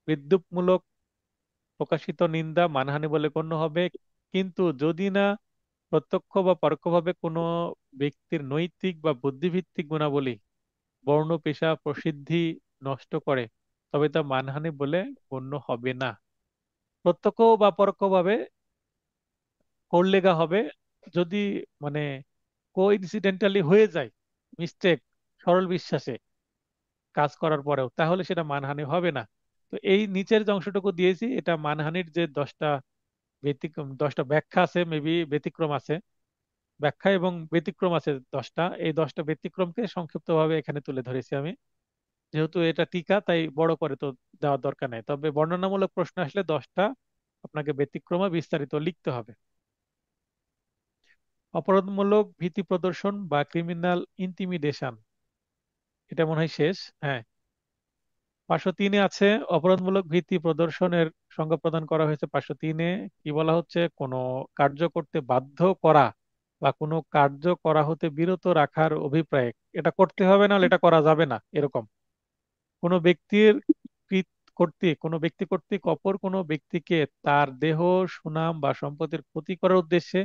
বিদ্রুপমূলক প্রকাশিত নিন্দা মানহানি বলে গণ্য হবে। কিন্তু যদি না প্রত্যক্ষ বা পরোক্ষভাবে কোনো ব্যক্তির নৈতিক বা বুদ্ধিভিত্তিক গুণাবলী, বর্ণ, পেশা, প্রসিদ্ধি নষ্ট করে, তবে তা মানহানি বলে গণ্য হবে না। প্রত্যক্ষ বা পরোক্ষভাবে করলে গা হবে, যদি মানে কোইনসিডেন্টালি হয়ে যায়, মিস্টেক, সরল বিশ্বাসে কাজ করার পরেও, তাহলে সেটা মানহানি হবে না। তো এই নিচের যে অংশটুকু দিয়েছি, এটা মানহানির যে 10টা ব্যতিক্রম, 10টা ব্যাখ্যা আছে, মেবি ব্যতিক্রম আছে, ব্যাখ্যা এবং ব্যতিক্রম আছে 10টা, এই 10টা ব্যতিক্রমকে সংক্ষিপ্তভাবে এখানে তুলে ধরেছি আমি। যেহেতু এটা টিকা, তাই বড় করে তো দেওয়ার দরকার নেই, তবে বর্ণনামূলক প্রশ্ন আসলে 10টা আপনাকে ব্যতিক্রমে বিস্তারিত লিখতে হবে। অপরাধমূলক ভীতি প্রদর্শন বা ক্রিমিনাল ইন্টিমিডেশন, এটা মনে হয় শেষ। হ্যাঁ, 503-এ আছে অপরাধমূলক ভীতি প্রদর্শনের সংজ্ঞা প্রদান করা হয়েছে 503-এ। কি বলা হচ্ছে, কোনো কার্য করতে বাধ্য করা বা কোনো কার্য করা হতে বিরত রাখার অভিপ্রায়, এটা করতে হবে না হলে এটা করা যাবে না, এরকম কোনো ব্যক্তির কোনো ব্যক্তি কর্তৃক অপর কোনো ব্যক্তিকে তার দেহ, সুনাম বা সম্পত্তির ক্ষতি করার উদ্দেশ্যে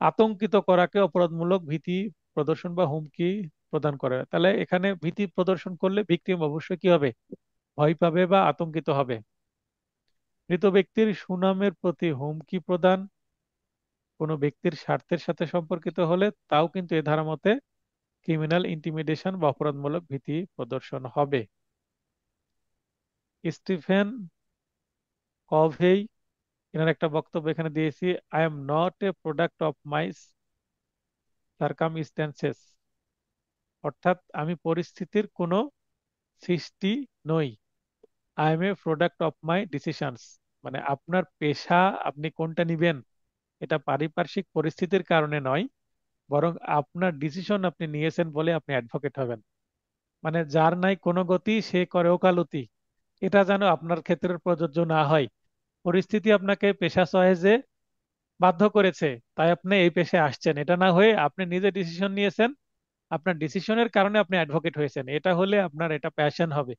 আতঙ্কিত করাকে অপরাধমূলক ভীতি প্রদর্শন বা হুমকি প্রদান করে। তাহলে এখানে ভীতি প্রদর্শন করলে ভিকটিম অবশ্যই কি হবে, ভয় পাবে বা আতঙ্কিত হবে। মৃত ব্যক্তির সুনামের প্রতি হুমকি প্রদান কোনো ব্যক্তির স্বার্থের সাথে সম্পর্কিত হলে তাও কিন্তু এ ধারা মতে ক্রিমিনাল ইন্টিমিডেশন বা অপরাধমূলক ভীতি প্রদর্শন হবে। স্টিফেন কভেই, এনার একটা বক্তব্য এখানে দিয়েছি, I am not a product of my circumstances, অর্থাৎ আমি পরিস্থিতির কোনো সৃষ্টি নই। I M A product of my decisions, মানে আপনার পেশা আপনি কোনটা নিবেন এটা পারিপার্শ্বিক পরিস্থিতির কারণে নয়, বরং আপনার ডিসিশন আপনি নিয়েছেন বলে আপনি অ্যাডভোকেট হবেন। মানে যার নাই কোনো গতি সে করে ওকালতি, এটা যেন আপনার ক্ষেত্রে প্রযোজ্য না হয়। পরিস্থিতি আপনাকে পেশা চয়েসে বাধ্য করেছে, তাই আপনি এই পেশায় আসছেন, এটা না হয়ে আপনি নিজে ডিসিশন নিয়েছেন, আপনার ডিসিশনের কারণে আপনি অ্যাডভোকেট হয়েছেন, এটা হলে আপনার এটা প্যাশন হবে।